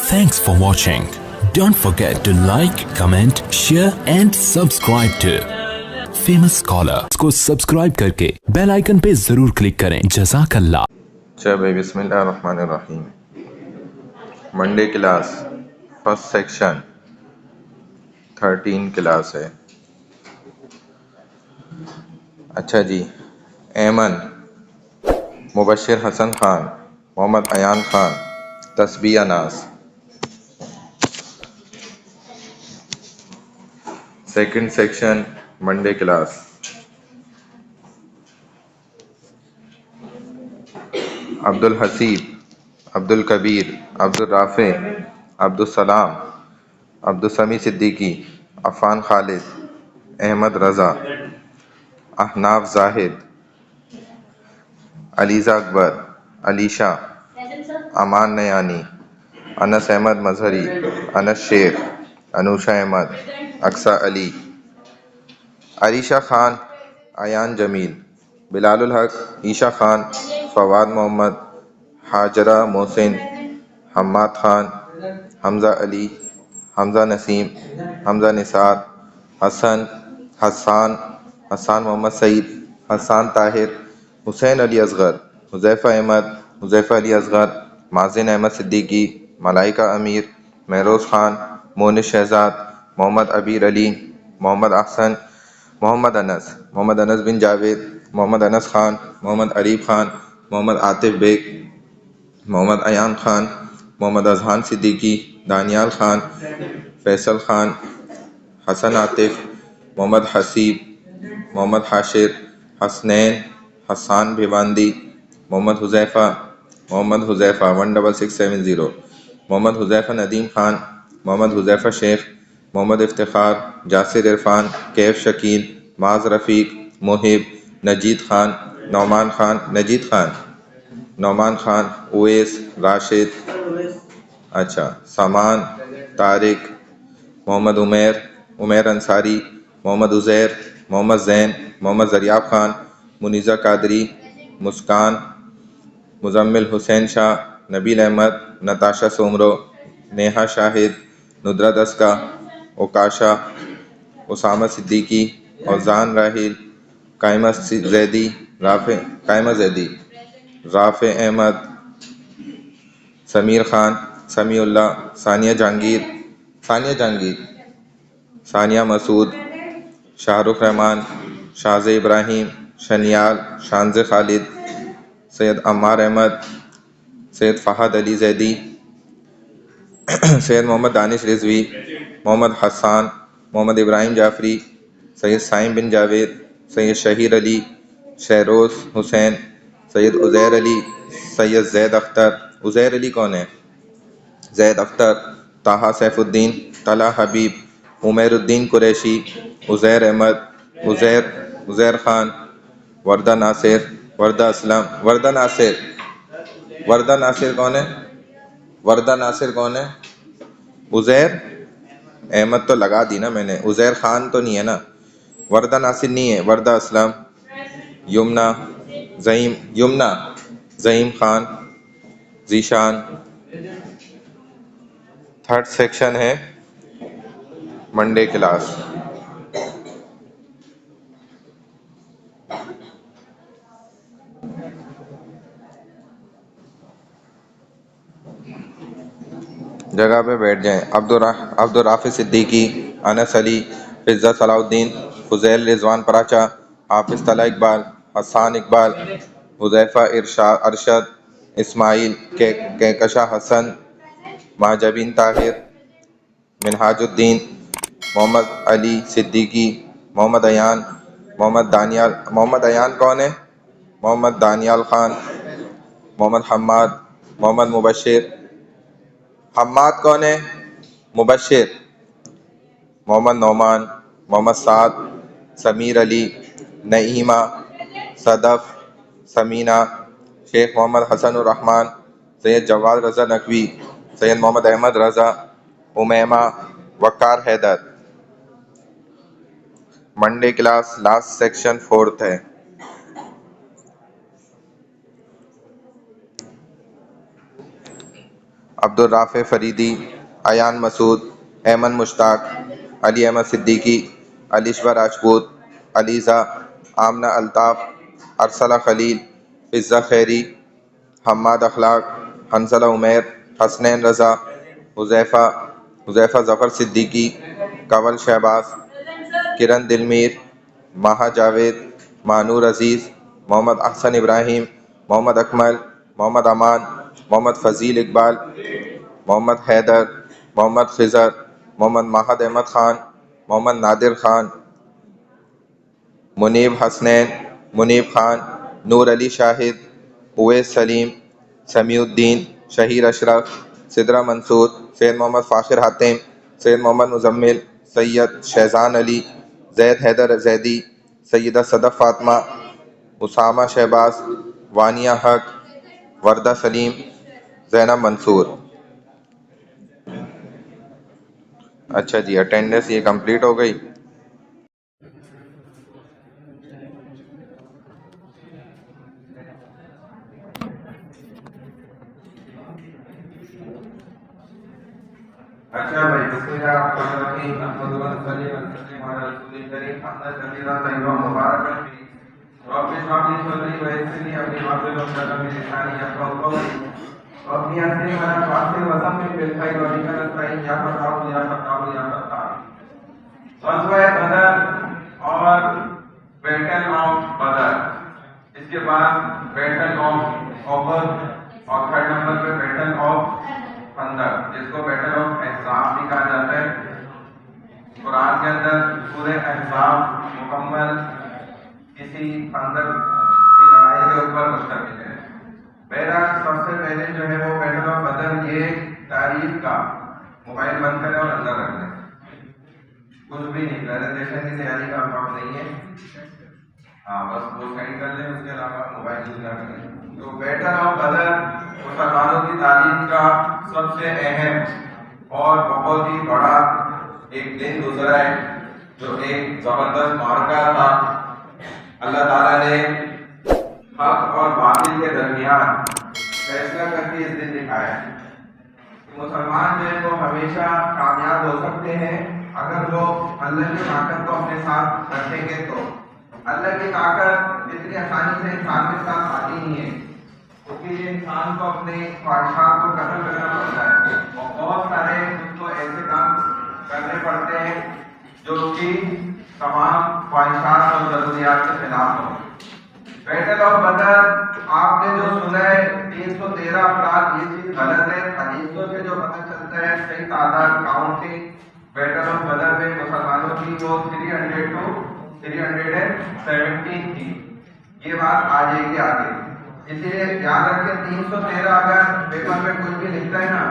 Thanks for watching. Don't forget to like, comment, share and subscribe to Famous Scholar को subscribe करके bell icon पे जरूर click करें। जज़ाकल्लाह। अच्छा भाई, बिस्मिल्लाहिर्रहमानिर्रहीम। Monday class first section 13 class है। अच्छा जी, ऐमन, मुबशिर हसन खान, मोहम्मद अयान खान, तस्बीह नास। Second section Monday class, Abdul Haseeb, Abdul Kabir, Abdul Rafe, Abdul Salam, Abdul समी सिद्दीकी, अफ़ान खालिद, अहमद रज़ा, अहनाफ जाहिद, अलीज़ा अकबर, अलीशा, अमान नयानी, अनस अहमद मजहरी, अनस शेख, अनुषा अहमद, अक्सा अली, अरीशा खान, अयान जमील, बिलालुल हक, ईशा खान, फवाद मोहम्मद, हाजरा मोहसिन, हम्माद खान, हमज़ा अली, हमज़ा नसीम, हमज़ा निसार, हसन, हसान, हसान मोहम्मद सईद, हसान ताहिर, हुसैन अली असगर, हुज़ैफ़ा अहमद, हुज़ैफ़ा अली असगर, माज़िन अहमद सिद्दीकी, मलाइका अमीर, महरोज़ खान, मोनिस शहजाद, मोहम्मद अबीर अली, मोहम्मद अहसन, मोहम्मद अनस बिन जावेद, मोहम्मद अनस खान, मोहम्मद अरीब खान, मोहम्मद आतिफ बेग, मोहम्मद अयान खान, मोहम्मद अजहान सिद्दीकी, दानियाल खान, फैसल खान, हसन आतिफ, मोहम्मद हसीब, मोहम्मद हाशिर, हसनैन, हसान भिवांदी, मोहम्मद हुज़ैफ़ा 16670, मोहम्मद हुज़ैफ़ा नदीम खान, मोहम्मद हुज़ैफ़ा शेख, मोहम्मद इफ्तिखार, जासिर इरफान, कैफ शकील, माज रफ़ीक, मुहिब, नजीद खान, नौमान खान, उवैस, राशिद, अच्छा, सामान, तारिक, मोहम्मद उमैर अंसारी, मोहम्मद उज़ैर, मोहम्मद ज़ैन, मोहम्मद ज़रियाब खान, मुनीज़ा कादरी, मुस्कान, मुज़म्मिल हुसैन शाह, नबील अहमद, नताशा सोमरो, नेहा शाहिद, नुदरत अस्का, ओकाशा, उसामा सिद्दीकी, औज़ान राहिल, कायमा ज़ैदी, राफ़े अहमद, समीर खान, समीउल्लाह, सानिया जहांगीर, सानिया मसूद, शाहरुख रहमान, शाज़े इब्राहिम, शनियाल, शानज़े खालिद, सैयद अम्मार अहमद, सैयद फ़हद अली ज़ैदी, सैयद मोहम्मद दानिश रिजवी, मोहम्मद हसान, मोहम्मद इब्राहिम जाफरी, सैयद साइम बिन जावेद, सैयद शहीर अली, शहरोज़ हुसैन, सैयद उज़ैर अली, सैयद ज़ैद अख्तर, उज़ैर अली कौन है? ज़ैद अख्तर, ताहा सैफुद्दीन, तला हबीब, उमैरुद्दीन कुरैशी, उज़ैर अहमद, उज़ैर खान, वर्दा असलम, वर्दा नासिर कौन है? उज़ैर अहमद तो लगा दी ना मैंने, उज़ैर खान तो नहीं है ना, वर्दा नासिर नहीं है, वर्दा असलम, युमना, ज़हीम खान, जीशान। थर्ड सेक्शन है मंडे क्लास। जगह पे बैठ जाएं। अब्दुल राफी सिद्दीकी, अनस अली, फिज़्ज़ा सलाउद्दीन, फुज़ैल रिजवान पराचा, हाफिज़ तला इकबाल, हसान इकबाल, हुज़ैफ़ा अरशद, इस्माइल कहकशा हसन, महाजबीन ताहिर, मिनहाजुद्दीन, मोहम्मद अली सिद्दीकी, मोहम्मद अयान कौन है? मोहम्मद दानियाल खान, मोहम्मद हम्माद, मोहम्मद मुबशिर, हम्माद कौन है? Mubashir, Mohammad Nauman, Mohammad Saad, Sameer Ali, Naima, Sadaf, Samina, Sheikh Mohammad Hasan Rahman, Syed Jawad Raza Naqvi, Syed Mohammad Ahmad Raza, Umaima, Waqar Haider. Monday class last section fourth है। अब्दुल राफ़े फरीदी, अयान मसूद, अहमद मुश्ताक, अली अहमद सिद्दीकी, अलिशबा राजपूत, अलीज़ा, आमना अल्ताफ़, अरसला खलील, फिज़्ज़ा खैरी, हम्माद अखलाक, हंसला उमैर, हसनैन रज़ा, हुज़ैफ़ा ज़फ़र सिद्दीकी, कंवल शहबाज, किरण दिलमीर, माहा जावेद, मानूर अज़ीज़, मोहम्मद अहसन इब्राहिम, मोहम्मद अकमल, मोहम्मद अमान, मोहम्मद फ़ज़ील इकबाल, मोहम्मद हैदर, मोहम्मद खिज़र, मोहम्मद माहद अहमद ख़ान, मोहम्मद नादिर ख़ान, मुनीब हसनैन, मुनीब ख़ान, नूर अली शाहिद, उवैस सलीम, समीउद्दीन, शहीर अशरफ, सिदरा मंसूर, सैयद मोहम्मद फ़ाखिर हातिम, सैयद मोहम्मद मुज़म्मिल, सैयद शहज़ान अली, ज़ैद हैदर ज़ैदी, सैयदा सदफ़ फ़ातिमा, उसामा शहबाज, वानिया हक, वर्दा सलीम, ज़ैनब मंसूर। अच्छा जी, अटेंडेंस ये कंप्लीट हो गई। अच्छा भाई, बिस्मिल्लाह रहमान रहीम, अहमदुल्लाह सल्ली व सल्लिम अला रसूलिल करीम, हम्दन कसीरन तय्यबन मुबारकन फीह, रब्बि इश्रह ली सदरी व यस्सिर ली अमरी वाहलुल उक़दतम मिन लिसानी यफ़क़हू क़ौली, रब्बि यासिर वला तुअस्सिर वज़म्मिल बिल खैर व बिका नस्तईन या फत्ताहु या फत्ताहु या फत्ताह। ग़ज़वा बदर और बैटल ऑफ बदर, इसके बाद बैटल ऑफ ओहद और थर्ड नंबर पे बैटल ऑफ खंदक, जिसको बैटल ऑफ अहज़ाब भी कहा जाता है। कुरान के अंदर पूरे अहज़ाब मुकम्मल किसी खंदक की लड़ाई के ऊपर मुश्तमिल है। मेरा सबसे पहले जो है वो बैटल ऑफ बदर, ये तारीख का मोबाइल बंद करें और अंदर रख दें, कुछ भी नहीं, प्रेजेंटेशन की तैयारी का वक्त नहीं है। हाँ, बस वो साइड कर लें, उसके अलावा मोबाइल यूज ना करें। तो बैटल ऑफ बदर मुसलमानों की तारीख का सबसे अहम और बहुत ही बड़ा एक दिन गुजरा है, जो एक जबरदस्त मार्का था। अल्लाह ताला ने हक और बातिल के दरमियान फैसला करके इस दिन दिखाया है कि मुसलमान जो है वो हमेशा कामयाब हो सकते हैं अगर वो अल्लाह की ताकत को अपने साथ रखेंगे। तो अल्लाह की ताकत इतनी आसानी से इंसान के साथ आती नहीं है, उसके लिए इंसान को अपने ख्वाहिशात को खत्म करना पड़ता है और बहुत सारे उसको ऐसे काम करने पड़ते हैं जो कि तमाम ख्वाहिशात और ज़रूरियात के खिलाफ हो। बैटल ऑफ बदर आपने जो सुना है 313 अफराद, ये चीज गलत है। हदीसों से जो पता चलता है सही तादाद काउंटिंग बैटल ऑफ बदर में मुसलमानों की वो 300 to 317 थी। ये बात आ जाएगी आगे, इसलिए याद रखें 313 अगर पेपर में कुछ भी लिखता है ना,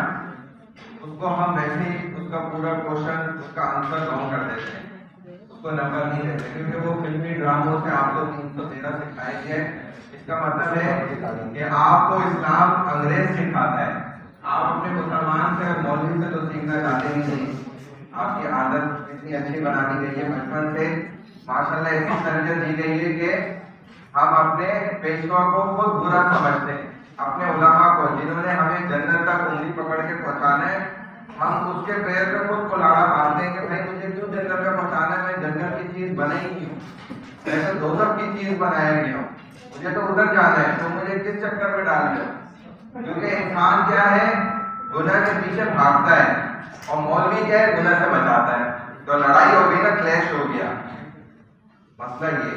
उसको हम वैसे ही उसका पूरा क्वेश्चन, उसका आंसर काउंट कर देते हैं, उसको नंबर नहीं देते, क्योंकि वो फिल्मी ड्रामों से आपको 313 सिखाए गए। इसका मतलब है कि आपको इस्लाम अंग्रेज सिखाता है, आप अपने मुसलमान से और मौलवी से तो सीखना चाहते ही नहीं। आपकी आदत इतनी अच्छी बना दी गई है बचपन से, माशाल्लाह ऐसी तरबियत दी गई है कि हम अपने पेशवा को खुद बुरा समझते हैं, अपने उलमा को जिन्होंने हमें जन्नत तक उंगली पकड़ के पहुंचाना है, हम उसके पैर पे खुद को लाड़ा मारते हैं कि भाई मुझे क्यों जन्नत तक पहुंचाना है, मैं जन्नत की चीज बनाई क्यों, ऐसे दोज़ख की चीज बनाया गया, मुझे तो उधर जाना है, तो मुझे किस चक्कर में डाल दिया। क्योंकि इंसान क्या है, गुनाह के पीछे भागता है, और मौलवी क्या है, गुनाह से बचाता है। तो लड़ाई हो गई ना, क्लैश हो गया, मसला ये।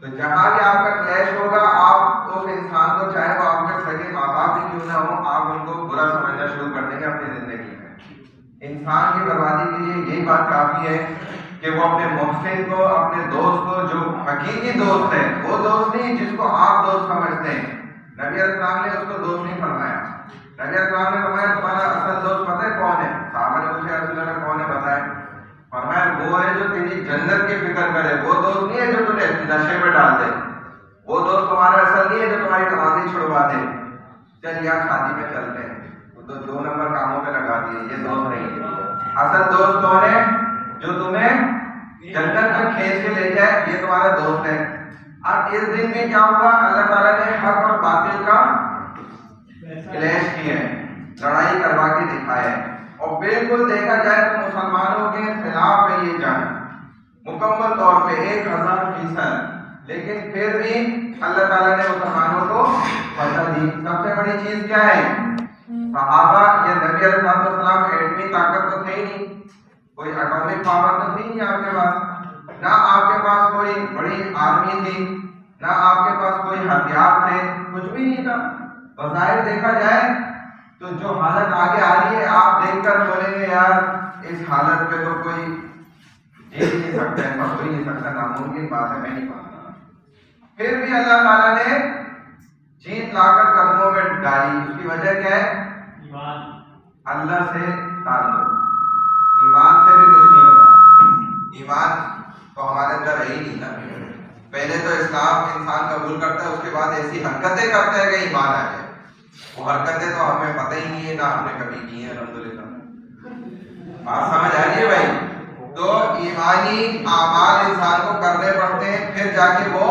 तो जहां भी आपका क्लैश होगा, आप उस इंसान को, चाहे वो आपके सगे माँ बाप भी क्यों ना हो, आप उनको बुरा समझना शुरू कर देंगे अपनी जिंदगी में। इंसान की बर्बादी के लिए यही बात काफी है कि वो अपने मोहसिन को, अपने दोस्त को, जो हकीकी दोस्त है, वो दोस्त नहीं जिसको आप दोस्त समझते हैं। नबी अलैहिस्सलाम ने उसको दोस्त नहीं फरमाया। नबी अलैहिस्सलाम ने फरमाया तुम्हारा असल दोस्त पता है कौन है? साहबा ने पूछा रसूल अल्लाह कौन है, बताए। फरमाया वो है जो तेरी जन्नत की फिक्र करे, वो दोस्त नहीं है जो तुझे नशे में डाल दे, वो दोस्त तुम्हारा असल नहीं है जो तुम्हारी नमाज़ी छुड़वा दे। चल यार शादी में चलते हैं, तो 2 नंबर कामों पे लगा दिए, ये दोस्त नहीं है। असल दोस्त कौन है? जो तुम्हें जन्नत तक खींच के ले जाए, ये तुम्हारा दोस्त है। अब इस दिन में क्या हुआ, अल्लाह ताला ने हक और बातिल का क्लैश किया है। लड़ाई करवा के दिखाया है। और बिल्कुल देखा जाए तो मुसलमानों के खिलाफ है ये जंग मुकम्मल तौर पे 1000%, लेकिन फिर भी अल्लाह ताला ने मुसलमानों को फतह दी। सबसे बड़ी चीज क्या है, सहाबा या नबी अलैहिस्सलाम एटमी ताकत तो थे ही नहीं, कोई एटॉमिक पावर तो थी नहीं आपके पास, ना आपके पास कोई बड़ी आर्मी थी, ना आपके पास कोई हथियार थे, कुछ भी नहीं था। बज़ाहिर देखा जाए तो जो हालत आगे आ रही है आप देखकर बोलेंगे यार इस हालत पे तो कोई जीत नहीं सकता है, कोई नहीं सकता, नामुमकिन बात है, मैं नहीं मानता। फिर भी अल्लाह ताला ने जीत लाकर कदमों में डाली। उसकी वजह क्या है, ईमान, अल्लाह से ताल्लुक। ईमान से भी कुछ नहीं होता, ईमान तो हमारे अंदर है ही नहीं ना। पहले तो इस्लाम इंसान कबूल करता है, उसके बाद ऐसी हरकतें करता है कि ईमान आ जाए। वो हरकतें तो हमें पता ही नहीं है, ना हमने कभी की है अल्हम्दुलिल्लाह। बात समझ आ रही है भाई? तो ईमानी आमाल इंसान को करने पड़ते हैं, फिर जाके वो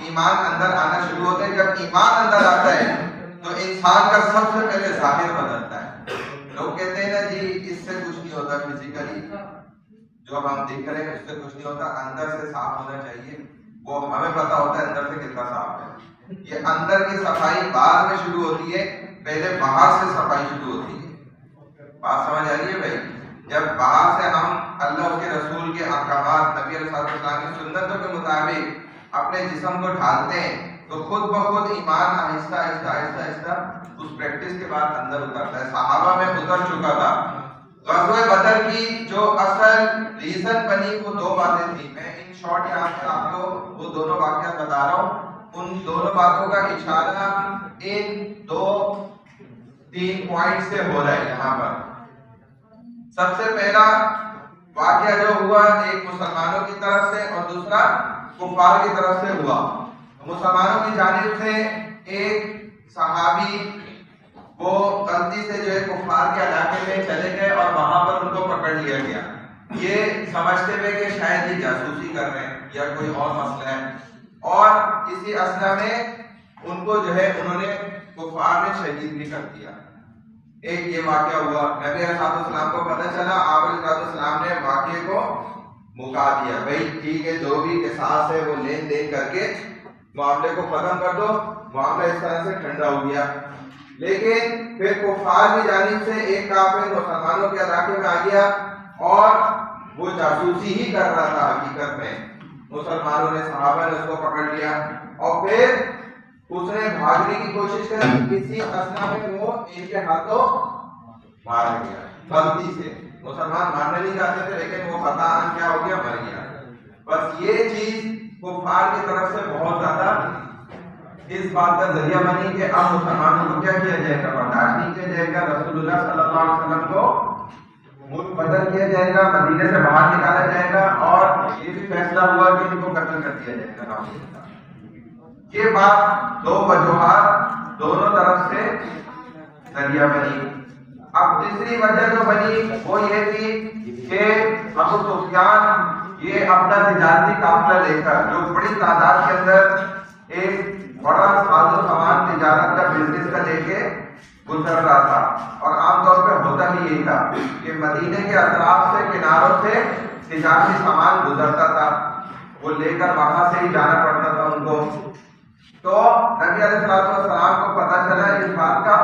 ईमान अंदर आना शुरू होते हैं। जब ईमान अंदर आता है तो इंसान का सबसे पहले जाहिर बदलता है। लोग कहते हैं ना जी इससे कुछ नहीं होता, फिजिकली जो हम दिख रहे हैं उससे कुछ नहीं होता, अंदर से साफ होना चाहिए। वो हमें पता होता है अंदर से कितना साफ है। ये अंदर की सफाई बाद में शुरू होती है, पहले बाहर से सफाई शुरू होती है। बात समझ आ रही है भाई? जब बाहर से हम अल्लाह उसके रसूल के अहकामात, नबी अलैहिस्सलाम की सुन्नतों के मुताबिक अपने जिस्म को ढालते हैं तो खुद ब खुद ईमान आहिस्ता आहिस्ता आहिस्ता आहिस्ता उस प्रैक्टिस के बाद अंदर उतरता है। सहाबा में उतर चुका था। ग़ज़वे बदर की जो असल रीजन बनी वो दो बातें थी। मैं इन शॉर्ट यहाँ पर आपको वो दोनों वाक़यात बता रहा हूँ। उन दोनों बातों का इशारा इन 2-3 पॉइंट से हो रहा है यहाँ पर। सबसे पहला वाक़या जो हुआ एक मुसलमानों की तरफ से और दूसरा कुफार की तरफ से हुआ। मुसलमानों की जानिब से एक सहाबी वो गलती से जो है कुफार के इलाके में चले गए और वहां पर उनको पकड़ लिया गया, ये समझते हुए कि शायद ये जासूसी कर रहे हैं या कोई और मसला है। और इसी असना में उनको जो है उन्होंने कुफार ने शहीद भी कर दिया। एक ये वाक़या हुआ, नबी अलैहिस्सलाम को पता चला, आप अलैहिस्सलाम ने वाक़ये को मुका दिया, भाई ठीक है जो भी किसास है वो लेन देन करके मामले को खत्म कर दो। मामला इस तरह से ठंडा हो गया। लेकिन फिर कुफार की जानिब से एक काफिर मुसलमानों के इलाके में आ गया और वो जासूसी ही कर रहा था। हकीकत में मुसलमानों ने, सहाबा ने उसको पकड़ लिया और फिर उसने भागने की कोशिश करी। इसी असना में वो इनके हाथों मार गया गलती से। मुसलमान मारने नहीं चाहते थे लेकिन वो खतान क्या हो गया, मर गया। बस ये चीज कुफार की तरफ से बहुत ज्यादा इस बात का जरिया बनी कि अब मुसलमानों को क्या किया जाएगा, बर्दाश्त नहीं किया जाएगा। रसूलुल्लाह सल्लल्लाहु अलैहि वसल्लम को मुल्क बदल किया जाएगा, मदीने से बाहर निकाला जाएगा और ये भी फैसला हुआ कि इनको कत्ल कर दिया जाएगा। ये बात दो वजूहात दोनों तरफ से जरिया बनी। अब तीसरी वजह जो बनी वो ये थी कि अबू सुफियान ये अपना तिजारती काफिला लेकर जो बड़ी तादाद के अंदर एक बड़ा साजो सामान तिजारत का बिजनेस का लेके गुजर रहा था। और आमतौर पे होता ही यही था कि मदीने के अतराफ से, किनारों से तिजारती सामान गुजरता था, वो लेकर वहां से ही जाना पड़ता था उनको। तो नबी अलैहिस्सलाम को पता चला इस बात का।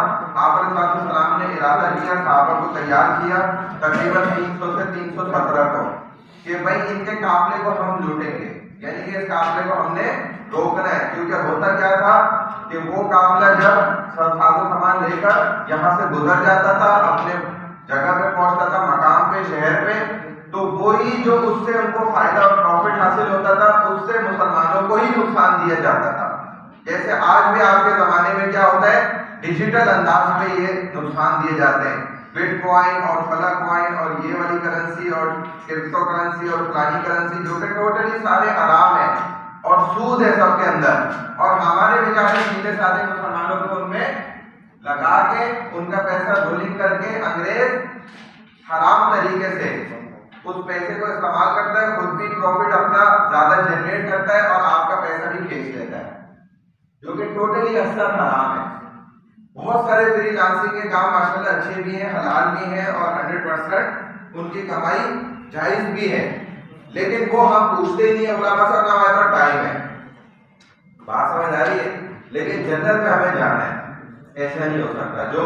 आप अलैहिस्सलाम ने इरादा किया, सहाबा को तैयार किया तकरीबन 300 से 317 को कि भाई इनके काफिले को हम लूटेंगे, यानी कि इस काफिले को हमने रोकना है। क्योंकि होता क्या था कि वो काफिला जब साजो सामान लेकर यहाँ से गुजर जाता था, अपने जगह पे पहुंचता था, मकाम पे, शहर पे, तो वही जो उससे उनको फायदा और प्रॉफिट हासिल होता था उससे मुसलमानों को ही नुकसान दिया जाता था। जैसे आज भी आपके जमाने में क्या होता है, डिजिटल अंदाज में ये नुकसान दिए जाते हैं। बिटकॉइन और फला कॉइन और ये वाली करेंसी और क्रिप्टो करेंसी और फलानी करेंसी जो कि टोटली सारे हराम है और सूद है सबके अंदर। और हमारे बेचारे सीधे साधे मुसलमानों को उनमें लगा के उनका पैसा रोलिंग करके अंग्रेज हराम तरीके से उस पैसे को इस्तेमाल करता है, खुद भी प्रॉफिट अपना ज्यादा जनरेट करता है और आपका पैसा भी खींच लेता है, जो कि टोटली असर हराम है। बहुत सारे फ्रीलांसिंग के काम माशाल्लाह अच्छे भी हैं, हलाल भी हैं और 100% उनकी कमाई जायज भी है, लेकिन वो हम पूछते ही नहीं है उलमा से, ना हमारे पास टाइम है। बात समझ आ रही है? लेकिन जन्नत में हमें जाना है, ऐसा नहीं हो सकता। जो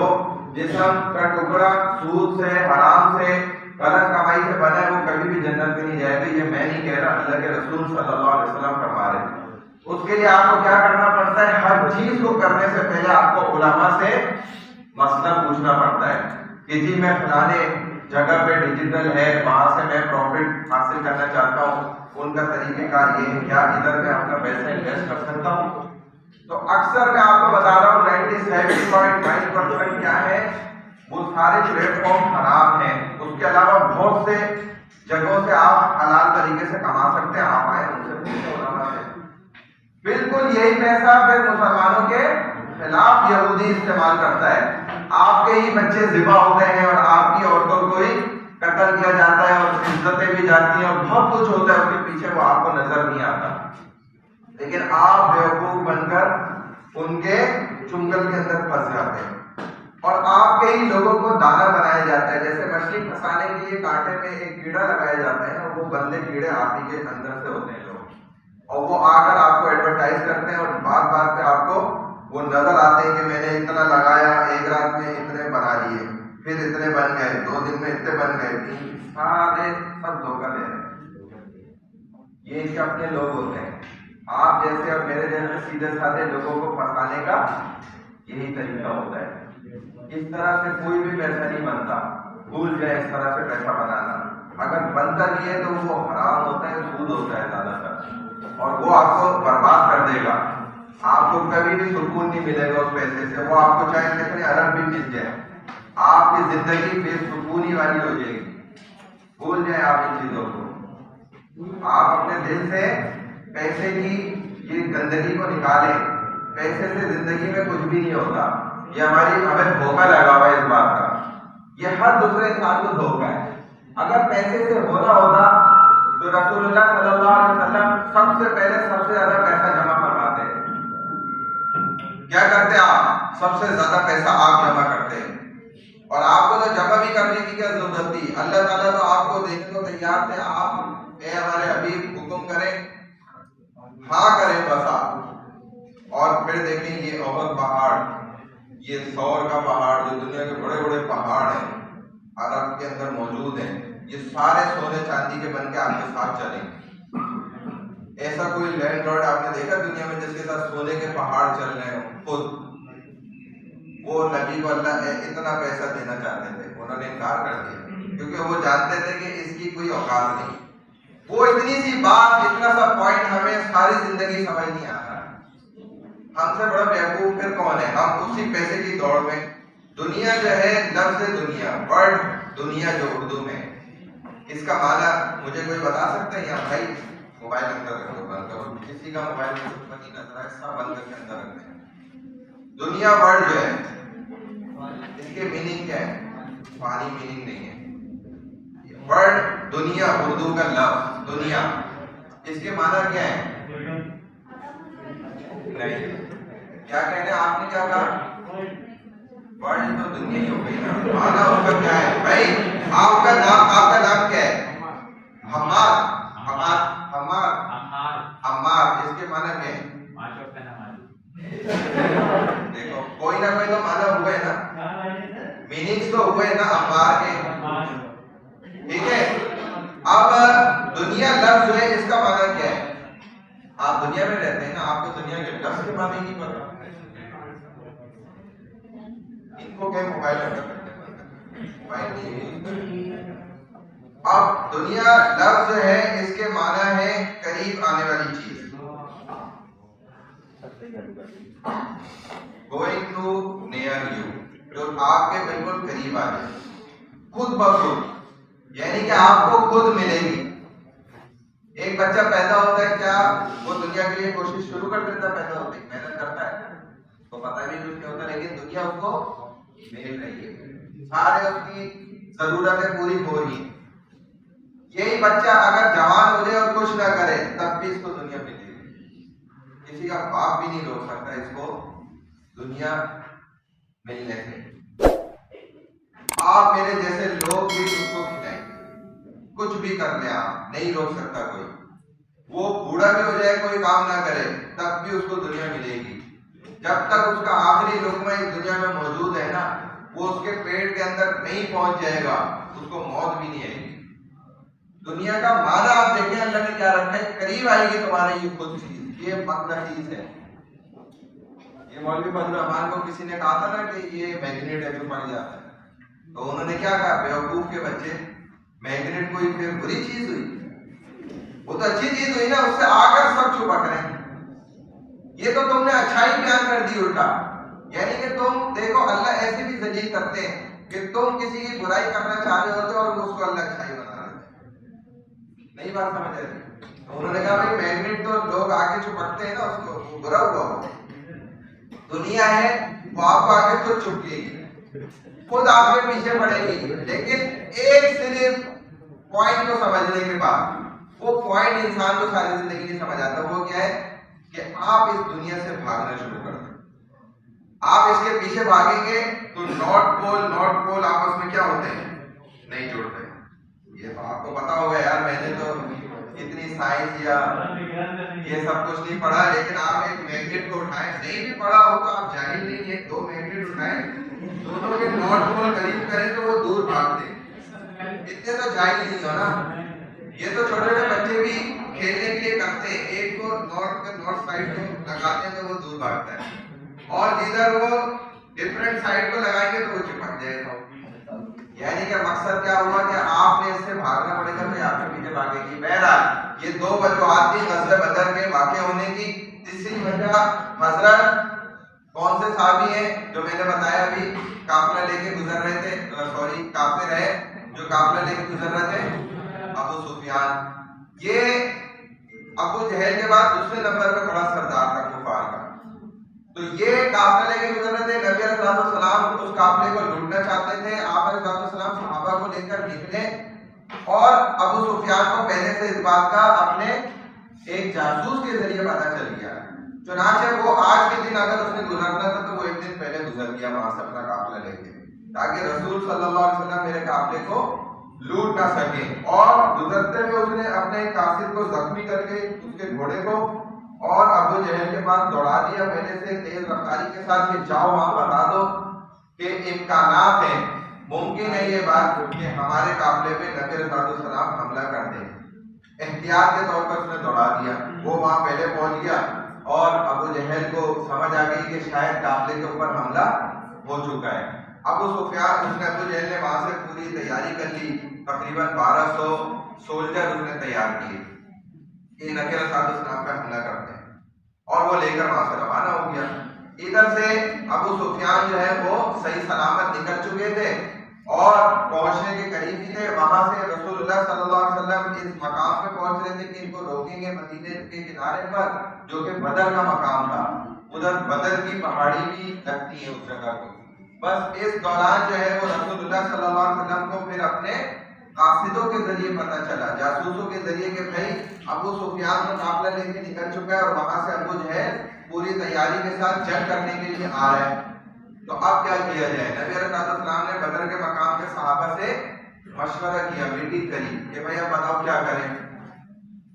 जिस्म का टुकड़ा सूद से, हराम से, गलत कमाई से बना है, वो कभी भी जन्नत में नहीं जाएगा। ये मैं नहीं कह रहा, अल्लाह के रसूल सल्लल्लाहु अलैहि वसल्लम फरमा रहे हैं। उसके लिए आपको क्या करना पड़ता है? हर चीज को करने से पहले आपको उलमा से मसला पूछना पड़ता है कि जी मैं फलाने जगह पे डिजिटल है, वहां से मैं प्रॉफिट हासिल करना चाहता हूँ, उनका तरीकेकार ये है, क्या इधर मैं अपना पैसा इन्वेस्ट कर सकता हूँ? तो अक्सर मैं आपको बता रहा हूँ 97.9% क्या है, वो सारे प्लेटफॉर्म खराब हैं। उसके अलावा बहुत से जगहों से आप हलाल तरीके से कमा सकते हैं। आप आए उनसे पूछे उलमा से। बिल्कुल यही पैसा फिर मुसलमानों के खिलाफ यहूदी इस्तेमाल करता है। आपके ही बच्चे ज़िबा होते हैं और आपकी औरतों को ही कत्ल किया जाता है और इज्जतें भी जाती हैं और बहुत कुछ होता है उसके पीछे, वो आपको नजर नहीं आता। लेकिन आप बेवकूफ बनकर उनके चुंगल के अंदर फंस जाते हैं और आपके ही लोगों को दाना बनाया जाता है। जैसे मछली फंसाने के लिए कांटे में एक कीड़ा लगाया जाता है ना, वो गंदे कीड़े आप ही के अंदर से होते हैं लोग, और वो आकर आपको एडवर्टाइज करते हैं और बात बात पे आपको वो नजर आते हैं कि मैंने इतना लगाया, एक रात में इतने बना लिए, फिर इतने बन गए, 2 दिन में इतने बन गए, सारे सब धोखा दे रहे हैं। ये इनके अपने लोग होते हैं। आप जैसे और मेरे जैसे सीधे साधे लोगों को फंसाने का यही तरीका होता है। इस तरह से कोई भी पैसा नहीं बनता, भूल जाए इस तरह से पैसा बनाना। अगर बनता भी है तो वो हराम होता है, सूद होता है ज्यादातर, और वो आपको बर्बाद कर देगा। आपको कभी भी सुकून नहीं मिलेगा उस पैसे से। वो आपको चाहे कितने अरब भी मिल जाए, आपकी जिंदगी बेसुकूनी वाली हो जाएगी। भूल जाए आप इन चीजों को। आप अपने दिल से पैसे की ये गंदगी को निकालें। पैसे से जिंदगी में कुछ भी नहीं होता। ये हमें धोखा लगा हुआ है इस बात का। ये हर दूसरे इंसान को धोखा है। अगर पैसे से होना होता तो रसूलुल्लाह सल्लल्लाहु अलैहि वसल्लम सबसे पहले सबसे ज्यादा पैसा जमा फरमाते हैं। क्या करते आप? सबसे ज्यादा पैसा आप जमा करते हैं। और आपको तो जमा भी करने की क्या जरूरत थी? अल्लाह ताला तो आपको देने को तैयार थे। आप ए हमारे हबीब हुक्म करें, हाँ करें बस आप। और फिर देखें ये ओहद पहाड़, ये सौर का पहाड़, जो दुनिया के बड़े बड़े पहाड़ हैं अरब के अंदर मौजूद हैं, ये सारे सोने चांदी के बन के आपके साथ चलेंगे। ऐसा कोई लैंड लॉर्ड आपने देखा दुनिया में जिसके साथ सोने के पहाड़ चल रहे हो? खुद वो नबी को अल्लाह इतना पैसा देना चाहते थे, उन्होंने इनकार कर दिया क्योंकि वो जानते थे कि इसकी कोई औकात नहीं। वो इतनी सी बात, इतना सा पॉइंट हमें सारी जिंदगी समझ नहीं आ रहा। हमसे बड़ा बेवकूफ फिर कौन है? हम उसी पैसे की दौड़ में। दुनिया जो है, लफ्ज़ दुनिया, वर्ड दुनिया जो उर्दू में, इसका माना मुझे कोई बता सकता है? यहाँ भाई मोबाइल अंदर रखो, बंद करो, किसी का मोबाइल नहीं नजर आए, सब बंद करके अंदर रखते हैं। दुनिया वर्ड जो है, इसके मीनिंग क्या है? पानी मीनिंग नहीं है। वर्ड दुनिया, उर्दू का लफ्ज दुनिया, इसके माना क्या है? नहीं, क्या कहने आपने क्या कहा? वर्ड तो दुनिया ही हो गई ना, माना उसका क्या है? भाई आपका नाम क्या है? हमार, इसके माना क्या है? देखो कोई ना कोई तो माना हुए ना, मीनिंग्स तो हुए ना अम्मार के, ठीक है। अब दुनिया लफ्ज जो है, इसका माना क्या है? आप दुनिया में रहते हैं ना, आपको दुनिया के लफ्ज के माने नहीं पता। इनको क्या मोबाइल अब दुनिया लफ्ज है, इसके माना है करीब आने वाली चीज, गोइंग टू नियर यू, जो आपके बिल्कुल करीब आ जाए, खुद ब खुद, यानी कि आपको खुद मिलेगी। एक बच्चा पैदा होता है, क्या वो दुनिया के लिए कोशिश शुरू कर देता है? पैदा होते ही मेहनत करता है, तो पता भी कुछ नहीं होता, लेकिन दुनिया उसको मिल रही है, सारे उसकी जरूरतें पूरी हो रही है। यही बच्चा अगर जवान हो जाए और कुछ ना करे, तब भी इसको दुनिया मिलेगी। किसी का बाप भी नहीं रोक सकता इसको, दुनिया मिलने से। आप मेरे जैसे लोग भी उसको खिलाएंगे, कुछ भी कर ले आप, नहीं रोक सकता कोई। वो बूढ़ा भी हो जाए, कोई काम ना करे, तब भी उसको दुनिया मिलेगी। जब तक उसका आखिरी लुक़्मा इस दुनिया में मौजूद है ना, वो उसके पेट के अंदर नहीं पहुंच जाएगा, उसको मौत भी नहीं आएगी। दुनिया का माना आप देखें अल्लाह ने क्या रखा है, करीब आएगी तुम्हारे ये खुद चीज, ये मतलब चीज है। ये मौलवी फजल रहमान को किसी ने कहा था ना कि ये मैग्नेट है जो पड़ जाता है, तो उन्होंने क्या कहा, बेवकूफ के बच्चे, मैग्नेट कोई फिर बुरी चीज हुई? वो तो अच्छी चीज हुई ना, उससे आकर सब छुपक रहे हैं। ये तो तुमने अच्छाई बयान कर दी उल्टा। यानी कि तुम देखो अल्लाह ऐसे भी जलील करते हैं कि तुम किसी की बुराई करना चाह रहे होते और उसको अल्लाह अच्छाई बना रहे हैं। नहीं बात समझ रहे? तो उन्होंने कहा भाई मैग्नेट तो लोग आके छुपकते हैं ना, उसको वो बुरा हुआ हो। दुनिया है वो आपको आके खुद छुपकेगी, खुद आपके पीछे पड़ेगी, लेकिन एक सिर्फ पॉइंट को समझने के बाद, वो पॉइंट इंसान को सारी जिंदगी नहीं समझ आता, वो क्या है कि आप इस दुनिया से भागना शुरू कर दें। आप इसके पीछे भागेंगे तो नॉर्थ पोल आपस में क्या होते हैं, नहीं जुड़ते। ये तो आपको पता होगा यार, मैंने तो इतनी साइंस या ये सब कुछ नहीं पढ़ा, लेकिन आप एक मैग्नेट को उठाएं, नहीं भी पढ़ा हो तो आप जाहिल नहीं, एक दो मैग्नेट उठाएं, दोनों के नॉर्थ पोल करीब करें तो वो दूर भागते। इतने तो जाहिल नहीं हो ना। ये तो छोटे छोटे बच्चे भी खेलने के लिए करते हैं, एक को नॉर्थ साइड को लगाते हैं तो वो दूर भागता है, और जिधर वो डिफरेंट साइड को लगाएंगे तो वो चिपक जाएगा। यानी कि मकसद क्या हुआ कि आपने इससे भागना पड़ेगा तो आपके पीछे भागेगी। बहरहाल ये दो वजूहात थी ग़ज़वे बदर के वाक़े होने की। तीसरी वजह हजरत कौन से साहबी हैं जो मैंने बताया अभी, काफिला लेके गुजर रहे थे, काफिर है जो काफिला लेके गुजर रहे थे, अबू सुफियान। ये अबू जहल के बाद दूसरे नंबर पे बड़ा सरदार था कुफार का। तो ये काफिला लेके गुजर रहे थे, नबी अलैहिस्सलाम उस काफिले को लूटना चाहते थे। आप अलैहिस्सलाम सहाबा को लेकर निकले और अबू सुफियान को पहले से इस बात का अपने एक जासूस के जरिए पता चल गया। चुनाचे वो आज के दिन अगर उसने गुजरना था तो वो एक दिन पहले गुजर गया वहां से अपना काफिला लेके, ताकि रसूल सल्लल्लाहु अलैहि वसल्लम मेरे काफिले को लूट ना सके। और गुजरते हुए उसने अपने कासिद को जख्मी करके उसके घोड़े को और अबू जहल के पास दौड़ा दिया पहले से तेज रफ्तारी के साथ कि जाओ वहां बता दो कि इम्कानात है, मुमकिन है ये बात कि हमारे काफिले पे नबी अलैहिस्सलाम हमला कर दे। एहतियात के तौर पर उसने दौड़ा दिया। वो वहां पहले पहुंच गया और अबू जहल को समझ आ गई कि शायद काफिले के ऊपर हमला हो चुका है। अबू सुफियान अबू जहल ने वहां से पूरी तैयारी कर ली, तकरीबन 1200 सोल्जर उसने तैयार किए कि नबी अलैहिस्सलाम पर हमला करते हैं, और वो लेकर वहां से रवाना हो गया। इधर से अबू सुफियान जो है वो सही सलामत निकल चुके थे और पहुंचने के करीब ही थे। वहां से रसूलुल्लाह सल्लल्लाहु अलैहि वसल्लम इस मकाम पे पहुंच रहे थे कि इनको रोकेंगे मदीने के किनारे पर, जो कि बदर का मकाम था। उधर बदर की पहाड़ी भी लगती है उस जगह को। बस इस दौरान जो है वो रसूलुल्लाह सल्लल्लाहु अलैहि वसल्लम को फिर अपने कासिदों के जरिए पता चला, जासूसों के जरिए, कि भाई अबू सुफियान तो काफिला लेके निकल चुका है और वहां से अबू जो है पूरी तैयारी के साथ जंग करने के लिए आ रहा है। तो अब क्या किया जाए? नबी अलैहिस्सलाम ने बदर के मकाम के सहाबा से मशवरा किया, मीटिंग करी कि भाई अब बताओ क्या करें।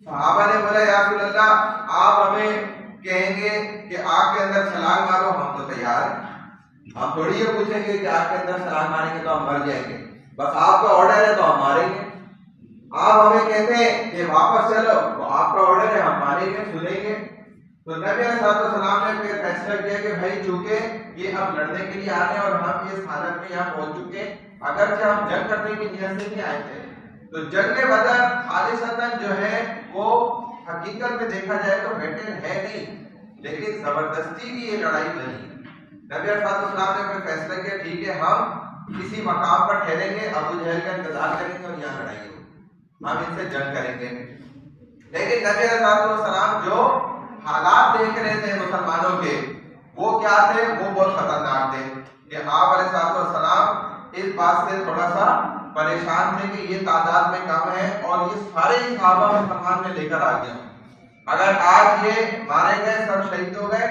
सहाबा ने बोला या रसूल अल्लाह, आप हमें कहेंगे कि आग के अंदर छलांग मारो, हम तो तैयार हैं। हम थोड़ी ये पूछेंगे कि आग के अंदर छलांग मारेंगे तो हम मर जाएंगे, बस आपका ऑर्डर है तो हम मारेंगे। आप हमें कहते हैं कि वापस चलो, तो आपका ऑर्डर है, हम मारेंगे, सुनेंगे। तो नबी अलैहिस्सलाम ने फिर फैसला किया कि भाई चूंकि ये अब लड़ने के लिए आ रहे हैं और हम इस हालत में यहाँ पहुंच चुके, अगरचे हम जंग करने की नियत से नहीं आए थे, तो जंग बदर खालिसतन जो है वो हकीकत में देखा जाए तो बेटर है नहीं, लेकिन जबरदस्ती की ये लड़ाई बनी। नबी अलैहिस्सलाम ने फिर फैसला किया ठीक है, हम किसी मकाम पर ठहरेंगे, अबू जहल का इंतजार करेंगे और यहाँ लड़ाई होगी, हम इनसे जंग करेंगे। लेकिन नबी अलैहिस्सलाम जो हालात देख रहे थे मुसलमानों के, वो क्या थे, वो बहुत खतरनाक थे कि आप अलैहिस्सलाम इस बात से थोड़ा सा परेशान थे कि ये तादाद में कम है और ये सारे ही सहाबा मुसलमान में लेकर आ गया। अगर आज ये मारे गए, सब शहीद हो गए,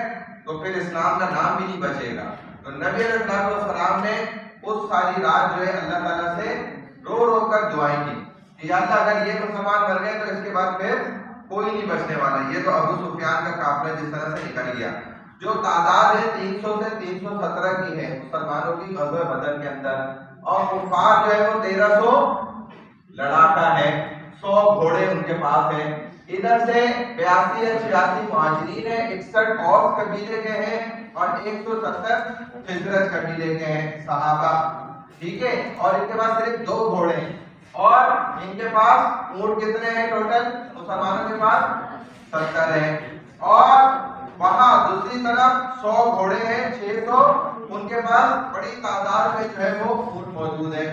तो फिर इस्लाम का नाम भी नहीं बचेगा। तो नबी अलैहिस्सलाम ने उस सारी रात जो है अल्लाह ताला से रो रो कर दुआएं की कि अल्लाह अगर ये मुसलमान मर गए तो इसके बाद फिर कोई नहीं बचने वाला। ये तो अबू सुफियान का काफिला जिस तरह से निकल गया, जो तादाद है 300 से 317 की है मुसलमानों की ग़ज़वा बदर के अंदर, और कुफार जो है वो 1300 लड़ाका है, 100 घोड़े उनके पास है। इधर से 82 या 86 मुहाजिरीन है, 61 औस कबीले के हैं और 170 खिज़रज कबीले के हैं सहाबा, ठीक है। और इनके पास सिर्फ 2 घोड़े हैं और इनके पास ऊंट कितने हैं टोटल? मुसलमानों के पास 70 है। और वहां दूसरी तरफ 100 घोड़े हैं, 600 उनके पास बड़ी तादाद में जो है वो ऊंट मौजूद है,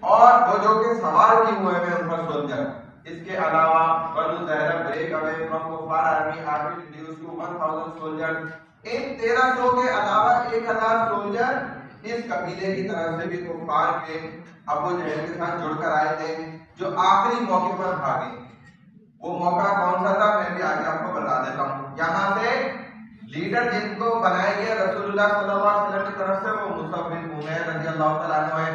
और वो जो कि सवार किए हुए हैं उन पर सोल्जर। इसके अलावा Banu Zuhra break away from कुफार army army reduce to 1000 soldier. इन 1300 के अलावा 1000 सोल्जर इस कबीले की तरफ से भी कुफार के अबू जहल के साथ जुड़कर आए थे, जो आखिरी मौके पर भागे। वो मौका कौन सा था मैं भी आगे आपको बता देता हूँ। यहाँ से लीडर जिनको बनाया गया रसूलुल्लाह सल्लल्लाहु अलैहि वसल्लम की तरफ से वो मुसअब बिन उमैर रज़ियल्लाहु तआला अन्हु है।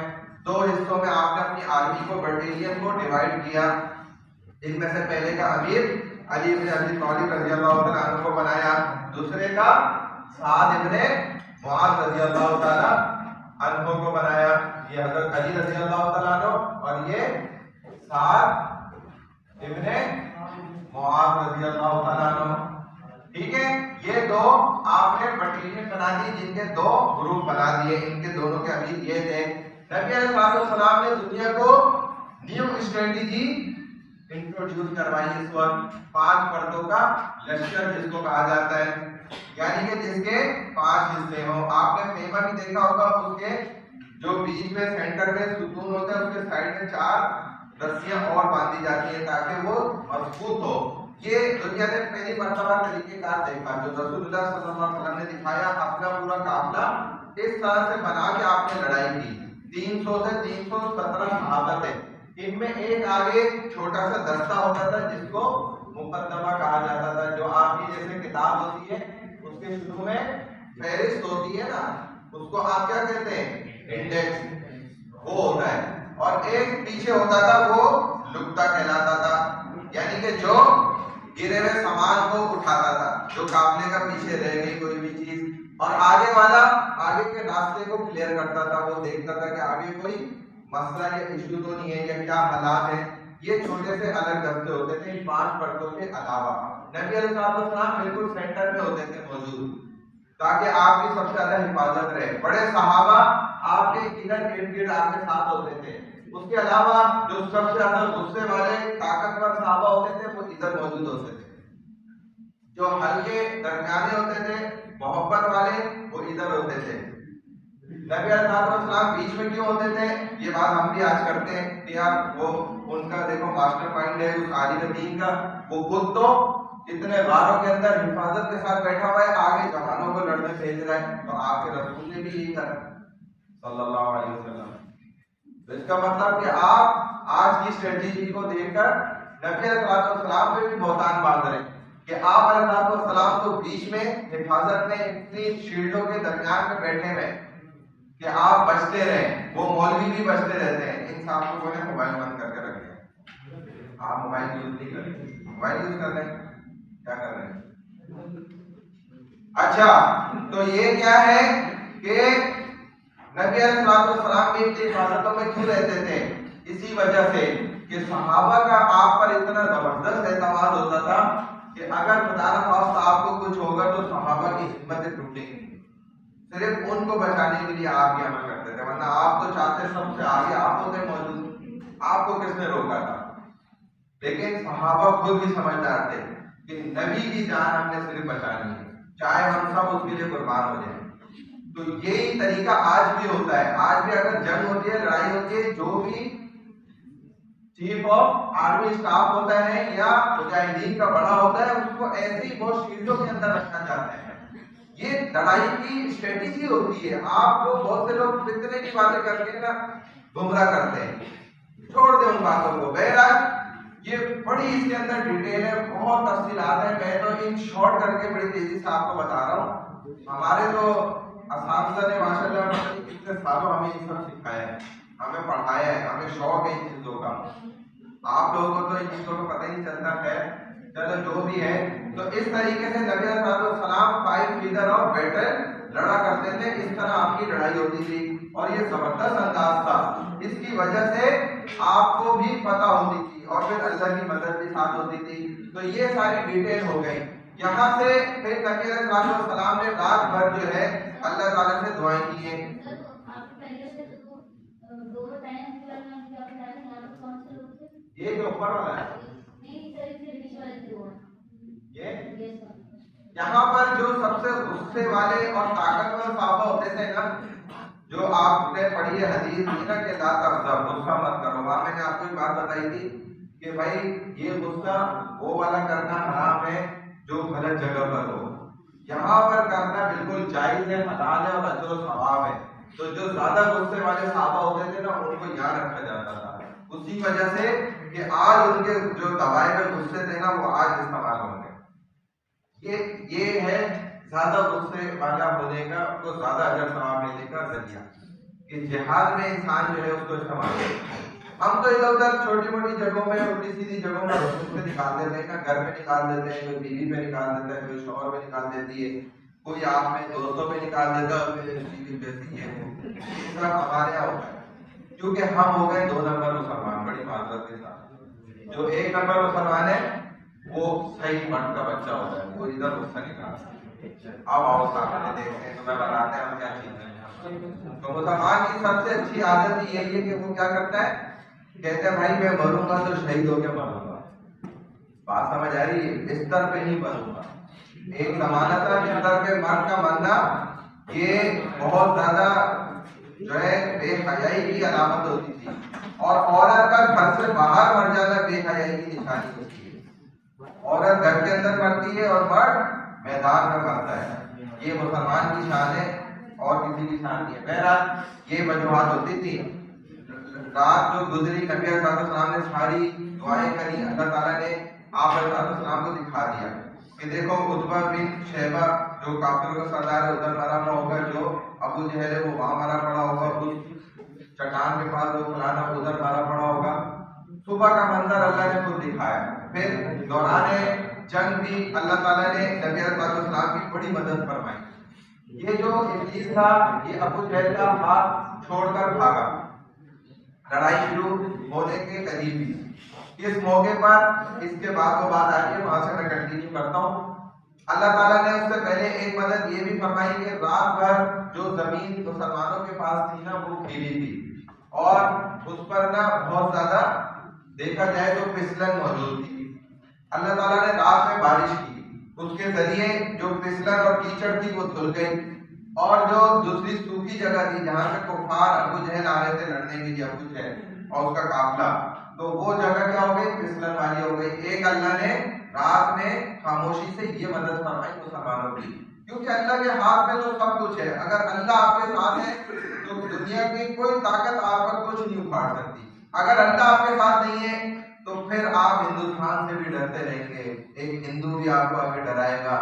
2 हिस्सों में आपने अपनी आर्मी को, बटालियन को डिवाइड किया। इनमें से पहले का अमीर अली इब्न अबी तालिब रज़ियल्लाहु तआला अन्हु को बनाया, दूसरे का साद इब्न मुआज़ रज़ियल्लाहु तआला अन्हु को बनाया। ये हजरत अली रज़ियल्लाहु तआला अन्हु और ये साद इब्न मुआज़ रज़ियल्लाहु तआला अन्हु, ठीक है। ये 2 आपने बटालियन बना दी, जिनके 2 ग्रुप बना दिए। इनके दोनों के अमीर ये थे। नबी अलैहिस्सलाम ने दुनिया को न्यू स्ट्रेटजी इंट्रोड्यूस करवाई इस वक्त, 5 पर्दों का लश्कर जिसको कहा जाता है, यानी कि जिसके 5 हिस्से हों। आपने खेमा भी देखा होगा, उसके जो बीच में सेंटर में सुतून होता है उसके साइड में 4 रस्सियां और बांधी जाती है ताकि वो मजबूत हो। ये दुनिया ने पहली मर्तबा तरीकेकार देखा जो रसूलुल्लाह सल्लल्लाहु अलैहि वसल्लम ने दिखाया। अपना पूरा काफिला इस तरह से बना के आपने लड़ाई की। 300 से 317 सहाबत है, इनमें एक आगे छोटा सा दस्ता होता था जिसको मुकद्दमा कहा जाता था, जो आपकी जैसे किताब होती है उसके शुरू में फहरिस्त होती है ना, उसको आप क्या कहते हैं? इंडेक्स, वो होता है। और एक पीछे होता था वो लुक्ता कहलाता था, यानी कि जो गिरे हुए सामान को उठाता था, जो काफिले का पीछे रह गई कोई भी चीज, और आगे वाला आगे के रास्ते को क्लियर करता था। वो देखता था कि आगे कोई मसला या इश्यू तो नहीं है या क्या हालात है। ये छोटे से अलग दस्ते होते थे इन 5 पर्दों के अलावा। नबी अलैहिस्सलाम बिल्कुल सेंटर में होते थे मौजूद, ताकि आपकी सबसे ज्यादा हिफाजत रहे। बड़े सहाबा आपके इधर इर्द गिर्द आपके साथ होते थे। उसके अलावा जो सबसे ज्यादा गुस्से वाले ताकतवर सहाबा होते थे वो इधर मौजूद होते थे। जो हल्के दरमियाने होते थे, मोहब्बत वाले, वो इधर होते थे। नबी अलैहिस्सलाम बीच में क्यों होते थे? ये बात हम भी आज करते हैं कि यार वो उनका देखो मास्टर माइंड है उस आलिम दीन का, वो खुद तो इतने बारों के अंदर हिफाजत के साथ बैठा हुआ है, आगे जवानों को लड़ने भेज रहा है। तो आपके रसूल ने भी यही करा सल्लल्लाहु अलैहि वसल्लम। तो इसका मतलब कि आप आज की स्ट्रेटेजी को देखकर नबी अलैहिस्सलाम पे भी बहुतान बांध रहे हैं कि आप अलैहिस्सलाम को बीच में हिफाजत में इतनी शील्डों के दरमियान में बैठे हुए कि आप बचते रहें। वो मौलवी भी बचते रहते हैं। इन साहब को ने मोबाइल बंद करके रख दिया। आप मोबाइल यूज नहीं कर रहे, मोबाइल यूज कर रहे हैं, क्या कर रहे हैं? अच्छा, तो ये क्या है कि नबी अलैहिस्सलाम भी इतनी हिफाजतों में क्यों रहते थे? इसी वजह से कि सहाबा का आप पर इतना जबरदस्त एतमाद होता था कि अगर खुदा न खास्ता आपको कुछ होगा तो सहाबा की हिम्मतें टूटेंगी। सिर्फ उनको बचाने के लिए आप ये अमल करते थे, वरना आप तो चाहते सबसे आगे आप होते मौजूद, आपको किसने रोका था? लेकिन सहाबा खुद भी समझदार थे कि नबी की जान हमने सिर्फ बचानी है, चाहे हम सब उसके लिए कुर्बान हो जाए। तो यही तरीका आज भी होता है। आज भी अगर जंग होती है, लड़ाई होती है, जो भी चीफ ऑफ आर्मी स्टाफ होता है या मुजाहिदीन का बड़ा होता है, उसको ऐसे ही बहुत शील्डों के अंदर रखना चाहते हैं। ये लड़ाई की स्ट्रेटेजी होती है। आपको बहुत से लोग फितने की बातें करके ना गुमराह करते हैं, छोड़ दे उन बातों को। बहरहाल ये बड़ी इसके अंदर डिटेल है, बहुत तफसीलात है। मैं तो इन शॉर्ट करके बड़ी तेजी से आपको बता रहा हूँ। हमारे तो असातिज़ा ने माशाल्लाह कितने सालों हमें ये सब सिखाया है, हमें पढ़ाया है, हमें शौक है इन चीज़ों का। आप लोगों को तो इन चीज़ों का पता ही नहीं चलता है। चलो जो भी है, तो इस तरीके से नबी सलाम 5 लीडर और बैटल लड़ा करते थे। इस तरह आपकी लड़ाई होती थी और ये जबरदस्त अंदाज था। इसकी वजह से आपको भी पता होती थी और फिर अल्लाह की मदद भी साथ होती थी। तो ये सारी डिटेल हो गई। यहाँ से फिर नबी सलाम ने रात भर जो है अल्लाह ताला से दुआएं की हैं। ये जो ऊपर वाला है ये यहाँ पर जो सबसे गुस्से वाले और ताकतवर सहाबा होते थे ना, जो आपने पढ़ी है हदीस ना कि ला तग़ज़ब, गुस्सा मत करो। वहाँ मैंने आपको एक बात बताई थी कि भाई ये गुस्सा वो वाला करना हराम है जो गलत जगह पर हो। यहाँ पर करना बिल्कुल जायज है, हलाल है और अजर और सवाब है। तो जो ज्यादा गुस्से वाले सहाबा होते थे ना, उनको याद रखा जाता था। उसी वजह से कि आज उनके जो दवाई में गुस्से थे ना, वो आज इस्तेमाल होंगे। ये है ज्यादा गुस्से वाला होने का, उसको ज्यादा अजर सवाब मिलने का जरिया कि जिहाद में इंसान जो है उसको इस्तेमाल करे। हम तो इधर उधर छोटी मोटी जगहों में, उल्टी सीधी जगहों में गुस्से निकाल देते हैं ना, घर में निकाल देते हैं, कोई बीवी पे निकाल देता है, कोई शौहर पे निकाल देती है, कोई आप में दोस्तों पे निकाल देता है। सब हमारे यहाँ होता है क्योंकि हम हो गए 2 नंबर मुसलमान। बड़ी माजरत के साथ जो 1 नंबर मुसलमान है वो सही मर्द का बच्चा होता है, वो इधर गुस्सा निकालता है। अब आओ सामने देखते हैं, तुम्हें बताते हैं हम क्या चीज है। तो मुसलमान की सबसे अच्छी आदत यही है कि वो क्या करता है, कहते हैं भाई मैं मरूंगा तो शहीद होकर मरूंगा। बात समझ आ रही है? बिस्तर पे ही मरूंगा। एक जमाना था बिस्तर पे मर्द का मरना ये बहुत ज्यादा जो है बेहयाई की अलामत होती थी, और औरत का घर से बाहर मर जाना बेहयाई की निशानी होती है। औरत घर के अंदर मरती है और मर्द मैदान में मरता है। ये मुसलमान की शान है और किसी की शान नहीं है। बहरहाल ये वजूहात होती थी। रात जो गुजरी, नबी सल्लल्लाहु ने सारी दुआएं करी, अल्लाह ताला ने आप सल्लल्लाहु को दिखा दिया कि देखो उतबा बिन शैबा जो काफिरों का सरदार है उधर मरा हुआ होगा, जो अबू जहल है वो वहां मरा पड़ा होगा, उस चट्टान के पास वो फलाना उधर मरा पड़ा होगा। सुबह का मंजर अल्लाह ने खुद दिखाया। फिर दौरान जंग भी अल्लाह ताला ने नबी सल्लल्लाहु की बड़ी मदद फरमाई। ये जो इब्लीस था ये अबू जहल का हाथ छोड़कर भागा, लड़ाई शुरू होने के करीब ही। इस मौके पर इसके बाद वो बात आ रही है, वहां से मैं कंटिन्यू करता हूँ। अल्लाह ताला ने उससे पहले एक मदद ये भी फरमाई कि रात भर जो जमीन मुसलमानों के पास थी ना वो गीली थी और उस पर ना बहुत ज्यादा देखा जाए तो फिसलन मौजूद थी। अल्लाह ताला ने रात में बारिश की, उसके जरिए जो फिसलन और कीचड़ थी वो धुल गई, और जो दूसरी सूखी जगह थी जहां से कुफार अबू जहल आ रहे थे लड़ने के लिए, अबू जहल और उसका काफिला, तो वो जगह क्या हो गई, फिसलन वाली हो गई। एक अल्लाह ने रात में खामोशी से ये मदद फरमाई मुसलमानों की, क्योंकि अल्लाह के हाथ में तो सब कुछ है। अगर अल्लाह आपके साथ है तो दुनिया की कोई ताकत आप पर कुछ नहीं उखाड़ सकती। अगर अल्लाह आपके साथ नहीं है तो फिर आप हिंदुस्तान से भी डरते रहेंगे। एक हिंदू भी आपको आगे डराएगा,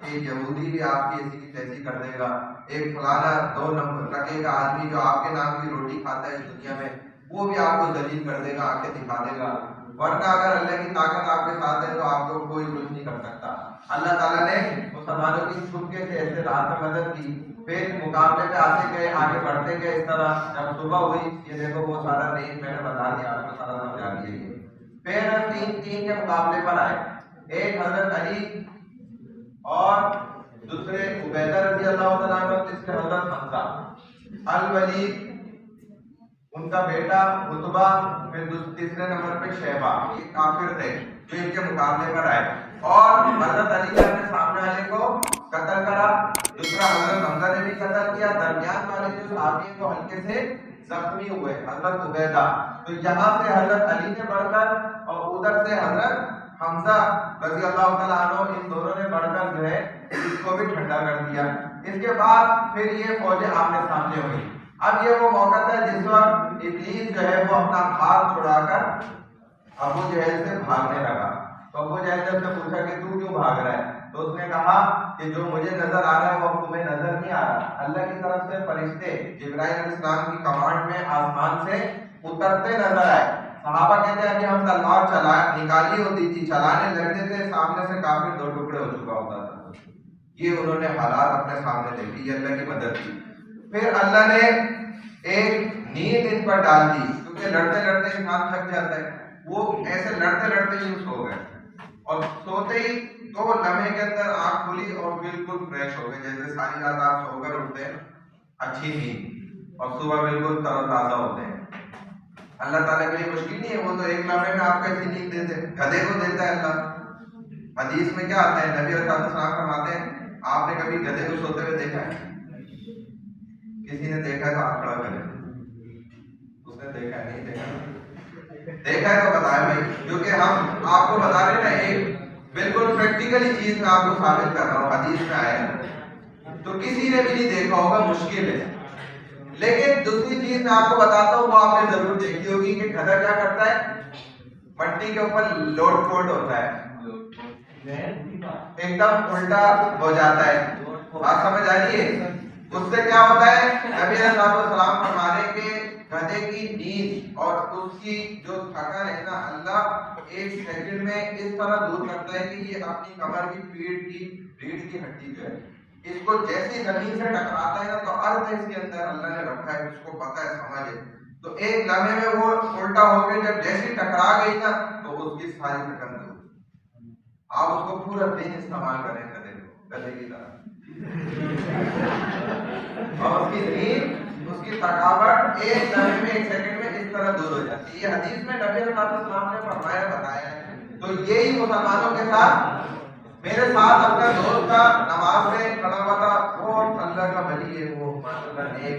एक यहूदी भी आपकी ऐसी की तैसी कर देगा, एक फलाना 2 नंबर टके का आदमी जो आपके नाम की रोटी खाता है इस दुनिया में, वो भी आपको जलील कर देगा, आके दिखा देगा। वरना अगर अल्लाह की ताकत आपके साथ है तो आपको कोई कुछ नहीं कर सकता। अल्लाह ताला ने मुसलमानों की छुपके से ऐसे रात में मदद की। फिर मुकाबले पे आते गए, आगे बढ़ते गए। इस तरह जब सुबह हुई, ये देखो वो सारा रेंज मैंने बता दिया आपको, सारा समझा दिया। फिर 3-3 के मुकाबले पर आए। एक हजरत अली और दूसरे उबैदा रज़ी अल्लाह तआला अन्हु, तीसरे हजरत हमजा अल वलीद उनका बेटा उतबा, फिर तीसरे नंबर पे शैबा। ये काफिर थे जो इनके मुकाबले पर आए, और हजरत अली ने अपने सामने वाले को कत्ल करा, दूसरा हजरत हमजा ने भी कत्ल किया। दरमियान वाले जो साथी को हल्के से जख्मी हुए हजरत उबैदा। तो यहाँ से हजरत अली ने बढ़कर और उधर से हजरत हमजा रज़ी अल्लाह तआला अन्हु, इन दोनों ने बढ़कर जो है इसको भी ठंडा कर दिया। इसके बाद फिर ये फौजें आमने सामने हुई। अब ये वो मौका था जिस वक्त इब्लीस जो है वो अपना हाथ छुड़ाकर अबू जहल से भागने लगा। तो अबू जहल ने उससे पूछा कि तू क्यों भाग रहा है, तो उसने कहा कि जो मुझे नजर आ रहा है वो तुम्हें नजर नहीं आ रहा। अल्लाह की तरफ से फरिश्ते जिब्राइल अलैहिस्सलाम की कमांड में आसमान से उतरते नजर आए। सहाबा कहते हैं कि हम तलवार चला निकाली होती थी, चलाने लगते थे, सामने से काफिर दो टुकड़े हो चुका होता था। ये उन्होंने हालात अपने सामने देखी, ये अल्लाह की मदद की। फिर अल्लाह ने एक नींद इन पर डाल दी, क्योंकि लड़ते लड़ते इंसान थक जाता है। वो ऐसे लड़ते लड़ते ही सो गए और सोते ही 2 लम्हे के अंदर आंख खुली और बिल्कुल फ्रेश हो गए, जैसे सारी रात आप सोकर उठते हैं अच्छी नींद और सुबह बिल्कुल तरोताजा होते हैं। अल्लाह ताला के लिए मुश्किल नहीं है, वो तो 1 लम्हे में आपको ऐसी नींद दे दे। गधे को देता है अल्लाह। हदीस में क्या आता है, नबी अलैहिस्सलाम फरमाते हैं, आपने कभी गधे को सोते हुए देखा है? किसी ने देखा है तो आप खड़ा करें। उसने देखा है? नहीं देखा? देखा है तो बताएं भाई, क्योंकि हम आपको बता रहे हैं एक बिल्कुल प्रैक्टिकली चीज में आपको साबित कर रहा हूँ, हदीस में आया है। तो किसी ने भी नहीं देखा होगा, मुश्किल है। लेकिन दूसरी चीज मैं आपको बताता हूँ, वो आपने जरूर देखी होगी कि गधा क्या करता है, मट्टी के ऊपर लोट पोट होता है, एकदम उल्टा हो जाता है। बात समझ आ रही है? उससे क्या होता है, नबी अलैहिस्सलाम फरमाने के गधे की नींद और उसकी जो थकान है ना, अल्लाह 1 सेकंड में इस तरह दूर करता है कि ये अपनी कमर की रीढ़ की हड्डी जो है, इसको जैसी जमीन से टकराता है ना, तो अर्थ इसके अंदर अल्लाह ने रखा है, उसको पता है, समझ है। तो 1 लम्हे में वो उल्टा होकर जब जैसी टकरा गई ना, तो उसकी सारी थकान दूर। आप उसको पूरा दिन इस्तेमाल करें गधे की तरह और उसकी नींद, उसकी थकावट 1 लम्हे में 1 सेकंड में इस तरह दूर हो जाती है। ये हदीस में नबी अलैहिस्सलाम ने फरमाया, बताया है। तो यही मुसलमानों के साथ, मेरे साथ अपना दोस्त का नमाज में खड़ा हुआ था, वो अल्लाह का वली है, वो माशाअल्लाह नेक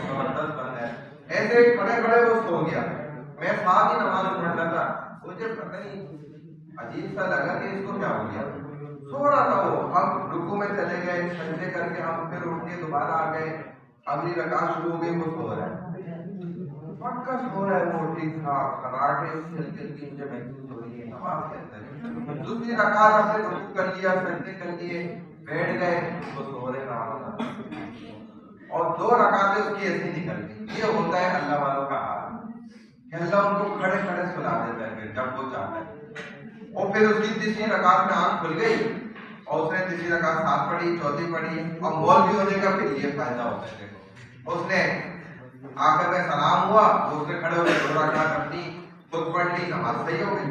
जबरदस्त बंदा है, ऐसे खड़े खड़े वो सो गया। मैं साथ ही नमाज पढ़ रहा था, मुझे पता नहीं अजीब सा लगा कि इसको क्या हो गया। सो रहा था वो, हम रुकू में चले गए, सजदे करके हम फिर उठ के दोबारा आ गए, अगली रकात शुरू हो गई, वो सो रहा है, पक्का सो रहा है वो, ठीक था। खराटे उसकी हल्की हल्की मुझे महसूस हो रही है नमाज के अंदर। दूसरी रकात हमने रुकू कर लिया, सजदे कर लिए, बैठ गए, वो सो रहे नमाज, और 2 रकातें उसकी ऐसी निकल गई। ये होता है अल्लाह वालों का हाल, अल्लाह उनको खड़े खड़े सुला देता है जब वो चाहता है। और फिर उसकी तीसरी रकात में आंख खुल गई और उसने तीसरी रकात साथ पढ़ी, चौथी पढ़ी, और मौलवी होने का फिर ये फायदा होता है। देखो, उसने आखिर में सलाम हुआ, उसने खड़े होकर 2 रकात अपनी खुद पढ़ ली, नमाज सही हो गई।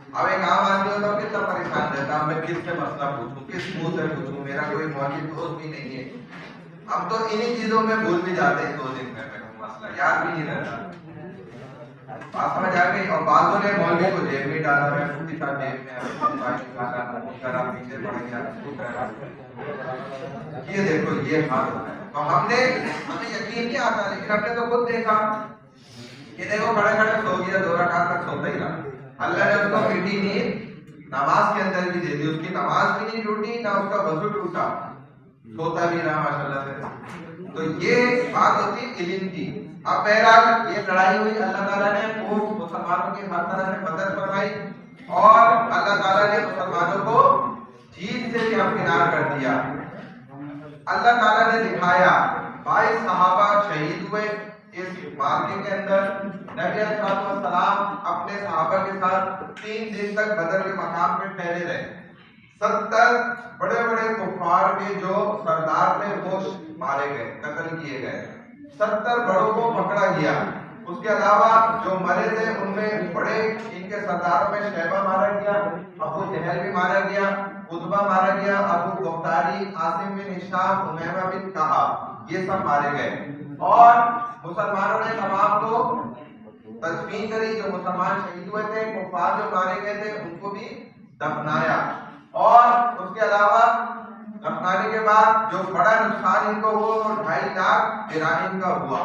अब एक आम आदमी होता है कितना परेशान रहता, मैं किससे मसला पूछूं, किस मुंह से पूछूं, मेरा कोई मौलवी दोस्त भी नहीं है। अब तो इन्हीं चीजों में भूल भी जाते हैं, 2 दिन में मसला याद भी नहीं रहता। बात समझ आ गई? और बाजों ने मौलवी को जेब में डाला, मैं मुफ्ती साहब जेब में पीछे पड़ गया। ये देखो ये हाल होता है। तो हमें यकीन नहीं आता, लेकिन हमने तो खुद देखा कि देखो खड़े खड़े सो गया, 2 रकात तक सोता ही रहा। अल्लाह ने उसको मीठी नींद नमाज के अंदर भी दे दी, उसकी नमाज भी नहीं टूटी, ना उसका वजू टूटा, सोता भी रहा माशाल्लाह से। तो ये बात होती है इल्म की। अब बहरहाल ये लड़ाई हुई, अल्लाह ताला ने वो मुसलमानों की हर तरह से मदद फरमाई और अल्लाह ताला ने मुसलमानों को जीत से भी हमकिनार कर दिया। अल्लाह ताला ने दिखाया 22 सहाबा शहीद हुए इस मार्के के अंदर। नबी अलैहिस्सलाम अपने सहाबा के साथ 3 दिन तक बदर के मकाम पे ठहरे रहे। 70 बड़े बड़े कुफार के जो सरदार थे वो मारे गए, कत्ल किए गए, 70 बड़ों को पकड़ा गया। उसके अलावा जो मरे थे उनमें बड़े इनके सरदारों में शैबा मारा गया, अबू जहल भी मारा गया, उतबा मारा गया, अबू गुफ्तारी, आसिम बिन हिशाम, उमैमा बिन कअब, ये सब मारे गए। और मुसलमानों ने तमाम लोग तस्मीन करी, जो मुसलमान शहीद हुए थे, कुफार जो मारे गए थे उनको भी दफनाया। और उसके अलावा दफनाने के बाद जो बड़ा नुकसान इनको हुआ वो 2.5 लाख दिरहम का हुआ।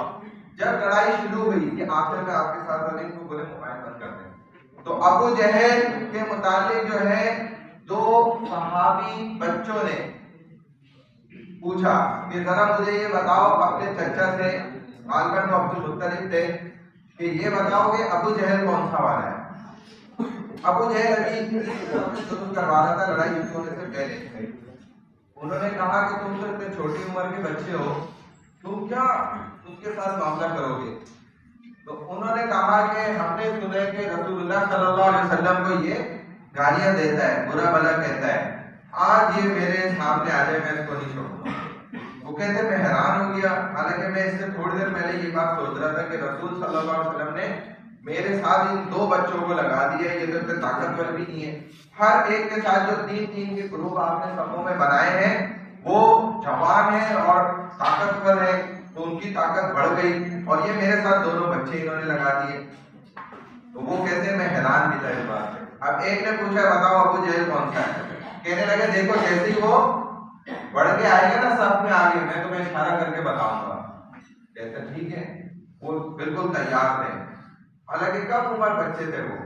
जब लड़ाई शुरू हुई कि आखिर में आपके साथ वाले इनको बोले मोबाइल बंद कर दें, तो अबू जहल के मुतालिक जो है 2 सहाबी बच्चों ने पूछा कि जरा मुझे ये बताओ अपने चचा से, गालिबन तो अब्दुल मुत्तलिब थे, कि ये बताओ कि अबू जहल कौन सा वाला है। अबू जहल अभी शुरू करवा रहा था लड़ाई शुरू होने से पहले, उन्होंने कहा कि तुम तो इतने छोटी उम्र के बच्चे हो, तुम क्या उसके साथ मामला करोगे? तो उन्होंने कहा कि हमने सुना है कि रसूलुल्लाह सल्लल्लाहु अलैहि वसल्लम को ये गालियां देता है, बुरा भला कहता है, आज ये मेरे सामने आ जाए, मैं इसको नहीं छोड़ूंगा। वो कहते मैं हैरान हो गया, हालांकि मैं इससे थोड़ी देर पहले ये बात सोच रहा था कि रसूल सल्लल्लाहु अलैहि वसल्लम ने मेरे साथ इन दो बच्चों को लगा दिया, ये तो इतने ताकतवर भी नहीं है। हर एक के साथ जो तीन तीन के ग्रुप आपने समूह में बनाए हैं वो जवान है और ताकतवर है, तो उनकी ताकत बढ़ गई, और ये मेरे साथ दोनों बच्चे इन्होंने लगा दिए। तो वो कहते मैं हैरान भी था इस बात से। अब एक ने पूछा बताओ अबू जहल कौन सा है? कहने लगे देखो जैसे ही वो बढ़ के आएगा ना सब में आगे, मैं तुम्हें इशारा करके बताऊंगा। कहते ठीक है, वो बिल्कुल तैयार थे। हालांकि कम उम्र बच्चे थे वो,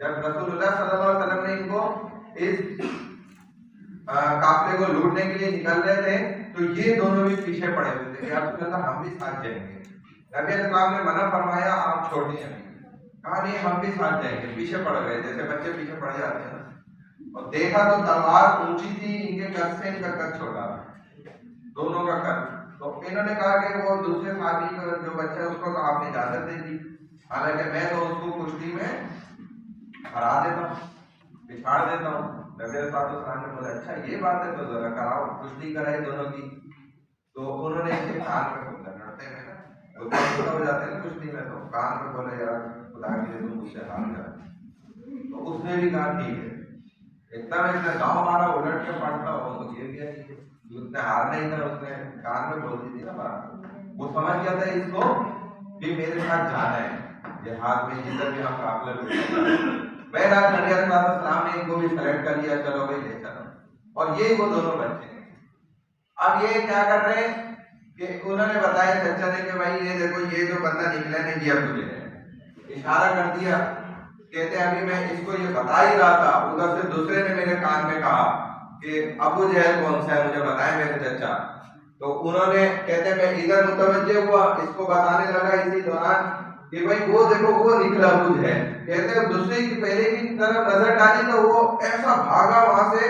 जब रसूलुल्लाह सल्लल्लाहु अलैहि वसल्लम ने इनको इस काफले को लूटने के लिए निकल रहे थे, तो ये दोनों भी पीछे पड़े हुए थे, या रसूलुल्लाह हम भी साथ जाएंगे। नबी अलैहिस्सलाम ने मना फरमाया आप छोड़िए, कहा नहीं हम भी साथ जाएंगे, पीछे पड़ गए जैसे बच्चे पीछे पड़ जाते हैं। और देखा तो तलवार ऊंची थी, इनके कद से इनका कद छोटा, दोनों का कद। तो इन्होंने कहा कि वो दूसरे साथी को जो बच्चा उसको तो आपने इजाजत दे दी, हालांकि मैं तो उसको कुश्ती में हरा देता हूँ, पिछाड़ देता हूँ। नबी अलैहिस्सलाम ने बोला अच्छा ये बात है, तो जरा कराओ, कुश्ती कराई दोनों की। तो उन्होंने इसके कान पे बोला, लड़ते में ना हो जाते हैं कुश्ती में, तो कान पे बोले यार खुदा के लिए तुम मुझसे हार गए। तो उसने भी कहा ठीक है, एकदम इसने गाँव मारा, उलट के पड़ता हो तो गिर गया, उसने हार नहीं था, उसने कान में बोल दी थी ना बात। वो समझ गया था इसको भी मेरे साथ जाना है, जिहाद में जिधर भी हम काफिले लूटेंगे। बहरहाल नबी अलैहिस्सलाम ने इनको भी सेलेक्ट कर लिया, चलो भाई ले चलो। और ये वो दोनों बच्चे हैं। अब ये क्या कर रहे हैं कि उन्होंने बताया चचा ने कि भाई ये देखो ये जो बंदा निकला ने ये मुझे इशारा कर दिया। कहते अभी मैं इसको ये बता ही रहा था, उधर से दूसरे ने मेरे कान में कहा कि अबू जहल कौन सा है मुझे बताएं मेरे चचा। तो उन्होंने कहते मैं इधर मुतवज्जे हुआ, इसको बताने लगा इसी दौरान कि भाई वो देखो वो निकला अबू जहल। कहते दूसरी की पहले की तरफ नजर डाली तो वो ऐसा भागा वहां से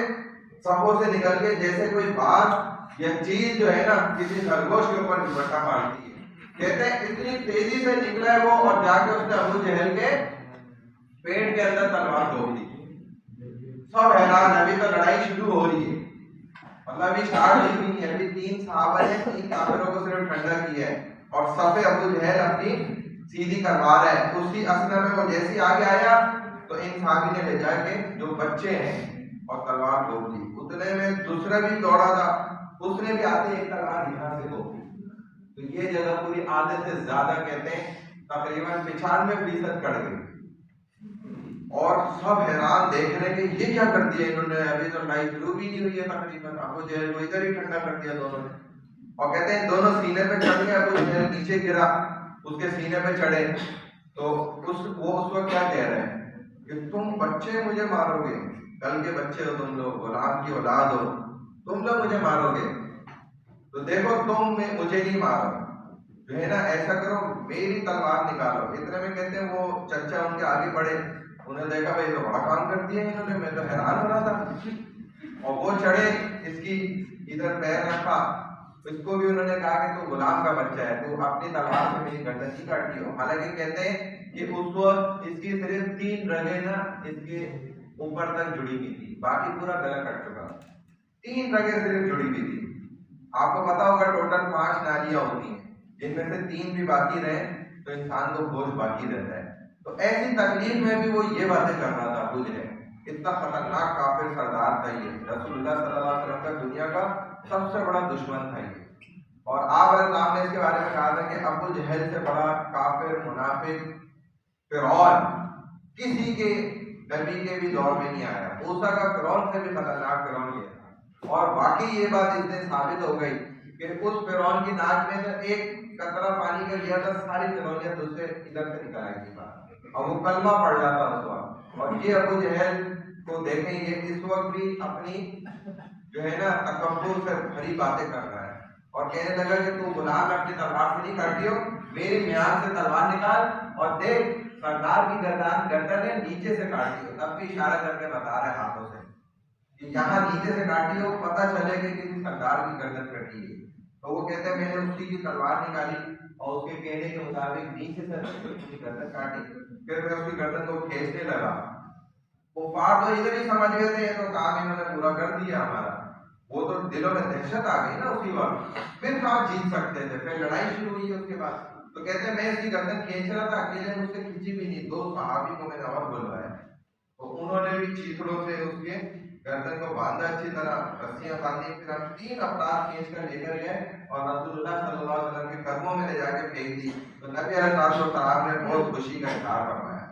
सफों से निकल के, जैसे कोई बात या चीज जो है ना किसी खरगोश के ऊपर दुपट्टा मारती है। कहते हैं इतनी तेजी से निकला है वो, और जाके उसने अबू जहल के पेट के अंदर तलवार ठोक दी। सब हैरान, अभी तो लड़ाई शुरू हो रही है, मतलब अभी स्टार्ट ही नहीं है। अभी तीन सहाबा ने तीन काफिरों को सिर्फ ठंडा किया है और सफे अबू जहल अपनी सीधी करवा रहा है। उसकी असना में वो जैसी आगे आया तो इन सहाबी ने ले जाके जो बच्चे हैं और तलवार ठोक दी। उतने में दूसरा भी दौड़ा था, उसने भी आते एक तलवार यहाँ से ठोक दी। तो ये जगह पूरी आधे से ज्यादा कहते हैं तकरीबन 95% कट गई। और सब हैरान देख रहे कि ये क्या कर दिया इन्होंने, अभी तो लड़ाई शुरू भी नहीं हुई है तकरीबन। अबू जहल को इधर ही ठंडा कर दिया दोनों ने। और कहते हैं दोनों सीने पे चढ़ गए, अबू जहल नीचे गिरा, उसके सीने पे चढ़े। तो वो उसको क्या कह रहे हैं कि तुम बच्चे मुझे मारोगे, कल के बच्चे हो तुम लोग, गुलाम की औलाद हो, तुम लोग मुझे मारोगे। तो देखो तुम मुझे नहीं मारो, जो है ना ऐसा करो मेरी तलवार निकालो। इतने में कहते हैं वो चचा उनके आगे बढ़े, उन्हें देखा भाई तो बड़ा काम कर दिया इन्होंने, मैं तो हैरान हो रहा था। और वो चढ़े, इसकी इधर पैर रखा, इसको भी उन्होंने कहा कि तू गुलाम का बच्चा है, तू अपनी तलवार से मेरी गर्दन ही काटी हो। हालांकि कहते हैं कि उस वक्त इसकी सिर्फ 3 रगें ना इसके ऊपर तक जुड़ी हुई थी, बाकी पूरा गला कट चुका। 3 रगें सिर्फ जुड़ी हुई थी। आपको पता होगा टोटल 5 नालियां होती हैं, जिनमें से 3 भी बाकी रहे तो इंसान को बोझ बाकी रहता है। तो ऐसी तकलीफ में भी वो ये बातें कर रहा था। अबू जहल इतना खतरनाक काफिर सरदार था, ये रसूलुल्लाह सल्लल्लाहु अलैहि वसल्लम का दुनिया का सबसे बड़ा दुश्मन था ये। और आप ने इसके बारे में कहा था कि अबू जहल से बड़ा काफिर मुनाफिक फिरौन किसी के नबी के भी दौर में नहीं आया। मूसा का फिरौन से भी खतरनाक फिरौन ये था। और बाकी ये बात इसने साबित हो गई कि उस फिरौन की नाक में तो एक कतरा पानी का लिया था, सारी फिरौनियत उससे इधर से निकल आई थी बात, और वो कलमा पड़ जाता उस वक्त। और ये अबू जहल को देखेंगे इस वक्त भी अपनी जो है ना तकब्बुर से भरी बातें कर रहा है, और कहने लगा कि तू गुलाम अपनी तलवार से नहीं काटी हो, मेरे म्यान से तलवार निकाल और देख सरदार की गर्दन है नीचे से काटी हो। तब भी इशारा करके बता रहे हाथों से कि यहाँ नीचे से काटी हो, पता चले कि किसी सरदार की गर्दन कटी है। तो वो कहते हैं मैंने उसी की तलवार निकाली और उसके कहने के मुताबिक नीचे से उसकी गर्दन काटी, फिर मैं उसकी गर्दन को खींचने लगा। वो फार तो इधर ही समझ गए थे, तो काम इन्होंने पूरा कर दिया हमारा। वो तो दिलों में दहशत आ गई ना उसी वक्त, फिर कहाँ जीत सकते थे, फिर लड़ाई शुरू हुई उसके बाद। तो कहते हैं मैं इसकी गर्दन खींच रहा था, अकेले मुझसे खींची भी नहीं, 2 सहाबी को मैंने और बुलवाया, तो उन्होंने भी चीथड़ों से उसके गर्दन को बांधा, अच्छी तरह रस्सियां बांधी, फिर हम 3 अवतार खींच कर लेकर गए और रसूलुल्लाह सल्लल्लाहु अलैहि वसल्लम के कदमों में ले जाके फेंक दी। तो नबी अलैहिस्सलाम ने बहुत खुशी का इजहार फरमाया।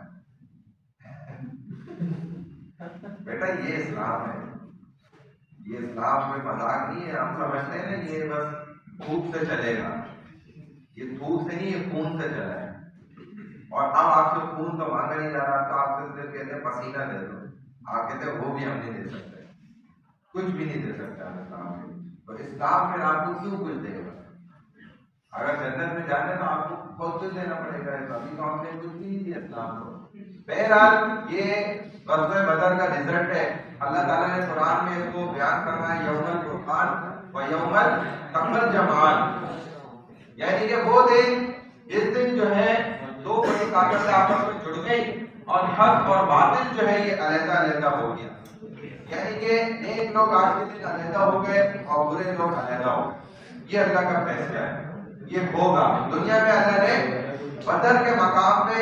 बेटा ये इस्लाम है, ये इस्लाम कोई मजाक नहीं है। हम समझते हैं ना ये बस धूप से चलेगा, ये धूप से नहीं, ये खून से चला है। और अब आपसे खून तो मांगा नहीं जा रहा, तो आपसे सिर्फ कहते हैं पसीना दे दो, आप कहते हैं वो भी हम नहीं दे सकते, कुछ भी नहीं दे सकते इस्लाम में। तो इस्लाम फिर आपको क्यों कुछ देगा? अगर जन्नत में जाने तो आपको बहुत कुछ देना पड़ेगा, अभी तो आपने कुछ नहीं दिया इस्लाम को। बहरहाल ये ग़ज़वा बदर का रिजल्ट है। अल्लाह ताला ने कुरान में इसको बयान करना है, यौमुल फुरक़ान व यौमुल तक़ल जमाल, यानी कि वो दिन जिस दिन जो है दो बड़ी ताकतें आपस में जुड़ गई और हक और बातिल जो है ये अलग-अलग हो गया, यानी कि नेक लोग आज के दिन अलग हो गए और बुरे लोग अलग हो गए। ये अल्लाह का फैसला है, ये होगा। दुनिया में अल्लाह ने बदर के मकाम पे,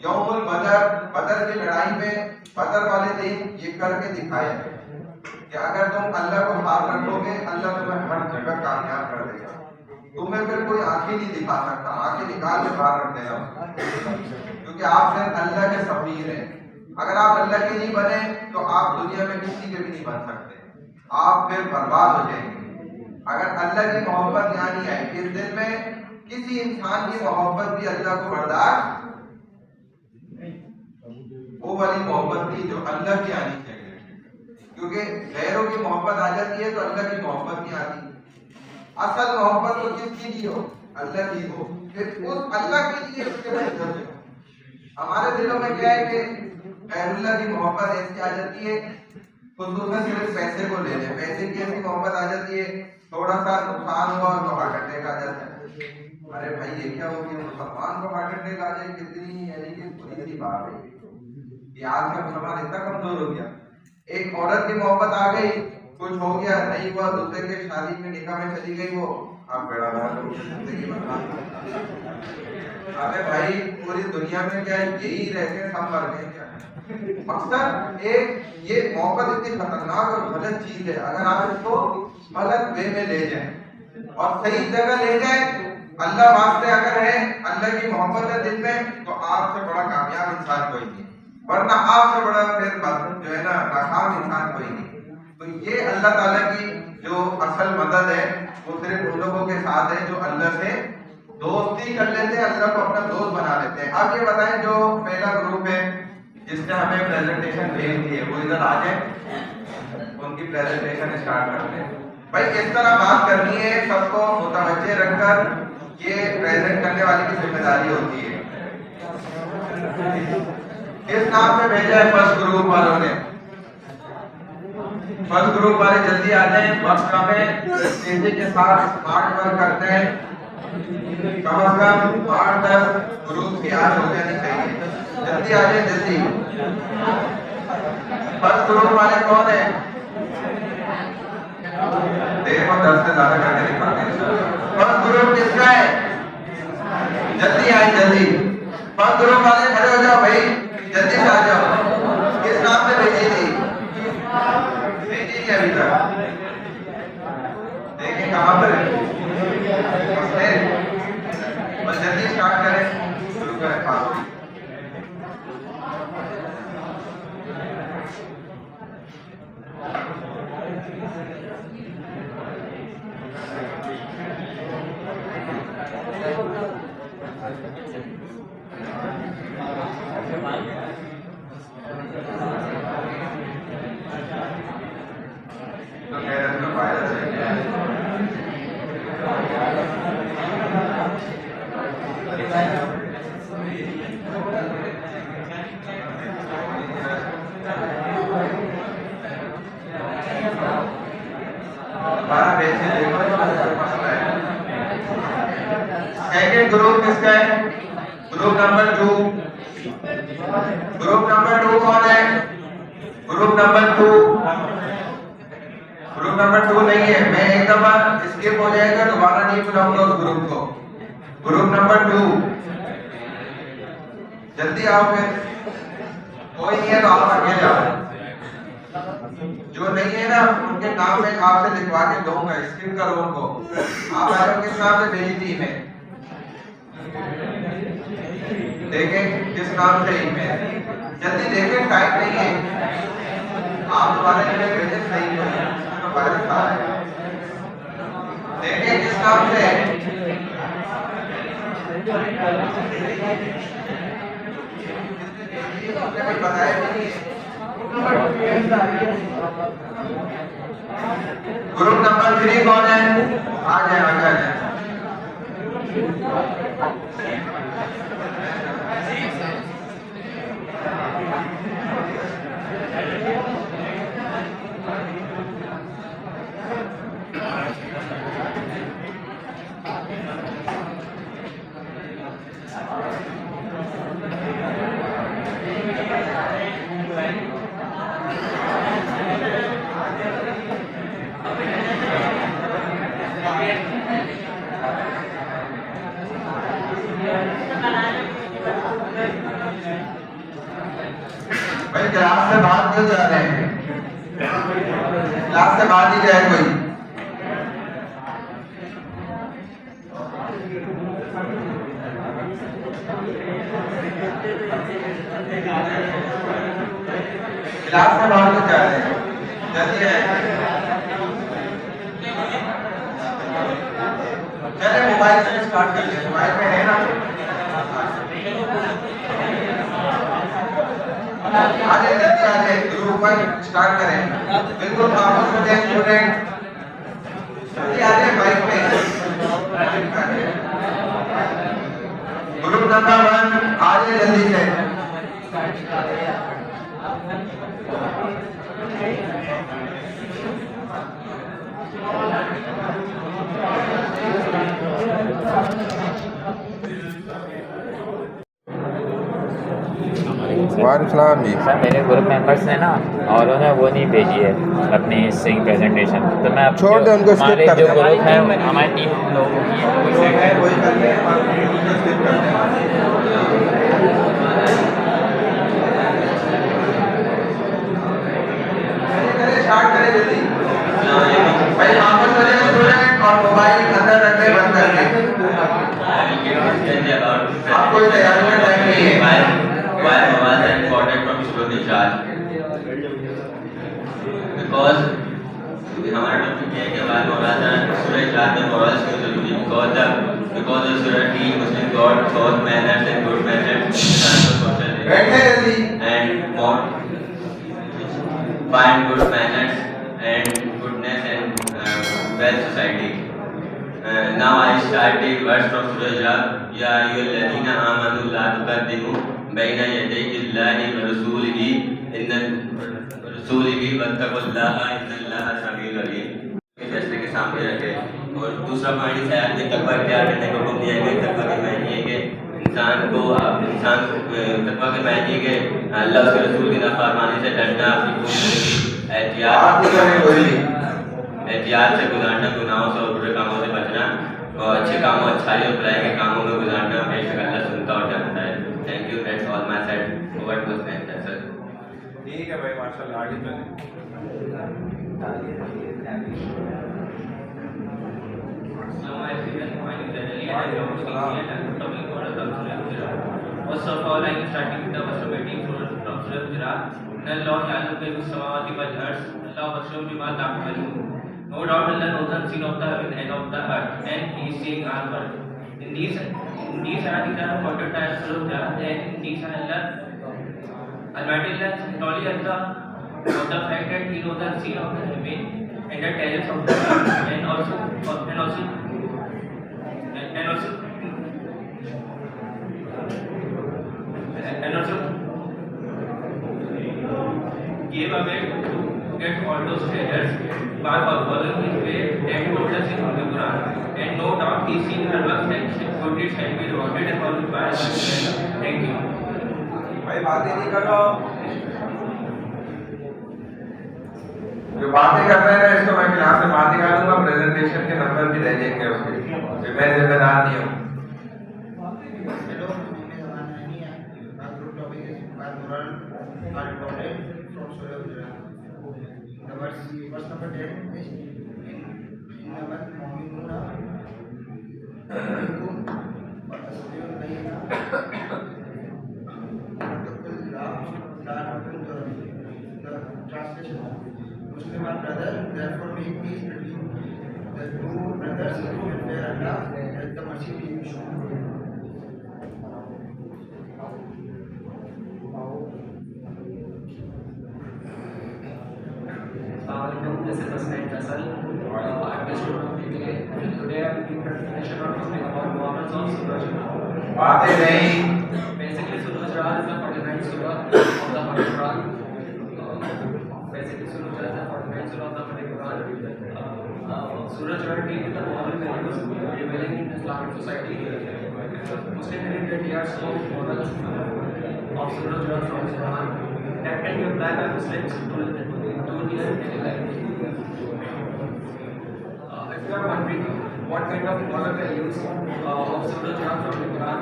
यौमुल बदर, बदर की लड़ाई में, बदर वाले दिन ये करके दिखाया कि अगर तुम अल्लाह को साथ रखोगे, अल्लाह तुम्हें हर जगह कामयाब कर देगा। तुम्हें फिर कोई आंखें नहीं दिखा सकता, आंखें निकाल के बाहर रख देगा, क्योंकि आप फिर अल्लाह के सफीर हैं। अगर आप अल्लाह के नहीं बने तो आप दुनिया में किसी के भी नहीं बन सकते, आप फिर बर्बाद हो जाएंगे। अगर अल्लाह की मोहब्बत यहाँ नहीं आई, इस दिल में किसी इंसान की मोहब्बत भी अल्लाह को बर्दाश्त, वो वाली मोहब्बत नहीं जो अल्लाह की आनी चाहिए, क्योंकि गैरों की मोहब्बत आ जाती है तो अल्लाह की मोहब्बत नहीं आती। असल मोहब्बत तो किसकी की हो? अल्लाह की हो, फिर उस अल्लाह के लिए उसके बाद हमारे दिलों में क्या है कि गैरुल्लाह की मोहब्बत ऐसी आ जाती है, खुसूसन सिर्फ पैसे को ले ले, पैसे की ऐसी मोहब्बत आ जाती है, थोड़ा सा नुकसान हुआ तो हार्ट अटैक आ जाता है। अरे भाई ये क्या हो गया, मुसलमान को हार्ट अटैक आ जाए, कितनी यानी कि बुरी सी बात है कि आज का मुसलमान इतना कमजोर हो गया। एक औरत की मोहब्बत आ गई, कुछ हो गया, नहीं हुआ, दूसरे के शादी में निकाह में चली गई, वो आप बेड़ा जिंदगी बर्बाद। अरे भाई पूरी दुनिया में क्या यही रहते सब मर गए क्या? मकसद एक ये मोहब्बत इतनी खतरनाक और गलत चीज है, अगर आप इसको गलत वे में ले जाएं और सही जगह ले जाएं, अल्लाह वास्ते अगर है, अल्लाह की मोहब्बत है दिल में, तो आपसे बड़ा कामयाब इंसान कोई नहीं, वरना आपसे बड़ा फिर जो है ना नाकाम इंसान कोई नहीं। तो ये अल्लाह ताला की जो असल मदद है वो सिर्फ उन लोगों के साथ है जो अल्लाह से दोस्ती कर लेते हैं, अल्लाह को अपना दोस्त बना लेते हैं। अब ये बताएं जो पहला ग्रुप है जिसने हमें प्रेजेंटेशन भेज दी है, वो इधर आ जाए, उनकी प्रेजेंटेशन स्टार्ट करते हैं। भाई इस तरह बात करनी है, सबको मुतवज्जे रखकर, ये प्रेजेंट करने वाले की जिम्मेदारी होती है। किस नाम पे भेजा है फर्स्ट ग्रुप वालों ने? फर्स्ट ग्रुप वाले जल्दी आ जाए, वक्त कम है, तेजी के साथ स्मार्ट वर्क करते हैं, कम से कम 8-10 ग्रुप की आज हो जानी चाहिए, जल्दी आ जाए जल्दी। फर्स्ट ग्रुप वाले कौन है? देखो 10 से ज्यादा करके दिखाते हैं। फर्स्ट ग्रुप किसका है? जल्दी आए जल्दी। फर्स्ट ग्रुप वाले खड़े हो जाओ भाई, जल्दी से आ जाओ। किस नाम से भेजी थी? भेजी थी अभी तक, देखें कहाँ पर है, बस जल्दी स्टार्ट करें, शुरू करें फास्ट। ग्रुप नंबर 2 कौन है? ग्रुप नंबर 2, ग्रुप नंबर 2 नहीं है, मैं एक दफा स्किप हो जाएगा, दोबारा नहीं बुलाऊंगा उस ग्रुप को। ग्रुप नंबर 2 जल्दी आओ, फिर कोई नहीं है तो आप आगे जाओ। जो नहीं है ना उनके नाम में आपसे लिखवा के दूंगा, स्किप करो उनको। आप मैडम के साथ भेजी थी मैं, देखें किस नाम से ईमेल, जल्दी देखें, टाइम नहीं है। आप दोबारा ईमेल भेजे, सही तो वायरस आ रहा है, देखें किस नाम से है। बताया नहीं है। ग्रुप नंबर 3 कौन है? आ जाए, आ जाए। भाई क्लास से बाहर क्यों जा रहे हैं? क्लास से बाहर नहीं जाए कोई। क्लास से बाहर क्यों जा रहे हैं? जल्दी है, चले मोबाइल से स्टार्ट कर ले, मोबाइल में है ना। आगे जल्दी आगे ग्रुप पर स्टार्ट करें, बिल्कुल खामोश हो जाए स्टूडेंट, जल्दी आगे बाइक पे। ग्रुप नंबर 1 आगे जल्दी से। वालेकुम जी। सर मेरे ग्रुप मेंबर्स ने ना और उन्होंने वो नहीं भेजी है अपनी सिंग प्रेजेंटेशन, तो मैं छोड़ दे उनको, skip हमारे कर जो दे। ग्रुप है हमारी टीम लोगों की स्टार्ट करें जल्दी भाई, खामोश हो जाए स्टूडेंट और मोबाइल अंदर रख के बंद कर दें। आपको तैयारी का टाइम नहीं है। Why Mawaz are important from Surah Al-Nishad? Because हमारा टॉपिक है कि why Mawaz are Surah Al-Nishad में morals क्यों जरूरी है? Because the Surah teach Muslim God thought manners and good manners बैठे जल्दी and more find good manners and goodness and well society. Now I start take verse from Surah Al-Nishad. Ya ayyuhalladhina amanu la tuqaddimu bayna yaday Allahi wa rasulihi wattaqullaha innallaha समीउन Aleem. फैसले के सामने रखे। और दूसरा point इस आयत में तकवा इख्तियार करने का हुक्म दिया गया। तकवा के मायने है कि इंसान तकवा के मायने है कि अल्लाह उसके रसूल की नाफरमानी से डरना, अपनी पूरी एहतियात से गुजारना, गुनाहों से और बुरे कामों से बचना और अच्छे कामों, अच्छाई और भलाई के कामों में गुजारना। बेशक अल्लाह सुनता और जानता है। Thank you, that's all my side. Over to sir. ठीक है भाई, माशाल्लाह आगे चलें। First of all, I am starting with the masturbating from Surah Al-Hujurat. Inna Allaha ya'lamu ghaiba as-samawati wal ard. Allahu basirun bima ta'malun. No doubt Allah knows the unseen of the heaven and of the earth, and He is seeing our work. In these ayat are quoted by Surah Al-Hujurat, and in these Allah, Almighty Allah not only of the fact that He knows the unseen of the heaven and the terrors of the earth, and also gave away to get all those treasures by following his way that he told us in the Quran. And no doubt he seen her works and good deeds shall be rewarded and followed by Allah. Thank you. भाई बातें नहीं करो, जो बातें कर रहे हैं इसको मैं क्लास में बात निकालूंगा, प्रेजेंटेशन के नंबर भी रह जाएंगे उसके, मैं जिम्मेदार नहीं हूँ। Muslim are brothers, therefore make peace between the two brothers and fear Allah, let the mercy be shown. This is Asnain Faisal. I'm the student of PTA. Today I will give presentation on topic about morals of Surah. बातें नहीं। Basically, Surah is the 49th surah of the Holy Quran. Basically, Surah is the 49th surah of the Holy Quran. Surah deals with the moral values prevailing in Islamic society. Muslim believe there are so morals of Surah from Quran that can be applied by Muslims to their daily life. If you are wondering what kind of moral values of Surah from the Quran,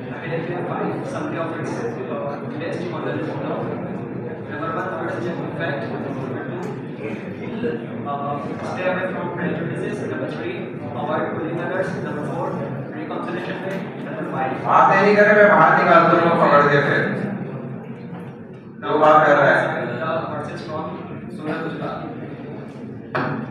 I will give 5 summary of its list on the list now. Number 1, towards effect. Number 2, stay away from prejudices. Number 3, avoid bullying others. Number 4, reconciliation way. Number 5, बातें नहीं करे, मैं बाहर निकाल दूंगा पकड़ के फिर। जो बात कर रहा है। verses from Surah Al-Hujurat.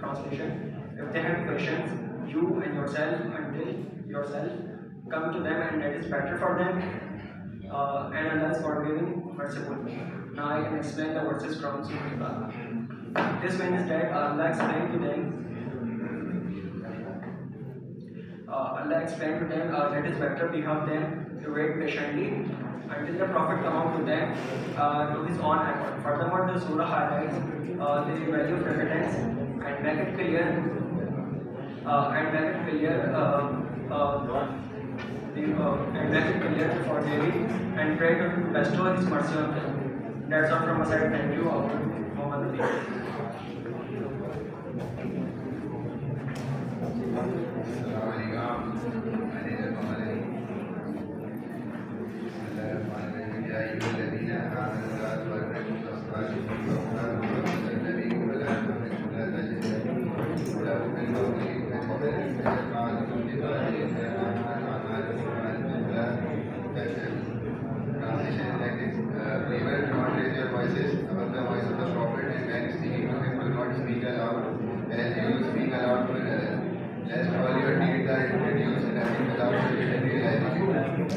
Translation: if they had patience, you and yourself until yourself come to them, and that is better for them, and Allah is forgiving, merciful. Now I can explain the verses from Surah Al-Baqarah. This means that Allah explained to them that it is better behalf them to wait patiently until the Prophet come out to them to his own accord. Furthermore, the surah highlights the value of repentance and make it clear for David and pray to bestow his mercy on them. That's all from my side. Thank you, Muhammad Ali.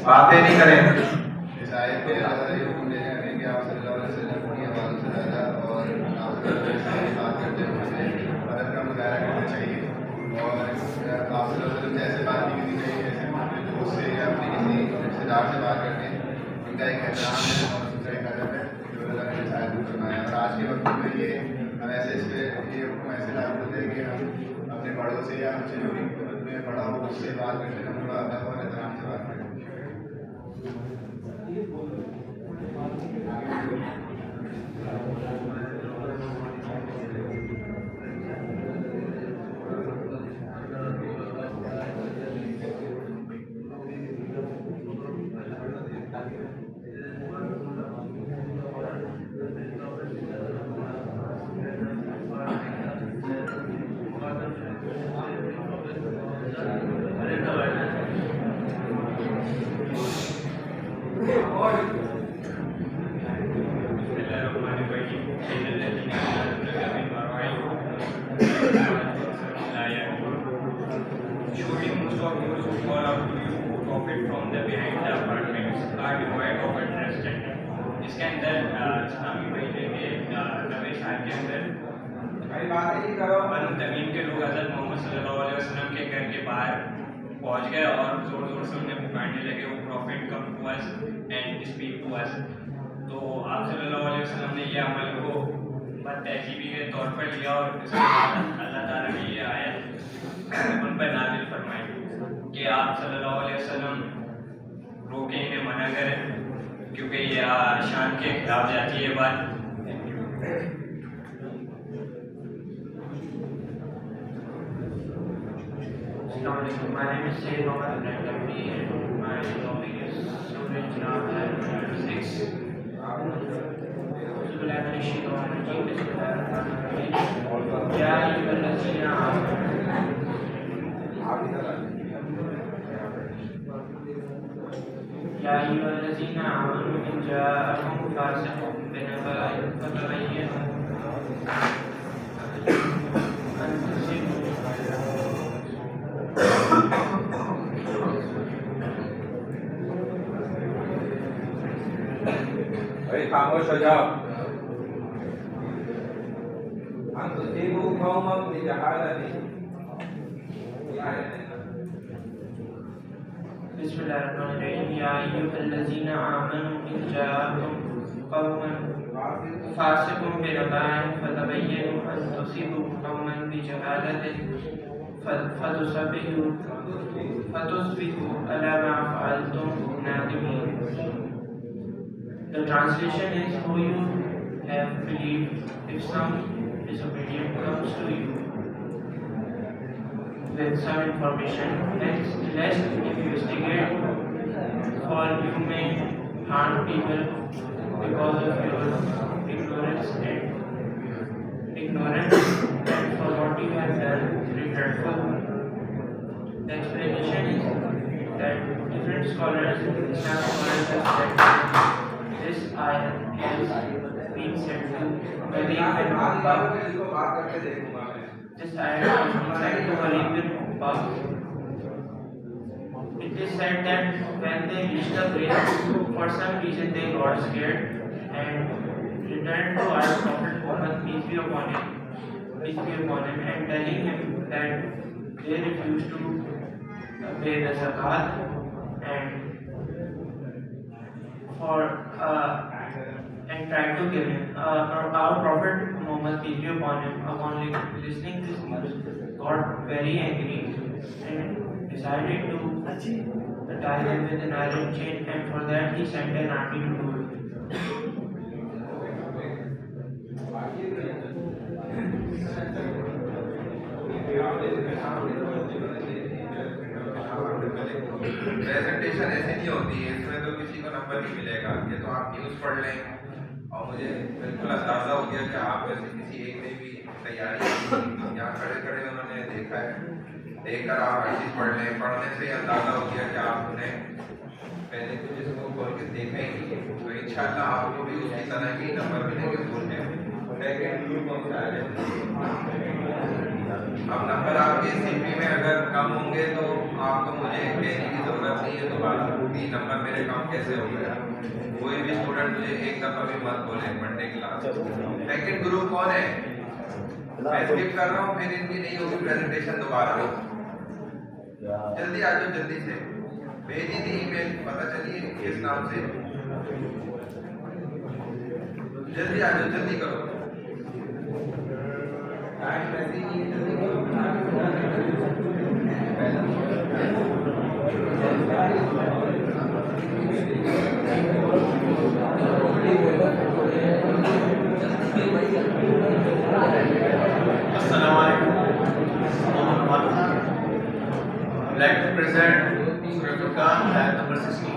बातें नहीं करें। इस आयत में अल्लाह ये हुक्म देने लगे कि आप सल्लल्लाहु अलैहि वसल्लम की आवाज़ से ज़्यादा और आप बात करते हुए अदब का मुजाहरा करना चाहिए और आप सल्लल्लाहु अलैहि वसल्लम जैसे बात नहीं करनी चाहिए जैसे अपने दोस्त से या अपने किसी रिश्तेदार से बात करते हैं। उनका एक एहतराम है और दूसरा एक अदब है जो अल्लाह ने शायद फरमाया। और आज के वक्त में ये हम ऐसे इस पर ये हुक्म ऐसे लागू होते हैं कि हम अपने बड़ों से या हमसे जो भी में बड़ा हो उससे बात करते हैं, हम थोड़ा अदब और एहतराम से बात करते हैं। Surely most of those who fall out to you who profit from the behind the apartments are devoid of interest in it. इसके अंदर इस्लामी महीने के नवे साल के अंदर बनु तमीम के लोग हज़रत मोहम्मद सल्लल्लाहु अलैहि वसल्लम के घर के बाहर पहुंच गए और जोर जोर से उन्हें पुकारने लगे, वो prophet come to us and speak to us. तो आप सल्लल्लाहु अलैहि वसल्लम ने ये अमल को पर तहजीबी के तौर पर लिया और उसके बाद अल्लाह ताला ने ये आयत उन पर नाजिल फरमाई कि आप सल्लल्लाहु अलैहि वसल्लम रोकें इन्हें मना करें, क्योंकि ये शान के खिलाफ जाती है बात। My name is Sayyid Mohammed Abdul and my topic is Surah Al-Jannah 6. Bismillah ar-Rahman ar-Rahim. Bismillah ar-Rahman ar-Rahim. Ya ayyuhallazina amanu in ja'akum fasiqun binaba'in fatabayyanu an tusibu भाई खामोश हो जाओ। हम तो सीबू कौमम बिजहालती। बिस्मिल्लाहिर्रहमानिर्रहीम। या अय्युहल्लज़ीना आमनू इन जाअकुम कौमन फासिकुम बिनबाइन फतबय्यनु अन तुसिबू कौमन बिजहालतिन फतुसबिहू अला मा फ़अलतुम नादिमीन। The translation is, who you have believed, if some disobedient comes to you with some information, lest if you instigate, for you may harm people because of your ignorance and for what you have done regretful. The explanation is that different scholars, Islam scholars have said that this ayat is being said to Walid bin Uqba. This ayat is being said to Walid bin Uqba. It is said that when they reached the place, for some reason they got scared and returned to our Prophet Muhammad, peace be upon him, and telling him that they refused to pay the zakat and tried to kill him. Our Prophet Muhammad, peace be upon him, upon listening this news, got very angry and decided to tie them with an iron chain, and for that he sent an army to do it. Presentation ऐसे नहीं होती है, इसमें तो किसी को number नहीं मिलेगा। ये तो आप न्यूज़ पढ़ लें और मुझे बिल्कुल अंदाज़ा हो गया कि आप वैसे किसी एक ने भी तैयारी की। यहाँ खड़े खड़े उन्होंने देखा है, देखकर आप हर चीज़ पढ़ लें। पढ़ने से ही अंदाज़ा हो गया कि आपने पहले कुछ इसको खोल के देखा ही नहीं है। तो इंशाल्लाह आपको भी उसी तरह के नंबर मिलेंगे बोलने में। अब नंबर आपके सीपी में अगर कम होंगे तो आपको मुझे कहने की ज़रूरत नहीं है दोबारा कि नंबर मेरे कम कैसे हो गया। कोई भी स्टूडेंट मुझे एक दफ़ा भी मत बोले मंडे क्लास। सेकंड ग्रुप कौन है? मैं स्किप कर रहा हूँ, फिर इनकी नहीं होगी प्रेजेंटेशन दोबारा। जल्दी आ जाओ, जल्दी से भेजी थी ईमेल, पता चलिए किस नाम से। जल्दी आ जाओ, जल्दी करो। टाइम वैसे ही नहीं है, जल्दी करो। I'd like to present Surah Al-Furqan, ayat number 16.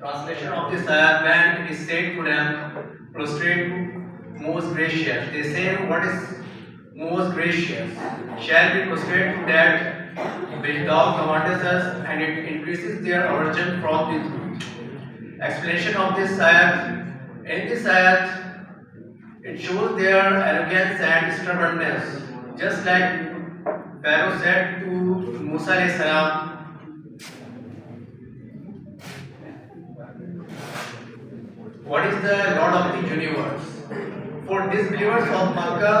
Translation of this ayat: when it is said to them, prostrate most gracious, they say, what is most gracious? Shall we prostrate to that which thou commandest us, and it increases their aversion from the truth. Explanation of this ayat: in this ayat, it shows their arrogance and stubbornness, just like Pharaoh said to Musa alayhi salam, what is the Lord of the universe? For disbelievers of Makkah,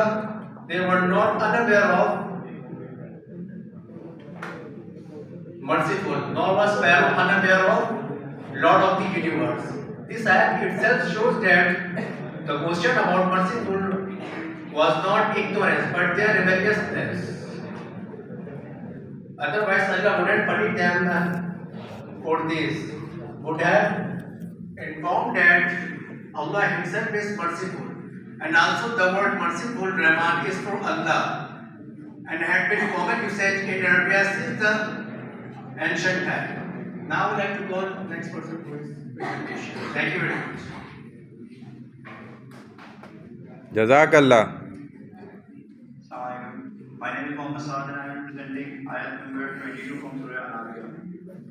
they were not unaware of merciful, nor was Pharaoh unaware of Lord of the universe. This ayat itself shows that the question about merciful was not ignorance but their rebelliousness. Otherwise, Allah wouldn't punish them for this. Would have informed that Allah Himself is merciful, and also the word merciful, Rahman, is from Allah, and had been common usage in Arabia since the ancient time. Now, I would like to call the next person for his presentation. Thank you very much. Jazakallah. My name is Mohammed Saad and I am presenting ayat number 22 from Surah Al-Anbiya.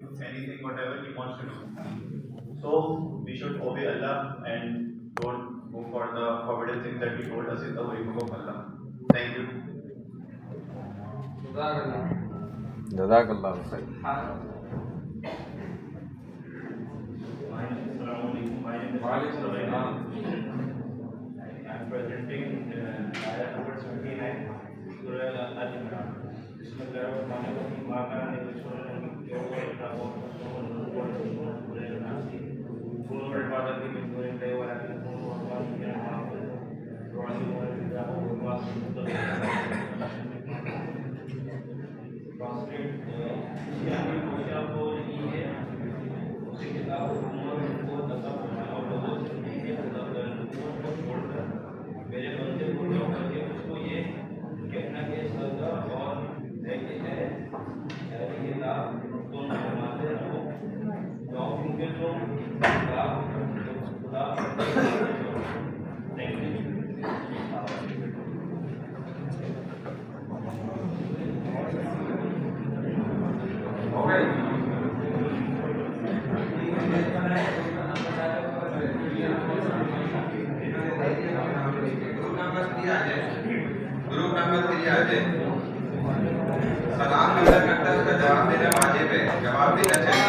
Anything, whatever He wants to do. So we should obey Allah and don't go for the forbidden things that He told us in the way of Allah. Thank you. Jazakallah. My name is I am presenting ayat number 79, Surah Al-Imran. Bismillahirrahmanirrahim. Ma kana li-basharin an yu'ta मेरे बंदे को करके उसको ये कहना कि सजा और है ये लाभ दोनों फरमाते रहो जो उनके जो लाभ खुदा थैंक यू। ग्रुप नंबर 3 आ जाए। सलाम अगर करता है उसका जवाब देना वाजिब है, जवाब देना चाहिए।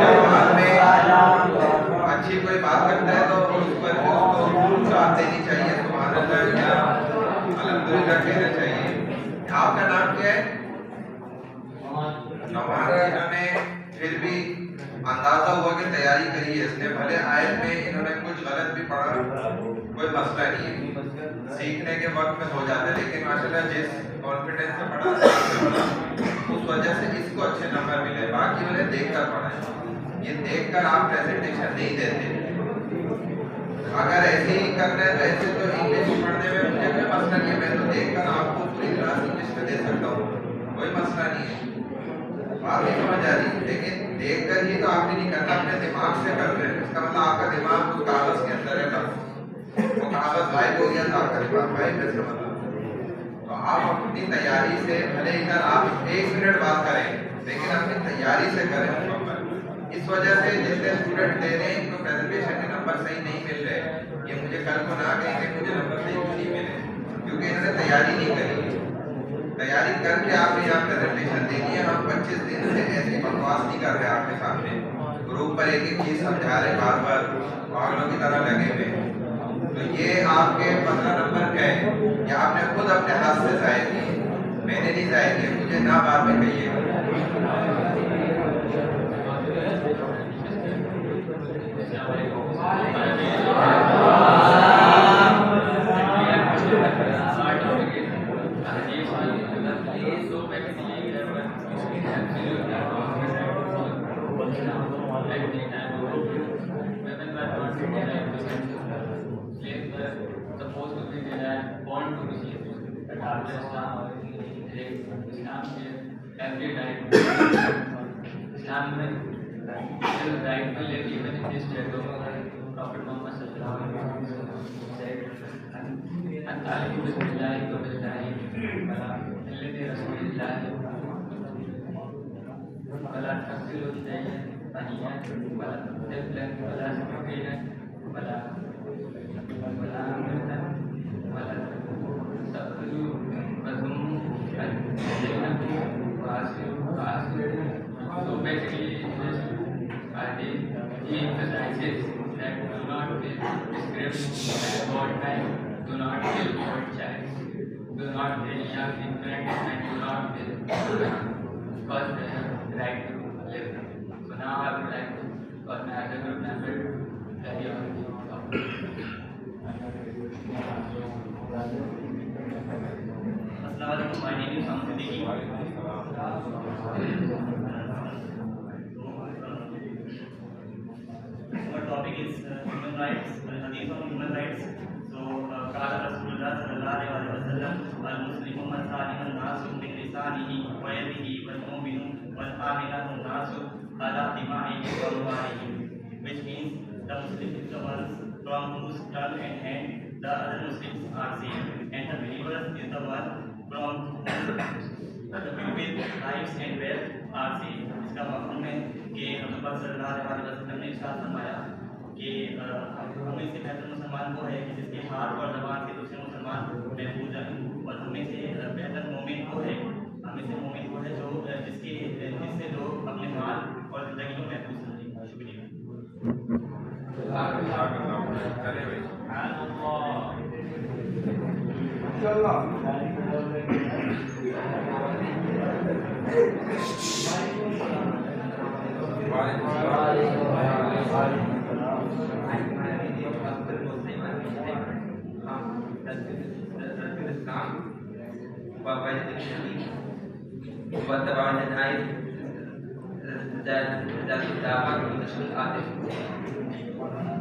जवाब में अच्छी कोई बात करता है तो उस पर उसको जवाब देनी चाहिए, सुभान अल्लाह या अल्हम्दुलिल्लाह कहना चाहिए। आपका नाम क्या है? नवाज। इन्होंने फिर भी अंदाजा हुआ कि तैयारी करी है इसने, भले आयत में इन्होंने कुछ गलत भी पढ़ा, कोई मसला नहीं है, सीखने के वक्त में हो जाता है, लेकिन माशाल्लाह जिस कॉन्फिडेंस से पढ़ा उस वजह से इसको अच्छे नंबर मिले। बाकी उन्हें देखकर पढ़ा है, ये देखकर आप प्रेजेंटेशन नहीं देते। अगर ऐसे ही करना है तो ऐसे तो इंग्लिश पढ़ने में मुझे कोई मसला नहीं है, मैं तो देखकर आपको पूरी क्लास इंग्लिश में दे सकता हूँ, कोई मसला नहीं है, बात नहीं समझ आ रही। लेकिन देखकर ही तो आपने नहीं करना, अपने दिमाग से कर रहे हैं। इसका मतलब आपका दिमाग उस कागज के अंदर है, वो कागज गायब हो गया था, आपका दिमाग गायब है। इसका मतलब तो आप अपनी तैयारी से, भले इधर आप 1 मिनट बात करें, लेकिन अपनी तैयारी से करें मुकम्मल। इस वजह से जितने स्टूडेंट दे रहे हैं इनको प्रेजेंटेशन के नंबर सही नहीं मिल रहे, ये मुझे कल को ना कहें कि मुझे नंबर सही क्यों नहीं मिले, क्योंकि इन्होंने तैयारी नहीं करी। तैयारी करके आपने यहाँ प्रेजेंटेशन देनी है। हम 25 दिन से ऐसी बकवास नहीं कर रहे आपके सामने, ग्रुप पर एक एक चीज समझा रहे, बार बार पागलों की तरह लगे हुए। तो ये आपके 15 नंबर का है, ये आपने खुद अपने हाथ से जाहिर किए, मैंने नहीं जाहिर किए, मुझे ना बाद में कहिएगा। Islam is right to live even in this ghetto. Prophet Muhammad sallallahu alaihi wasallam said, "Antalibu billahi wa billahi, wala illati rasulillahi, wala taqsilu ilayya baniyan, wala tablan, wala sabilan, wala amratan, wala taqulu badum, wa asiru." So basically, this idea he emphasizes that do not kill script God man, do not kill God child, do not kill young infants, and do not kill children, because they have the right to live. So now I would like to call my other group member carry on the topic. Assalamualaikum, my name is Samsidiki. Our topic is human rights, hadith on human rights. So, Qala Rasulullah sallallahu alaihi wasallam, al-Muslimu man salima an-nasu min lisanihi wa yadihi wal mu'minu wal aminatu an-nasu ala dima'ihim wa amwalihim, which means the Muslim is the ones from whose tongue and hand the other Muslims are saved, and the believer is the one from the people's lives and wealth are saved. इसका मतलब है कि हज़रत सल्लल्लाहु अलैहि वसल्लम ने इरशाद फरमाया कि हमें से बेहतर मुसलमान वो है कि जिसके हाथ और ज़बान से दूसरे मुसलमान महफूज रहें, और हमें से बेहतर मोमिन वो है, हमें से मोमिन वो है जो जिससे लोग अपने माल और ज़िंदगी को महफूज रहें। शुक्रिया।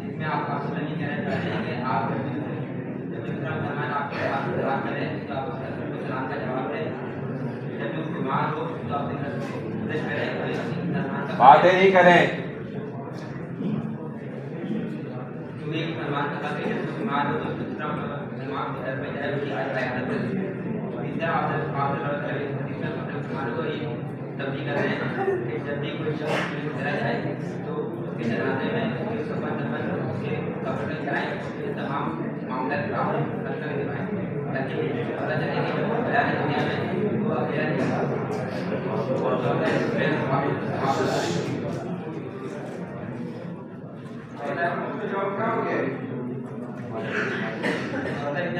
इसमें आप आपसे नहीं कहना चाहते हैं कि आप जब दूसरा मेहमान आपके पास सलाम करें तो आप उसको सलाम का जवाब दें, जब भी बीमार हो तो आप कोशिश करें बातें नहीं करें। क्योंकि एक मेहमान का बात है जब बीमार हो तो दूसरा मेहमान को घर में जाए उसकी आदत है। तीसरा आप बीमार हो ये तब्दील कर रहे हैं कि जब भी कोई शख्स चला जाए तो उसके जनाजे में उसके सफर उसके कब्र में जाए, ये तमाम मामला काम करके दिखाएं ताकि पता चले कि जब बयान दुनिया में वो अकेला नहीं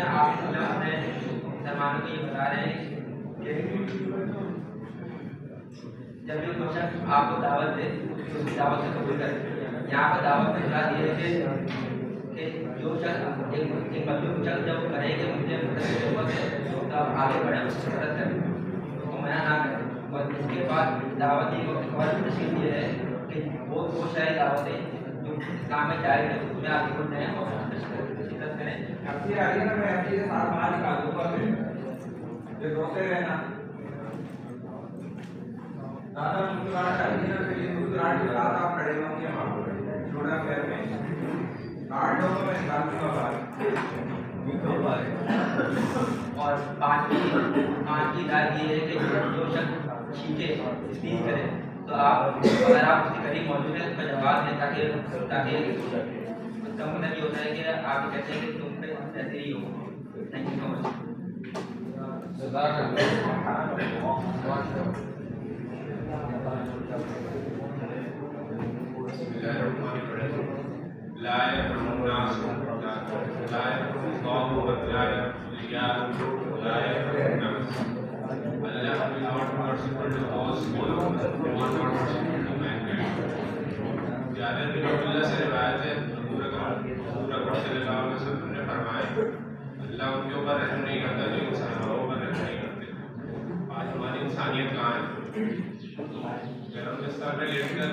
आप अपने मुसलमानों को ये बता रहे हैं कि जब भी कोई शख्स आपको दावत दे तो उसकी दावत से कबूल करें। यहाँ पर दावत में बात ये है कि जो शख्स एक मजलूम शख्स जब कहे कि मुझे मदद की जरूरत है तो आप आगे बढ़ें, उसकी मदद करें, उसको मना ना करें। और इसके बाद दावत एक और तस्वीर ये है कि वो सारी दावतें जो इस्लाम में जायज़ है उसमें आगे बढ़ जाएँ और शिरकत करें। आपसे आगे ना मैं आपके साथ बाहर निकाल दूंगा, फिर रोते रहना। दादा मुस्कुराहट आएगी ना, फिर ये मुस्कुराहट के साथ आप खड़े होंगे वहाँ थोड़ा पैर में 8 लोगों में निकाल दूंगा बाहर। और पाँचवीं राय ये है कि जो शख्स छींके स्पीच करे तो आप अगर आप उसके करीब मौजूद हैं उसका जवाब दें ताकि उसका मतलब ये होता है कि आप कहते हैं कि तुम पे ऐसे ही हो। Thank you so much. Allah उनके ऊपर रहम नहीं करता जो इंसानों के ऊपर रहम नहीं करते। आज हमारी इंसानियत कहाँ है? गरम बिस्तर में लेटकर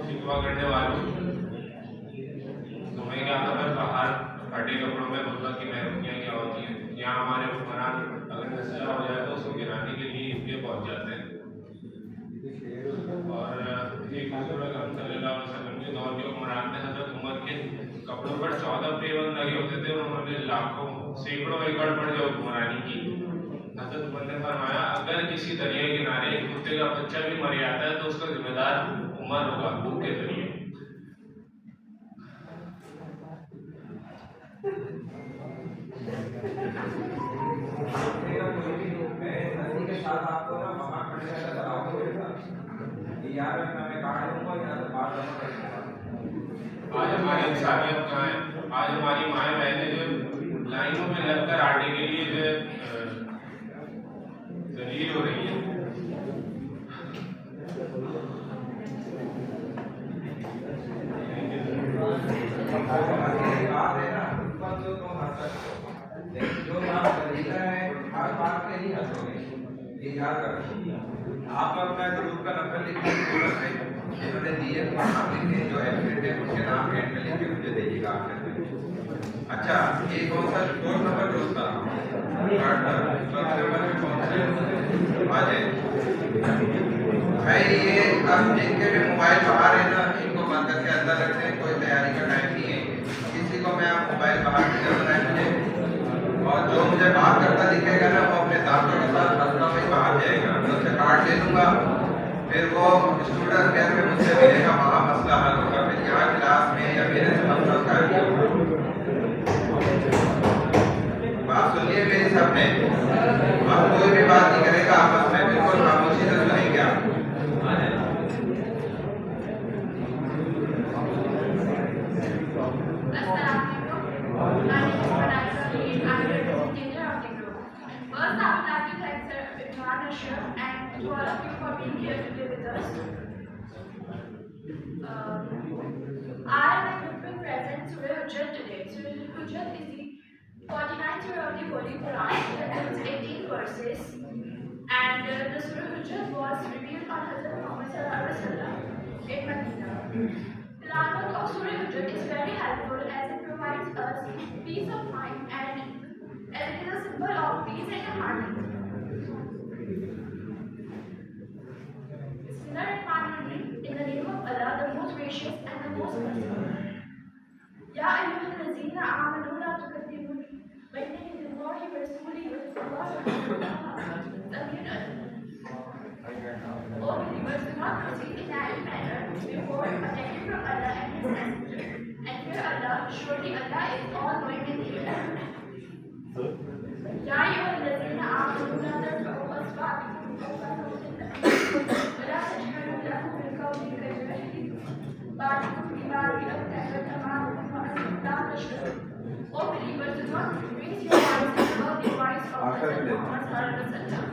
शिकवा करने वालों तुम्हें क्या खबर बाहर फटे कपड़ों में मुल्क की महरूमियाँ क्या होती हैं। यहाँ हमारे हुक्मरान अगर नस्ला हो जाए तो उसको गिराने के लिए इनके पहुँच जाते हैं। और एक सल्लल्लाहु अलैहि वसल्लम के दौर के हुक्मरान ने हज़रत उमर के कपड़ों पर 14 पेवन लगे होते थे, उन्होंने लाखों सैकड़ों एकड़ पर जो हुक्मरानी की। हज़रत उमर ने फरमाया अगर किसी दरिया किनारे एक कुत्ते का बच्चा भी मर जाता है तो उसका जिम्मेदार उमर होगा भूख के जरिए। यार मैं कहाँ रहूँगा, यहाँ से बाहर रहना पड़ेगा। आज हमारी इंसानियत कहाँ है? आज हमारी माएँ बहनें जो लाइनों में लगकर आटे के लिए जो जलील हो रही है। आप अपना ग्रुप का नंबर लिखिए, जिन्होंने दिए नाम लिखे, जो एडमिट है उसके नाम एड में लिख के मुझे दीजिएगा आपने। अच्छा, ये कौन सा कोड नंबर दोस्ता? नंबर में कौन सा आ जाए भाई? ये अब जिनके भी मोबाइल बाहर है ना, इनको बंद करके अंदर रखते हैं, कोई तैयारी का टाइम नहीं है किसी को। मैं आप मोबाइल बाहर की जरूरत है मुझे, और जो मुझे बात करता दिखेगा ना वो अपने दांतों के साथ हल्का में बाहर जाएगा, मैं उससे कार्ड ले लूँगा, फिर वो स्टूडेंट केयर में मुझसे मिलेगा, वहाँ मसला हल होगा। फिर यहाँ क्लास में या मेरे से मसला कर दिया। बात सुनिए मेरी सबने, आप कोई भी बात नहीं करेगा आपस में, बिल्कुल खामोशी से सुनेंगे आप। First, I would like to thank Sir Imran Ashraf and to all of you for being here today with us. I am equipping present Surah Hujjat today. Surah Hujjat is the 49th surah of the Holy Quran. It contains 18 verses, and the Surah Hujjat was revealed on Hazrat Muhammad Sallallahu Alaihi Wasallam in Medina. Tilawat of Surah Hujjat is very helpful as it provides us peace of mind and as it is a symbol of peace and harmony. In the name of Allah, the most gracious and the most merciful. Ya ayyuhallazina amanu la tuqaddimu bayna yaday Allahi wa rasulihi wattaqullaha O believers, do not proceed in any manner before attacking from Allah and His Messenger. And fear Allah, surely Allah is all-knowing and hearing. Ya ayyuhallazina amanu la tarfa'u aswatakum fawqa sawti an-nabi wa la tajharu lahu bil-qawli kajahri ba'dukum li ba'din an tahzanu wa antum la tash'urun. O believers, do not raise your voices above the voice of Prophet Muhammad sallallahu alaihi wasallam,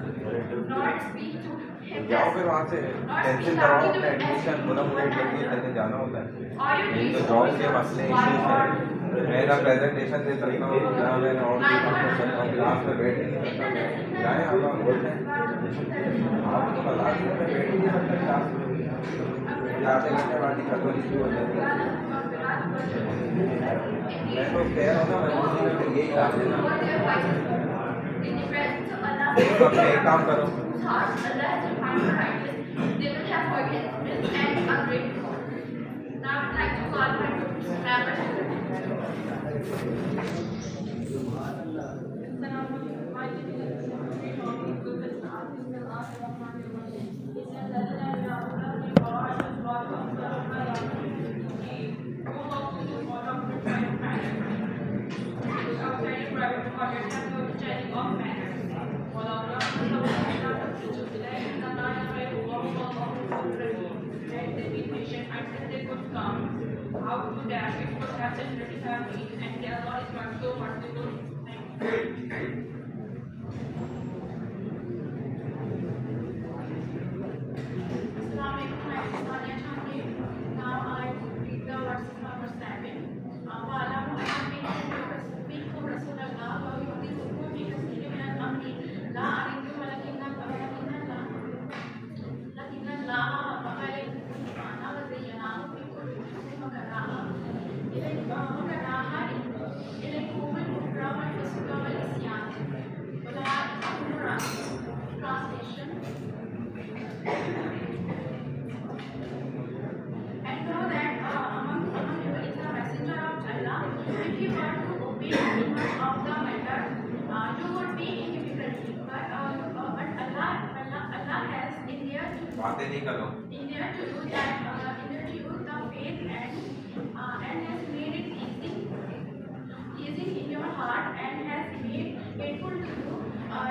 nor speak to him जाओ फिर वहाँ से cancel कराओ अपना admission, पूरा मुझे interview देने जाना होता है। ये तो जॉब के मसले इश्यूज हैं, मैं ना प्रेजेंटेशन दे सकता हूँ, ना मैं और भी काम कर सकता हूँ, क्लास में बैठ नहीं सकता। जाए आप बोलते हैं आप तो बता दें, मैं बैठ नहीं सकता क्लास में, आधे घंटे बाद ही खत्म इश्यू हो जाती है। मैं तो कह रहा हूँ ना, मैं यही काम देना। तो अपने एक काम करो, Allah has defined the righteous, they will have forgiveness and ungrateful. Now I would like to call my group members to the how to dash it for such a pretty family and their Lord is not so merciful. Thank you. Now I read the verse number 7. बातें नहीं करो। India to do that, India to use the faith and has made it easy in your heart and has made painful to you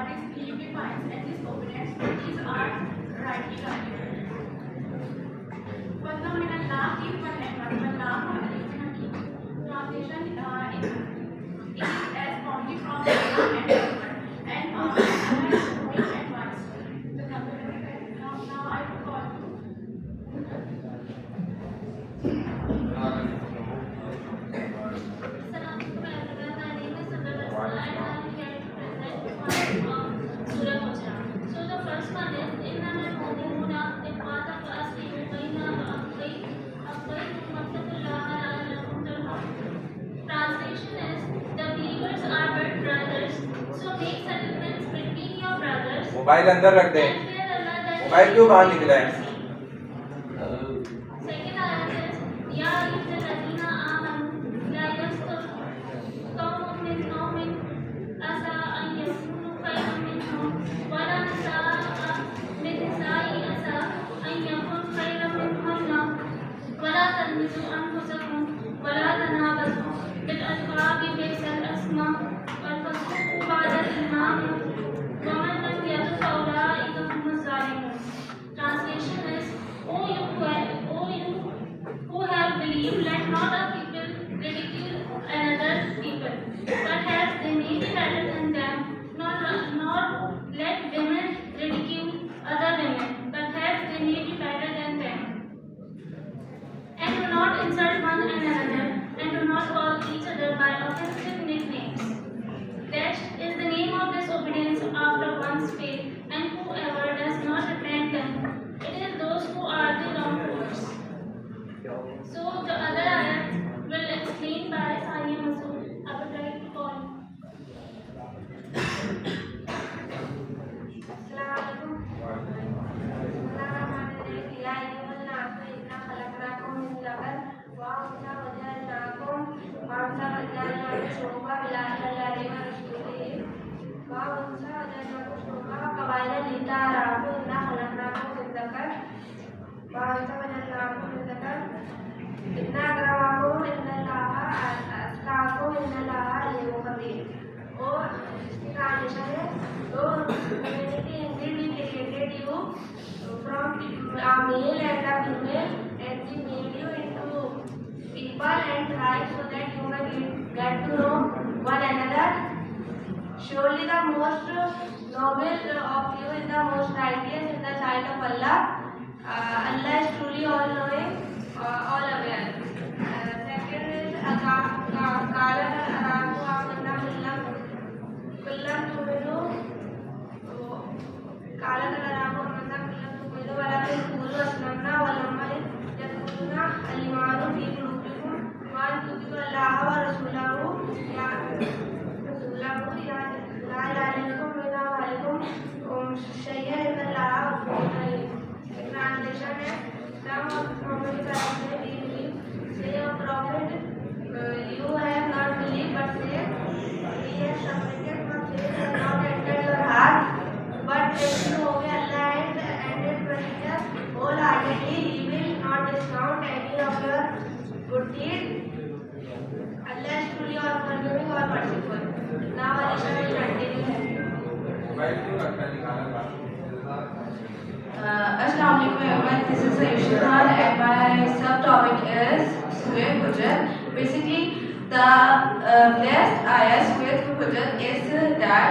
disbelieving minds and disobedience. These are rightly guided. Mobile अंदर रख दे। Mobile क्यों बाहर निकला है? Translation is, O you who have believed, let not a people ridicule another people, but as they may be better than them, not let women ridicule other women, but as they may be better than them. And do not insult one another, and do not call each other by offensive nicknames. That is the name of disobedience after one's faith, and whoever does not repent them, it is those who are the wrongdoers. So the other ayat will explain by Sania Masood. I would like to call. Assalamualaikum. From a male and a female, and we made you into people and tribes so that you may get to know one another. Surely the most noble of you is the most righteous in the sight of Allah. Allah is truly all knowing, all aware. Second is you have not believed, but say, he has submitted for faith and not entered your heart, but if you obey Allah and ended procedure wholeheartedly, He will not discount any of your good deeds. Allah is truly all forgiving, all merciful. Now Alisha will continue. Assalamu alaikum everyone, this is Ayush Khan and my subtopic is Surah Hujrat. Basically, the last ayah Surah Hujrat is that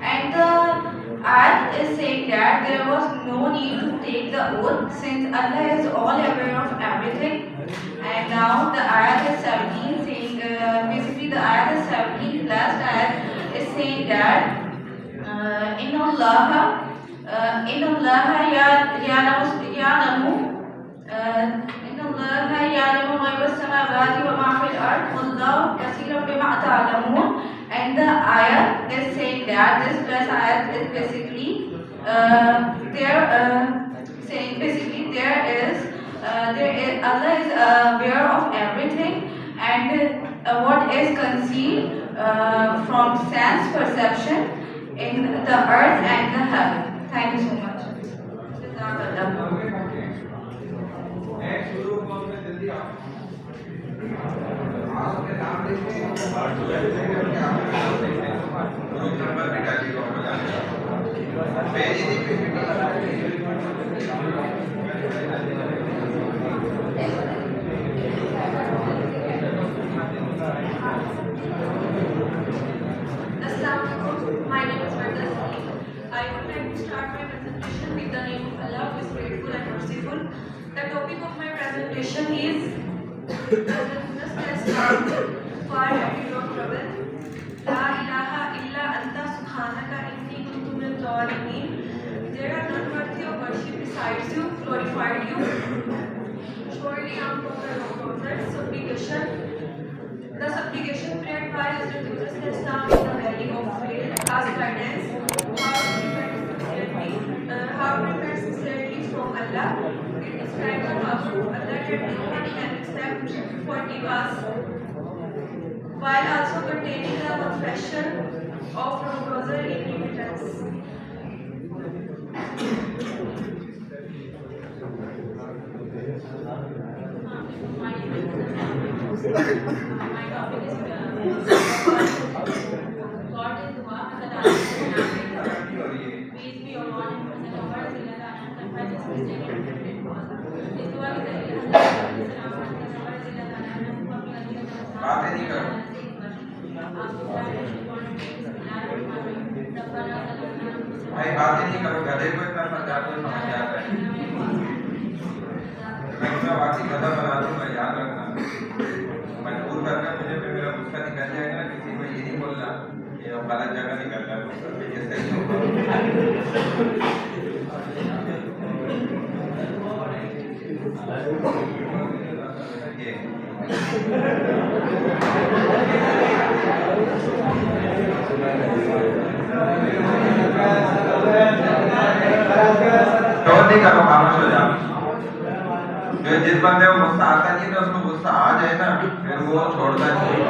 And the ayat is saying that there was no need to take the oath since Allah is all aware of everything. And now the ayat is 17 saying, basically the ayat is 17, last ayat is saying that Inna Allaha ya'lamu ghayba as-samawati wa ma fil ard wallahu kaseeran bima ta'lamun. And the ayat is saying that this plus ayat is basically Allah is aware of everything, and what is concealed from sense perception in the earth and the heaven. Thank you so much. My name is Varda Salim. I would like to start my presentation with the name of Allah, who is grateful and merciful. The topic of my presentation is business for having no trouble. La ilaha illa anta subhanaka inni kuntu minaz zalimin. There are none worthy of worship besides you, glorified you. Surely I'm from the Prophet. Supplication. The supplication prayed by Hazrat Yunus Islam in the valley of faith as guidance. How to repent sincerely from Allah. It describes the Abu Allah that no one can accept forgiveness, while also containing the confession of brother iniquitous. My topic is God is Dua, peace be upon him, and the Lord is and confess his mistake and repent. This Dua is the बातें नहीं करो भाई, बातें नहीं करो, गधे को इतना समझा तो समझ जाता है। मैं तुम्हें वाकई गधा बना दूंगा, याद रखना। मजबूर करना मुझे, फिर मेरा गुस्सा निकल जाएगा ना, किसी को ये नहीं बोलना ये गलत जगह निकल रहा है, ये सही होगा। शोर नहीं करो, खामोश हो जाओ। जो जिस बंदे को गुस्सा आता नहीं है, उसको गुस्सा आ जाए ना, फिर वो छोड़ना चाहिए।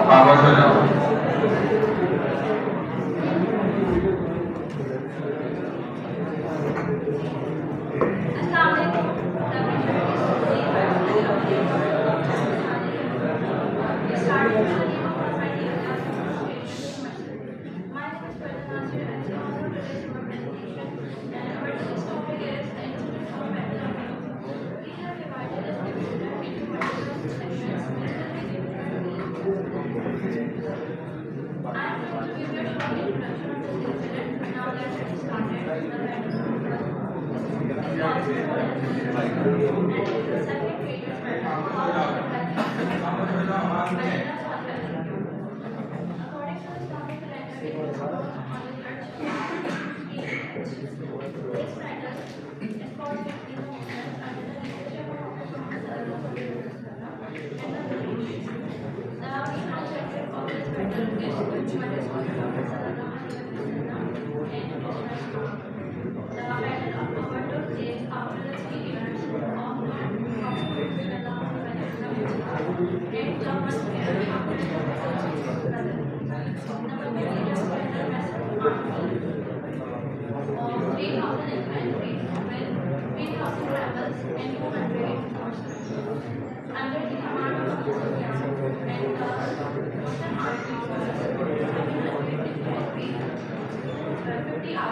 खामोश हो जाओ।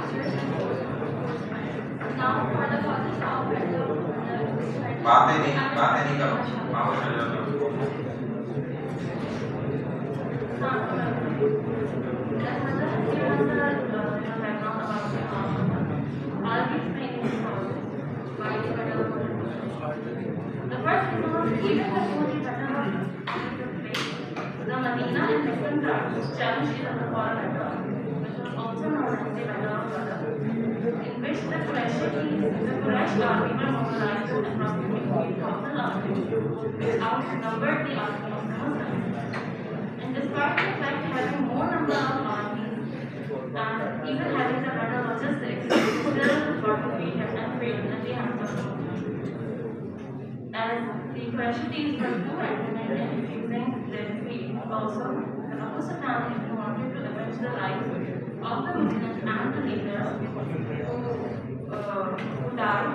officers and those now for the causes of बातें नहीं करो मामूल चल जाओ The first is even the Medina and Muslim tribes challenged each other for a battle, which was also known as the Battle of Badr, in which the Quraysh army were mobilized to approximately 3,000 armies, which outnumbered the army of the Muslims. And despite the fact having more number of armies and even having the better logistics, still the defeated and failed in the hands of the Muslims. As the Qurayshites were too adamant in refusing their defeat, also the Abu Sufyan wanted to avenge the lives of the Muslims and the leaders who died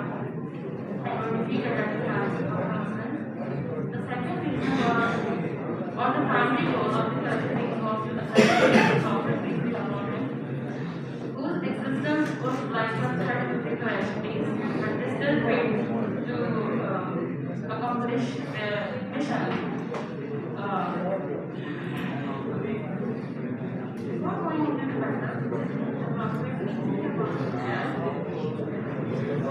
and were defeated at the hands of the Muslims. The second reason was, or the primary goal of the Qurayshites was to assassinate the sovereign people government, whose existence was like a threat to the Qurayshites, but they still failed to accomplish their mission. Before going into the matter,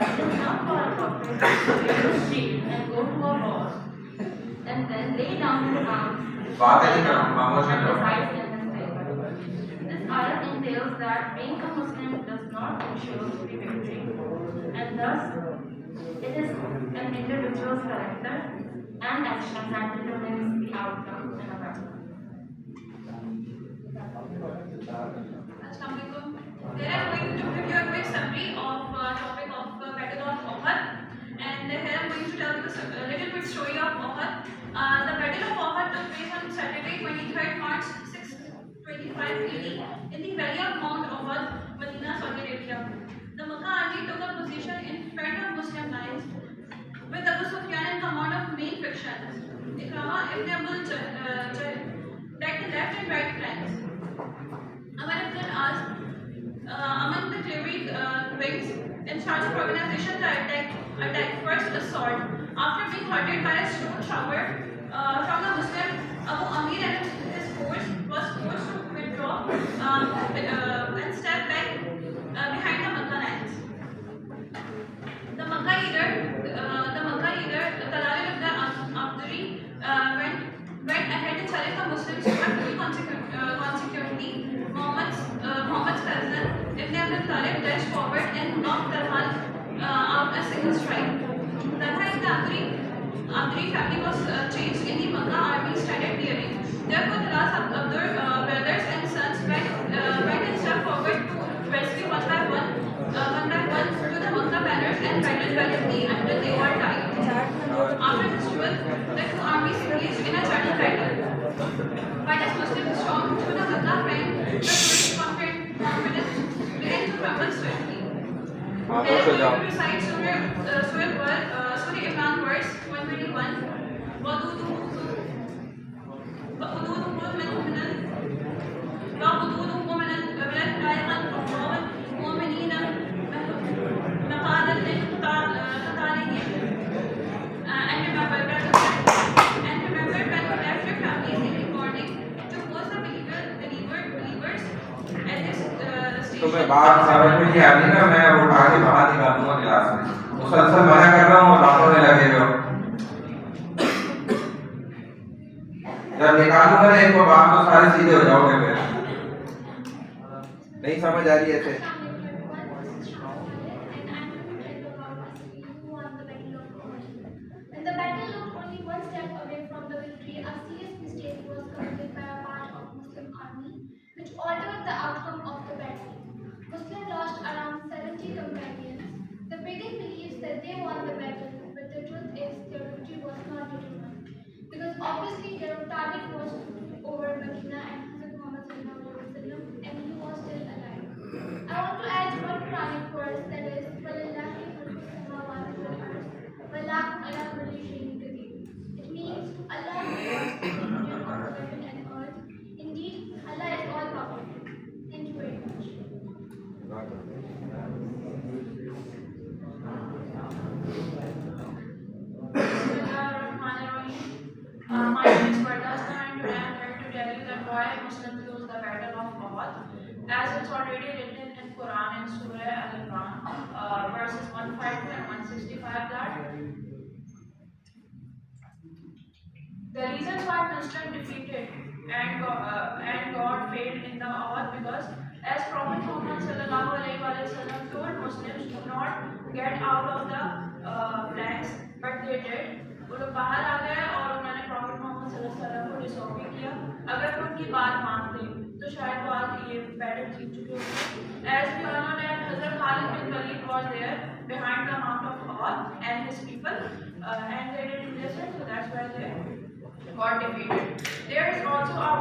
It is not for a prophet to wear a shield and go to a war and then lay down his arms and decide in his favor. This ayat entails that being a Muslim does not ensure the victory, and thus it is an individual's character and action that determines the outcome in a battle. Assalamualaikum. Here I am going to give you a quick summary of topic of Battle of Uhud, and here I am going to tell you a little bit story of Uhud. The Battle of Uhud took place on Saturday, 23rd March 625 AD in the valley of Mount Uhud, Medina, Saudi Arabia. The Makkah army took a position in front of Muslim lines with Abu Sufyan in command of main factions. Ikrama ibn Abdul Jahl led the left and right flanks. Amr ibn al-As among the cavalry wings in charge of organization the attack first assault. After being halted by a stone shower from the Muslim, Abu Amir and his force was forced to withdraw and step back behind the Makkah lines. The Makkah leader Talal ibn Abduri went ahead and challenged the Muslims, but consequently Muhammad's cousin Ibn Abdul Talib dashed forward and knocked Talal out a single strike. Talha ibn Abduri family was changed in the Makkah army started clearing. Therefore, Talal's brothers and sons went and stepped forward to rescue one by one to the Makkah banners and battled valiantly until they all died. After this duel, the two armies engaged in a channel battle. But as Muslims stormed through the Makkah flank, the Quraysh confidence began to crumble swiftly. They are going to recite Surah Imran verse 121. तुम्हें बात समझ में नहीं आती ना, मैं उठा के बाहर निकाल दूंगा क्लास में। मुसलसल मना कर रहा हूँ, लाखों में लगे हुए हो। जब निकालूंगा ना एक बात तो सारे सीधे हो जाओगे फिर। नहीं समझ आ रही ऐसे। When the battle looked only one step away from the victory, a serious mistake was committed by a part of Muslim army, which altered the outcome of the battle. Muslims lost around 70 companions. The brigade believes that they won the battle, but the truth is their victory was not determined, because obviously their target was over Medina and Hazrat Muhammad and he was still alive. I My name is Fardasta and today I am here to tell you that why Muslims lose the battle of Uhud. As it's already written in Quran in Surah Al-Imran, verses 152 and 165 that the reasons why Muslims defeated and God failed in the Uhud because as Prophet Muhammad sallallahu alaihi wasallam told Muslims to not get out of the flanks, but they did. वो लोग बाहर आ गए और उन्होंने profit Mohammad सल्लल्लाहु अलैहि वसल्लम को डिसओबे किया। अगर वो उनकी बात मानते तो शायद वो आज ये बैटल जीत चुके होते। As we all know that Hazrat Khalid bin Walid was there behind the Mount of Uhud and his people, and they didn't listen, so that's why they got defeated. There is also a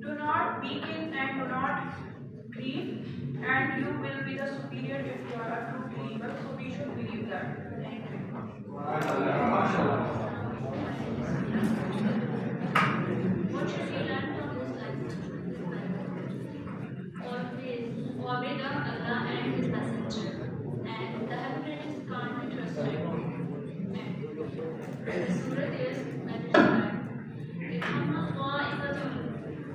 Do not weaken and do not grieve, and you will be the superior if you are a true believer. So we should believe that. Thank you. What should we learn from this life? Always obey Allah and His Messenger, and the hypocrites can't be trusted. The surah is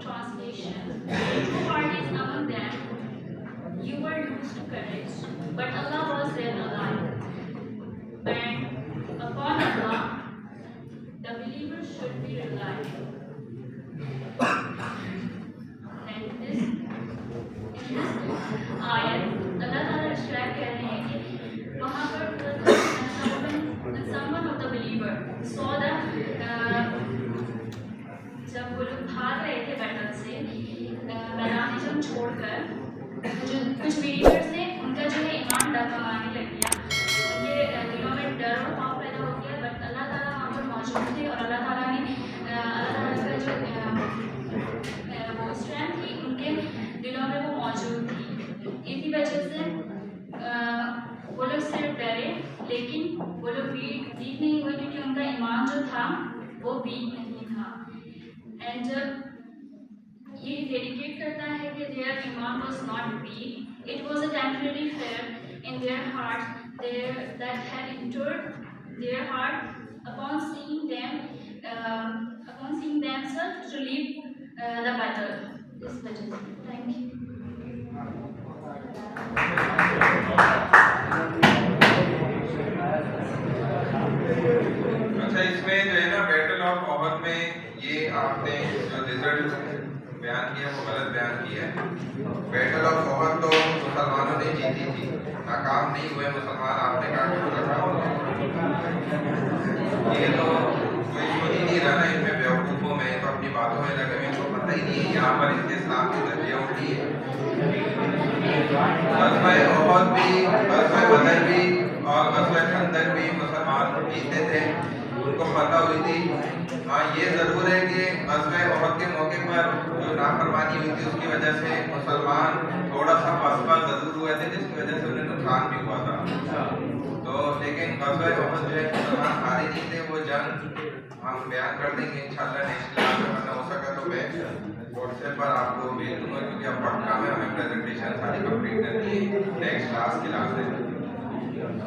Translation: two parties among them, you were used to courage, but Allah was their ally. And upon Allah, the believers should be reliant. And in this ayat, Allah Ta'ala described कह रहे हैं कि वहाँ पर when someone of the believer saw the जब वो लोग भाग रहे थे बैटल से मैदान जब छोड़कर जो कुछ बिलीवर्स थे उनका जो है ईमान डगमगाने लग गया, उनके दिलों में डर और खौफ पैदा हो गया। बट अल्लाह ताला वहाँ पर मौजूद थे और अल्लाह ताला का जो वो स्ट्रेंथ थी उनके दिलों में वो मौजूद थी। इसी वजह से वो लोग सिर्फ डरे लेकिन वो लोग वीक नहीं हुए क्योंकि उनका ईमान जो था वो वीक नहीं था। एंड जब ये डेडिकेट करता है कि their iman was not weak, it was a temporary fear in their hearts that had entered their heart upon seeing themselves to leave the battle. This battle. Thank you. अच्छा, इसमें जो है ना बैटल ऑफ ओहद में ये आपने जो result बयान किया वो गलत बयान किया है। बैटल ऑफ ओहद तो मुसलमानों ने जीती थी, नाकाम नहीं हुए मुसलमान। आपने कहा कि ये तो कोई सुन ही नहीं रहा ना, इनमें बेवकूफ़ों में तो अपनी बातों में लगे, मेरे को पता ही नहीं है यहाँ पर इसके इस्लाम की दर्जियाँ उठी है। ग़ज़वा ओहद भी, ग़ज़वा बदर भी और ग़ज़वा खंदक भी मुसलमान जीते थे, उनको पता हुई थी। हाँ, ये ज़रूर है कि ग़ज़वा ओहद के मौके पर जो नाफरमानी हुई थी उसकी वजह से मुसलमान थोड़ा सा पसपा ज़रूर हुए थे, जिसकी वजह से उन्हें नुकसान भी हुआ था। तो लेकिन ग़ज़वा ओहद जो है मुसलमान हारे नहीं थे। वो जंग हम बयान कर देंगे इंशाअल्लाह नेक्स्ट क्लास में, वरना हो सका तो मैं व्हाट्सएप पर आपको भेज दूँगा क्योंकि अब वक्त कम है, हमें प्रेजेंटेशन सारी कंप्लीट करनी है नेक्स्ट क्लास की लास्ट में।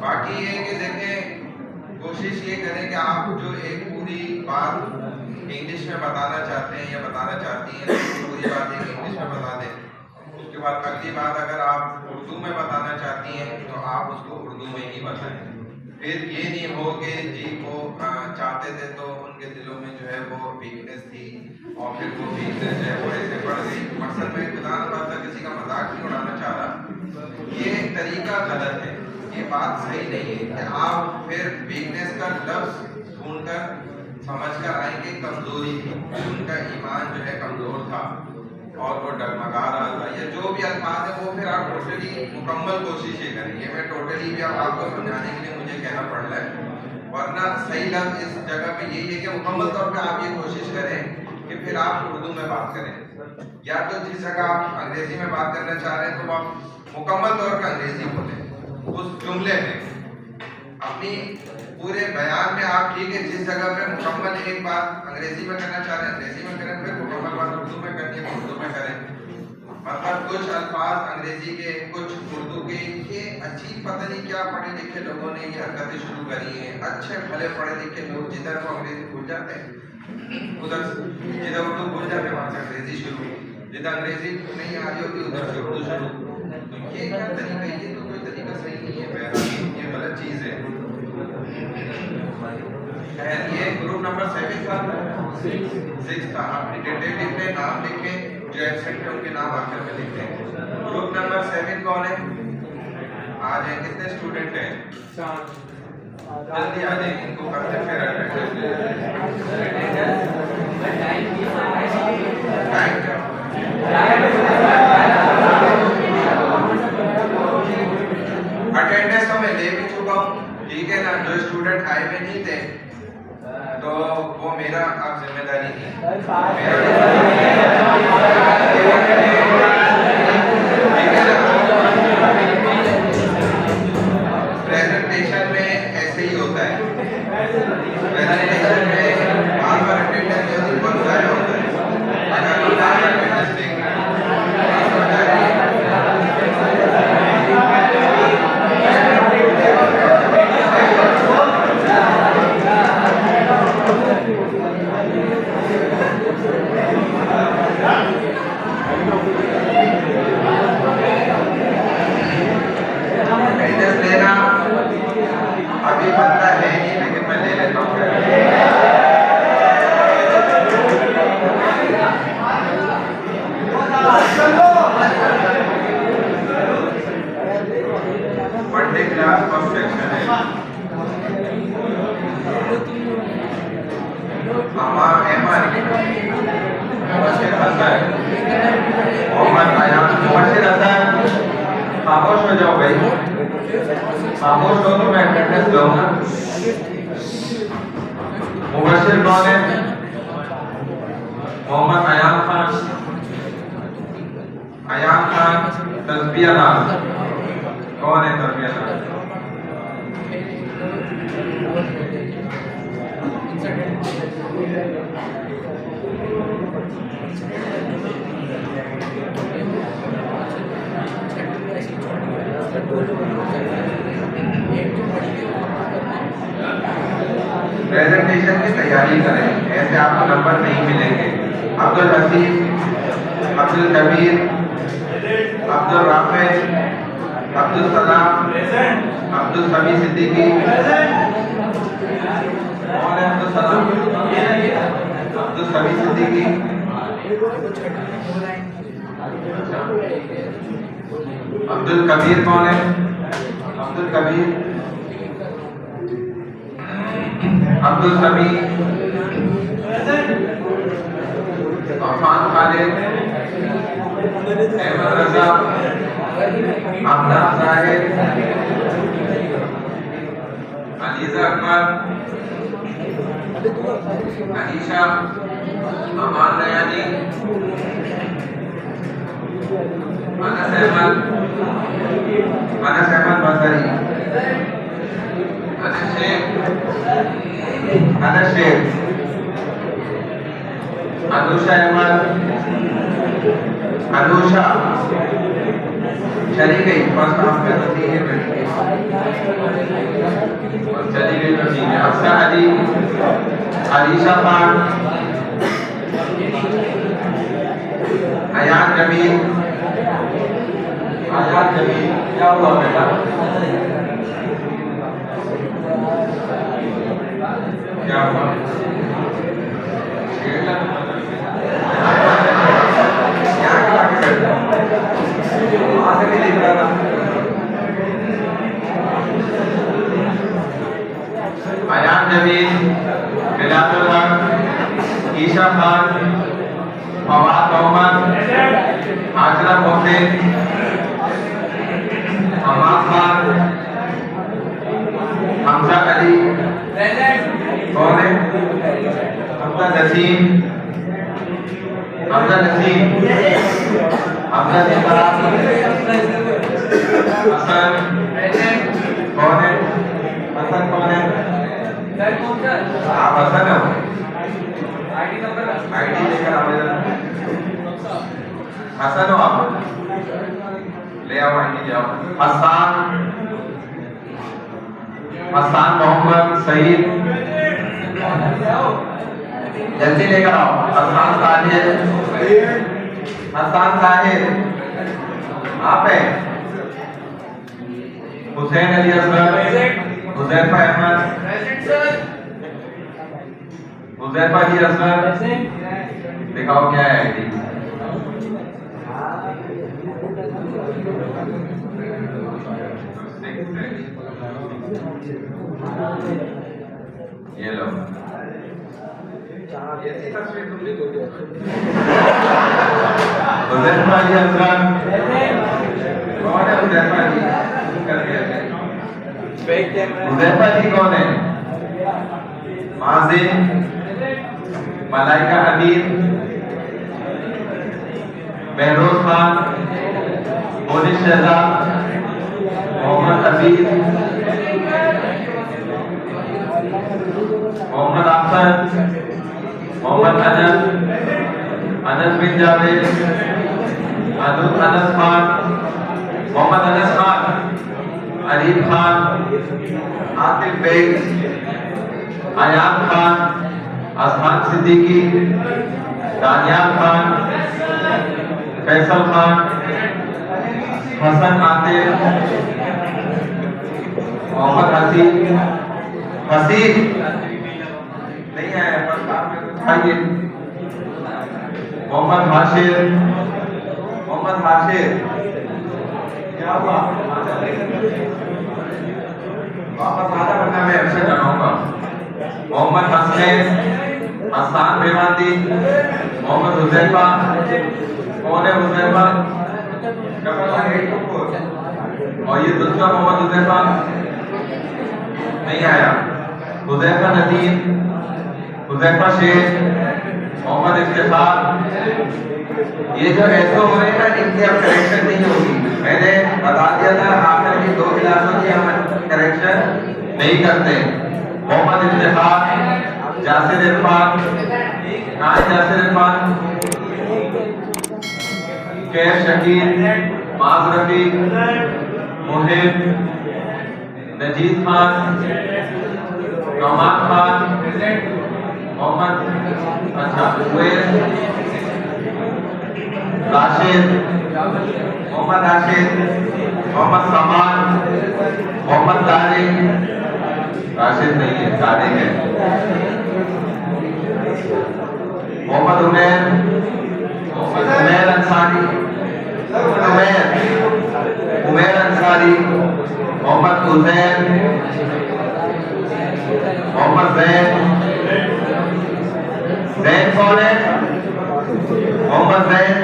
बाकी ये कि देखें, कोशिश ये करें कि आप जो एक पूरी बात इंग्लिश में बताना चाहते हैं या बताना चाहती हैं तो पूरी बात एक इंग्लिश में बता दें। उसके बाद अगली बात अगर आप उर्दू में बताना चाहती हैं तो आप उसको उर्दू में ही बताएं। फिर ये नहीं हो कि जी वो चाहते थे तो उनके दिलों में जो है वो वीकनेस थी और फिर वो वीकनेस जो है वो ऐसे बढ़ गई। मकसद में खुदा न खास्ता किसी का मजाक नहीं उड़ाना चाह रहा, ये तरीका गलत है, ये बात सही नहीं है कि आप फिर वीकनेस का लफ्ज़ ढूंढकर समझकर आएंगे कमजोरी थी, उनका ईमान जो है कमजोर था और वो डगमगा रहा था, या जो भी अल्फाज है वो फिर आप टोटली मुकम्मल कोशिश ये करेंगे। मैं टोटली भी अब आपको समझाने के लिए मुझे कहना पड़ रहा है, वरना सही लफ्ज़ इस जगह पे यही है कि मुकम्मल तौर पे आप ये कोशिश करें कि फिर आप उर्दू में बात करें। या तो जिस जगह आप अंग्रेजी में बात करना चाह रहे हैं तो आप मुकम्मल तौर पर अंग्रेजी बोलें उस जुमले में। अपनी पूरे बयान में आप ठीक है जिस जगह पे मुकम्मल एक बात अंग्रेजी में करना चाह रहे हैं अंग्रेजी में करें, फिर मुकम्मल बात उर्दू में करनी है उर्दू में करें। मतलब कुछ अल्फाज अंग्रेजी के कुछ उर्दू के, ये अजीब पता नहीं क्या पढ़े लिखे लोगों ने ये हरकतें शुरू करी हैं। अच्छे भले पढ़े लिखे लोग जिधर वो अंग्रेजी भूल जाते हैं, उधर जिधर उर्दू भूल जाते हैं वहाँ से अंग्रेजी शुरू, जिधर अंग्रेजी नहीं आ रही होती उधर से उर्दू शुरू। तो ये क्या तरीका है? ये तो कोई तरीका सही नहीं है, ये गलत चीज़ है। ये ग्रुप नंबर 7 था, 6 था। आप डिटेल लिख लें, नाम लिखें, जो एब्सेंट है उनके नाम आखिर में लिखते हैं। ग्रुप नंबर 7 कौन है? आ जाए, कितने स्टूडेंट हैं? जल्दी आ जाए, इनको करते फिर अटेंडेंस तो मैं ले भी चुका हूँ, ठीक है ना। जो स्टूडेंट आए हुए नहीं थे तो वो मेरा आप जिम्मेदारी नहीं, प्रेजेंटेशन में ऐसे ही होता है। प्रेजेंटेशन में बार बार अटेंडेंस बहुत ज़्यादा होता है। अगर बार बार अटेंडेंस देंगे लेना अभी बनता है नहीं, लेकिन मैं ले लेता हूँ। मंडे क्लास फर्स्ट सेक्शन है। मुबशिर हसन, मोहम्मद अयान। मुबशिर हसन खामोश हो जाओ भाई, खामोश हो तो मैं अटेंडेंस दूंगा। मुबशिर कौन है? मोहम्मद अयान खान। अयान खान तस्बिया नाम कौन है? तस्बिया नाम प्रेजेंटेशन की तैयारी करें, ऐसे आपको नंबर नहीं मिलेंगे। अब्दुल हसीब, अब्दुल कबीर, अब्दुल राफेज, अब्दुल सलाम, अब्दुल समी सिद्दीकी। कौन है अब्दुल सलाम? अब्दुल समी सिद्दीकी। अब्दुल कबीर कौन है? अब्दुल कबीर। अब्दुल समी, अफान खालिद, अहमद रजा, अमनाफ साहिब, अलीजा अकबर, अनीशा, अमान नयानी, अनस अहमद मजहरी, अनस शेख, अनुषा अहमद, अनुषा चली गई, फर्स्ट हाफ में तो थी चली गई तो ठीक है। अफसा अली, अलीशा खान, अयान जमील। अयान जमील क्या हुआ बेटा? क्या हुआ? अयान जमील, बिलावल हक, ईशा खान, फवाद मोहम्मद, आजरा मोहसिन, अमाल खान, हमजा अली। कौन है? हमजा नसीम, हमजा नसीम। अफजल इमरान, हसन कौन है? हसन कौन है? आप हसन हो? आईडी लेकर आओ जरा। हसन हो आप? ले आओ आईडी ले आओ। हसान मोहम्मद सईद, जल्दी लेकर आओ। हसान ताहिर आप है? हुसैन अली असगर, हुजैफा अहमद, हुजैफा अली असगर, दिखाओ क्या है आईडी। ये लो, ऐसी तस्वीर तुम भी दोगे। हुजैफा अली असगर कौन है? हुजैफा अली कर दिया। हुजैफा अली कौन है? माजिन, मलाइका अमीर, महरोज खान, मोनिश शहजाद, मोहम्मद अबीद, मोहम्मद अख्तर, मोहम्मद अनस बिन जावेद, अनस खान, मोहम्मद अनस खान, अरीब खान, आतिफ बेग, आयान खान, असहान सिद्दीकी, दानियाल खान, फैसल खान, हसन आतिफ, मोहम्मद हसीब नहीं आया पर आइए। मोहम्मद हाशिर क्या हुआ? वापस आधा घंटा में एक्शन कराऊंगा। मोहम्मद हसन बेवादी, मोहम्मद हुजैफा कौन है? हुजैफा और ये दूसरा मोहम्मद हुजैफा नहीं आया। हुजैफा नदीम, हुजैफा शेख, मोहम्मद इफ्तिखार। ये जो ऐसे हो रहे हैं ना, इनकी अब करेक्शन नहीं होगी। मैंने बता दिया था आखिर की 2 क्लासों की हम करेक्शन नहीं करते। मोहम्मद इफ्तिखार, जासिर इरफान, जासिर इरफान, कैफ शकील, माज रफी, मुहिब, नजीद खान, नौमान खान, मोहम्मद राशिद, मोहम्मद राशिद, मोहम्मद समान, मोहम्मद तारिक, राशिद नहीं है, तारिक है। मोहम्मद उमैर अंसारी, उमैर अंसारी, मोहम्मद उजैर, मोहम्मद जैन कौन है? मोहम्मद जैन।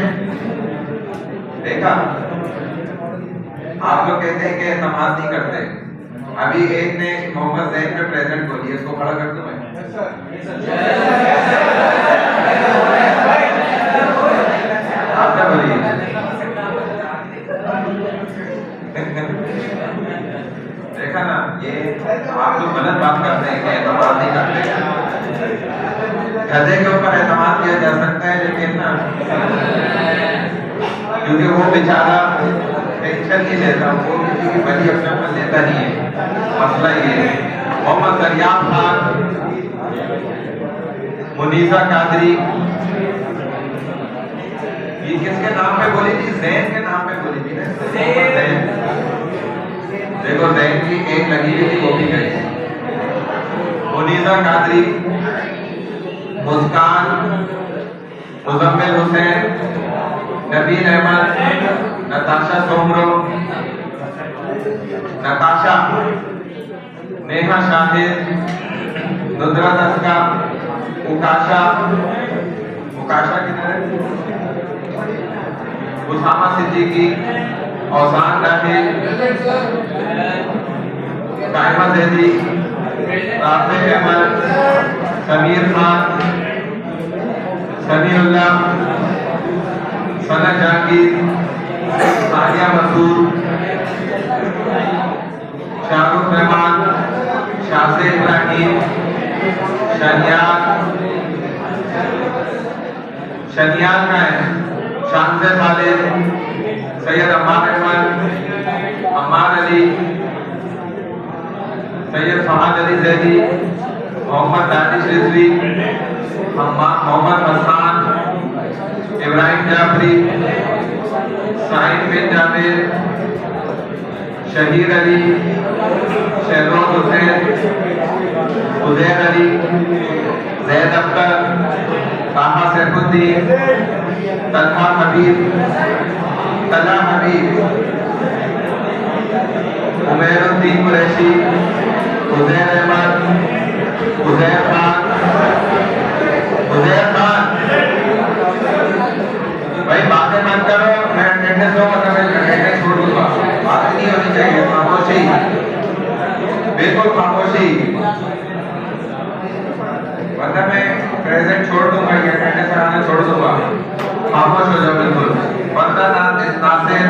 देखा, आप लोग कहते हैं कि नमाज नहीं करते। अभी एक ने मोहम्मद जैन पे प्रेजेंट बोली, इसको खड़ा कर दूं मैं? आपने बोली देखा ना, ये आप लोग गलत बात करते हैं कि एतमाद नहीं करते। गधे के ऊपर एतमाद किया जा सकता है, लेकिन ना, क्योंकि वो बेचारा टेंशन नहीं लेता, वो किसी की बली अपने ऊपर लेता नहीं है। मसला ये है। मोहम्मद दरियाब खान, मुनीसा कादरी, ये किसके नाम पे बोली थी? जैन के नाम पे बोली थी ना। देखो जैन की एक लगी हुई थी, वो भी गई। मुनीसा कादरी, मुस्कान, मुजम्मिल हुसैन, नबील अहमद, नताशा सोमरो, नताशा, नेहा शाहिद, नुदरत अस्का, उकाशा किधर है? उसामा सिद्दीकी, औसान दाहिल, कायमा जैदी, राफे अहमद, समीर खान, समीउल्लाह, सना जहांगीर, सानिया मसूद, शाहरुख रहमान, शाज़े इब्राहिम, शनियाल का है शानज़े खालिद, सैयद अम्मार अहमद, अम्मार अली, सैयद फहाद अली जैदी, मोहम्मद दानिश रिजवी, मोहम्मद हसन, इब्राहिम जाफरी, साहिब बिन जावेद, शहीर अली, शहरोज हुसैन, उजैर अली, जैद अख्तर, ताहा सैफुद्दीन, तलहा हबीब, उमैरुद्दीन कुरैशी, उजैर अहमद, उजैर खान, भाई बातें मत करो, मैं अटेंडेंस हो मतलब मैं अटेंडेंस छोड़ दूंगा, बात नहीं होनी चाहिए, खामोशी, बिल्कुल खामोशी, वरना मैं प्रेजेंट छोड़ दूंगा, ये अटेंडेंस कराना छोड़ दूंगा, खामोश हो जाओ बिल्कुल। वर्दा नासिर,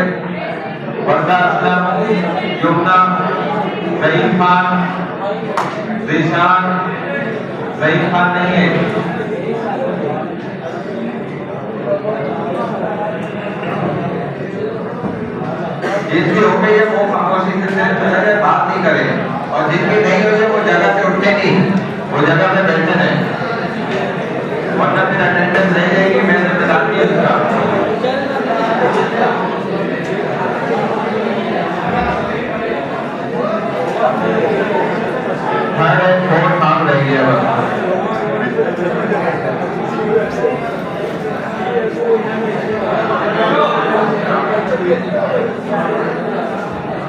वर्दा असलम, युमना, ज़हीम खान, ज़ीशान, ज़हीम खान नहीं है, जिसकी हो गई है वो खामोशी से बात नहीं करे, और जिनकी नहीं हुई है वो जगह से उठते नहीं, वो जगह पे बैठे रहे, वरना फिर अटेंडेंस नहीं रहेगी, मैं जिम्मेदारी है उसका। बहुत काम रह गया बस।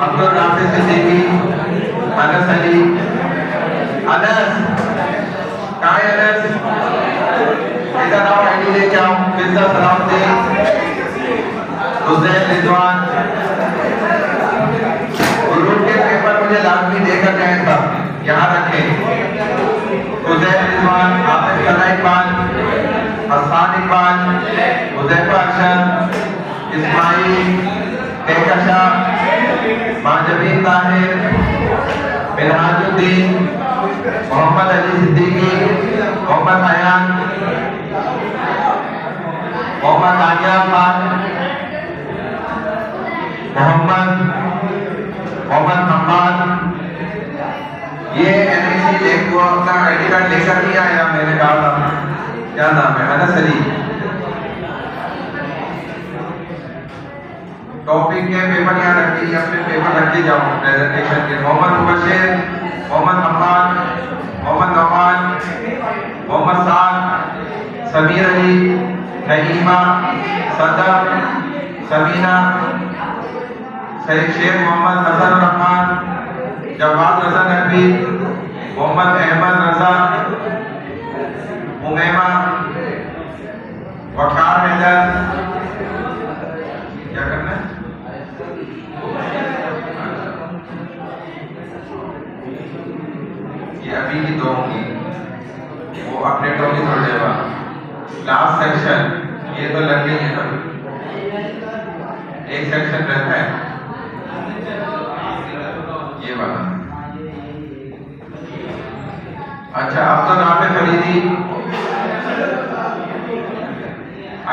अब्दुल नासिर सिद्दीकी, अनस अली, अनस कहाँ है अनस? इधर आओ, आईडी लेके आओ, पिज्जा सलाम दे, हुसैन रिजवान, ग्रुप के पेपर मुझे लाजमी देकर गए था, यहाँ रखें, हुसैन रिजवान, हाफिज कला इकबाल, हसन इकबाल, हुज़ैफा अरशद, इस्माइल, कहकशा, माजबीन ताहिर, मिनहाजुद्दीन, मोहम्मद अली सिद्दीकी, मोहम्मद अयान, मोहम्मद आनिया खान, मोहम्मद हम्माद, ये एनईसी लेकर वो अपना आईडी कार्ड लेकर नहीं आया, मैंने कहा था क्या नाम है, अनस अली। टॉपिक के पेपर यहाँ रखिए, अपने पेपर रखिए जाओ प्रेजेंटेशन के। मोहम्मद मुबशिर, मोहम्मद हम्माद, मोहम्मद नौमान, मोहम्मद साद, समीर अली, नईमा, सदर, समीना, शेख मोहम्मद हसन रहमान, जवाद रजा नकवी, मोहम्मद अहमद रजा, उमैमा, वकार हैदर, क्या करना है? ये अभी की दो होंगी, वो अपडेट होगी थोड़ी देर बाद। लास्ट सेक्शन ये तो लग गई है ना, एक सेक्शन रहता है ये वाला। अच्छा, अब तो नाम है फरीदी,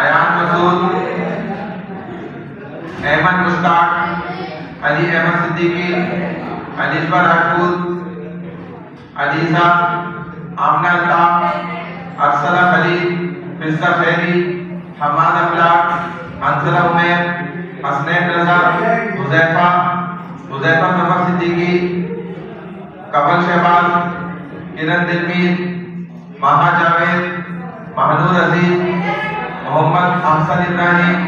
अयान मसूद, अहमद मुश्ताक, अली अहमद सिद्दीकी, अलिशा राजपूत, अलीजा, आमना अल्ताफ, अरसला खलील, फिज़्ज़ा खैरी, हमाद अफलाक, अंसला उमैर, हसनैन रजा, हुज़ैफा सफर सिद्दीकी, कमल शहबाज, किरण दिलमीर, माहा जावेद, महनूर अजीज, मोहम्मद अहसन इब्राहिम,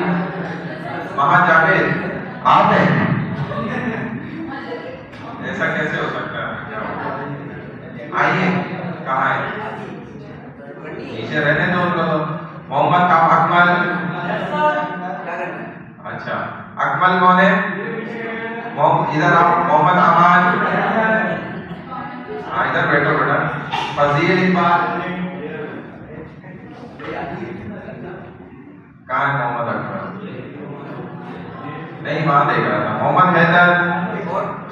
माहा जावेद आप हैं? ऐसा कैसे हो सकता है? आइए, कहाँ है? नीचे रहने दो उनको तो। मोहम्मद अकमल, अच्छा अकमल कौन है? इधर आओ। मोहम्मद अमान, इधर बैठो बेटा। फजील इकबाल, कहाँ है मोहम्मद अकमल? नहीं वहाँ देख रहा था। मोहम्मद हैदर,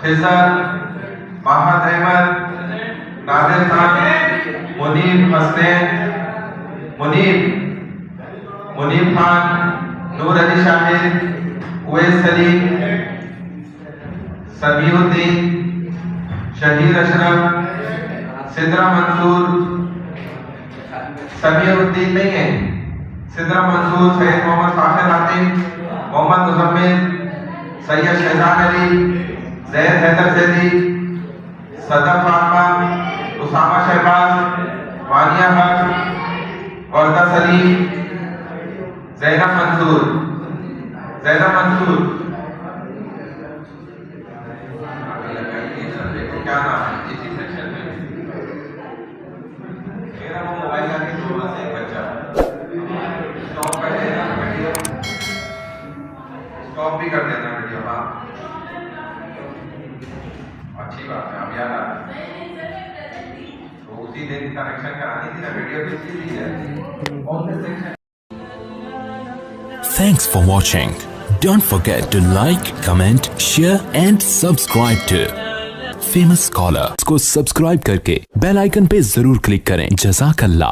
खिजर, मोहम्मद अहमद, नादिर खान, मुनीब हसनैन, मुनीब खान, नूर अली शाहिद, उवैस सलीम, समीउद्दीन, शहीर अशरफ, सिद्रा मंसूर, समीउद्दीन नहीं है, सिद्रा मंसूर, सैयद मोहम्मद फाखिर हातिम, मोहम्मद मुजम्मिल, सैयद शहजाद अली, जैद हैदर जैदी, सदफ फातमा, उसामा शहबाज, वानिया हक, वर्दा सलीम, ज़ैनब मंसूर, क्या नाम है इसी सेक्शन में? मेरा वो मोबाइल आके दोनों से एक बच्चा स्टॉप कर देना वीडियो, स्टॉप भी कर देना वीडियो। हाँ अच्छी बात है, अब याद आ तो उसी दिन कनेक्शन करानी थी ना वीडियो की चीज है। Thanks for watching. Don't forget to like, comment, share and subscribe to Famous Scholar को सब्सक्राइब करके बेल आइकन पे जरूर क्लिक करें। जज़ाकल्लाह।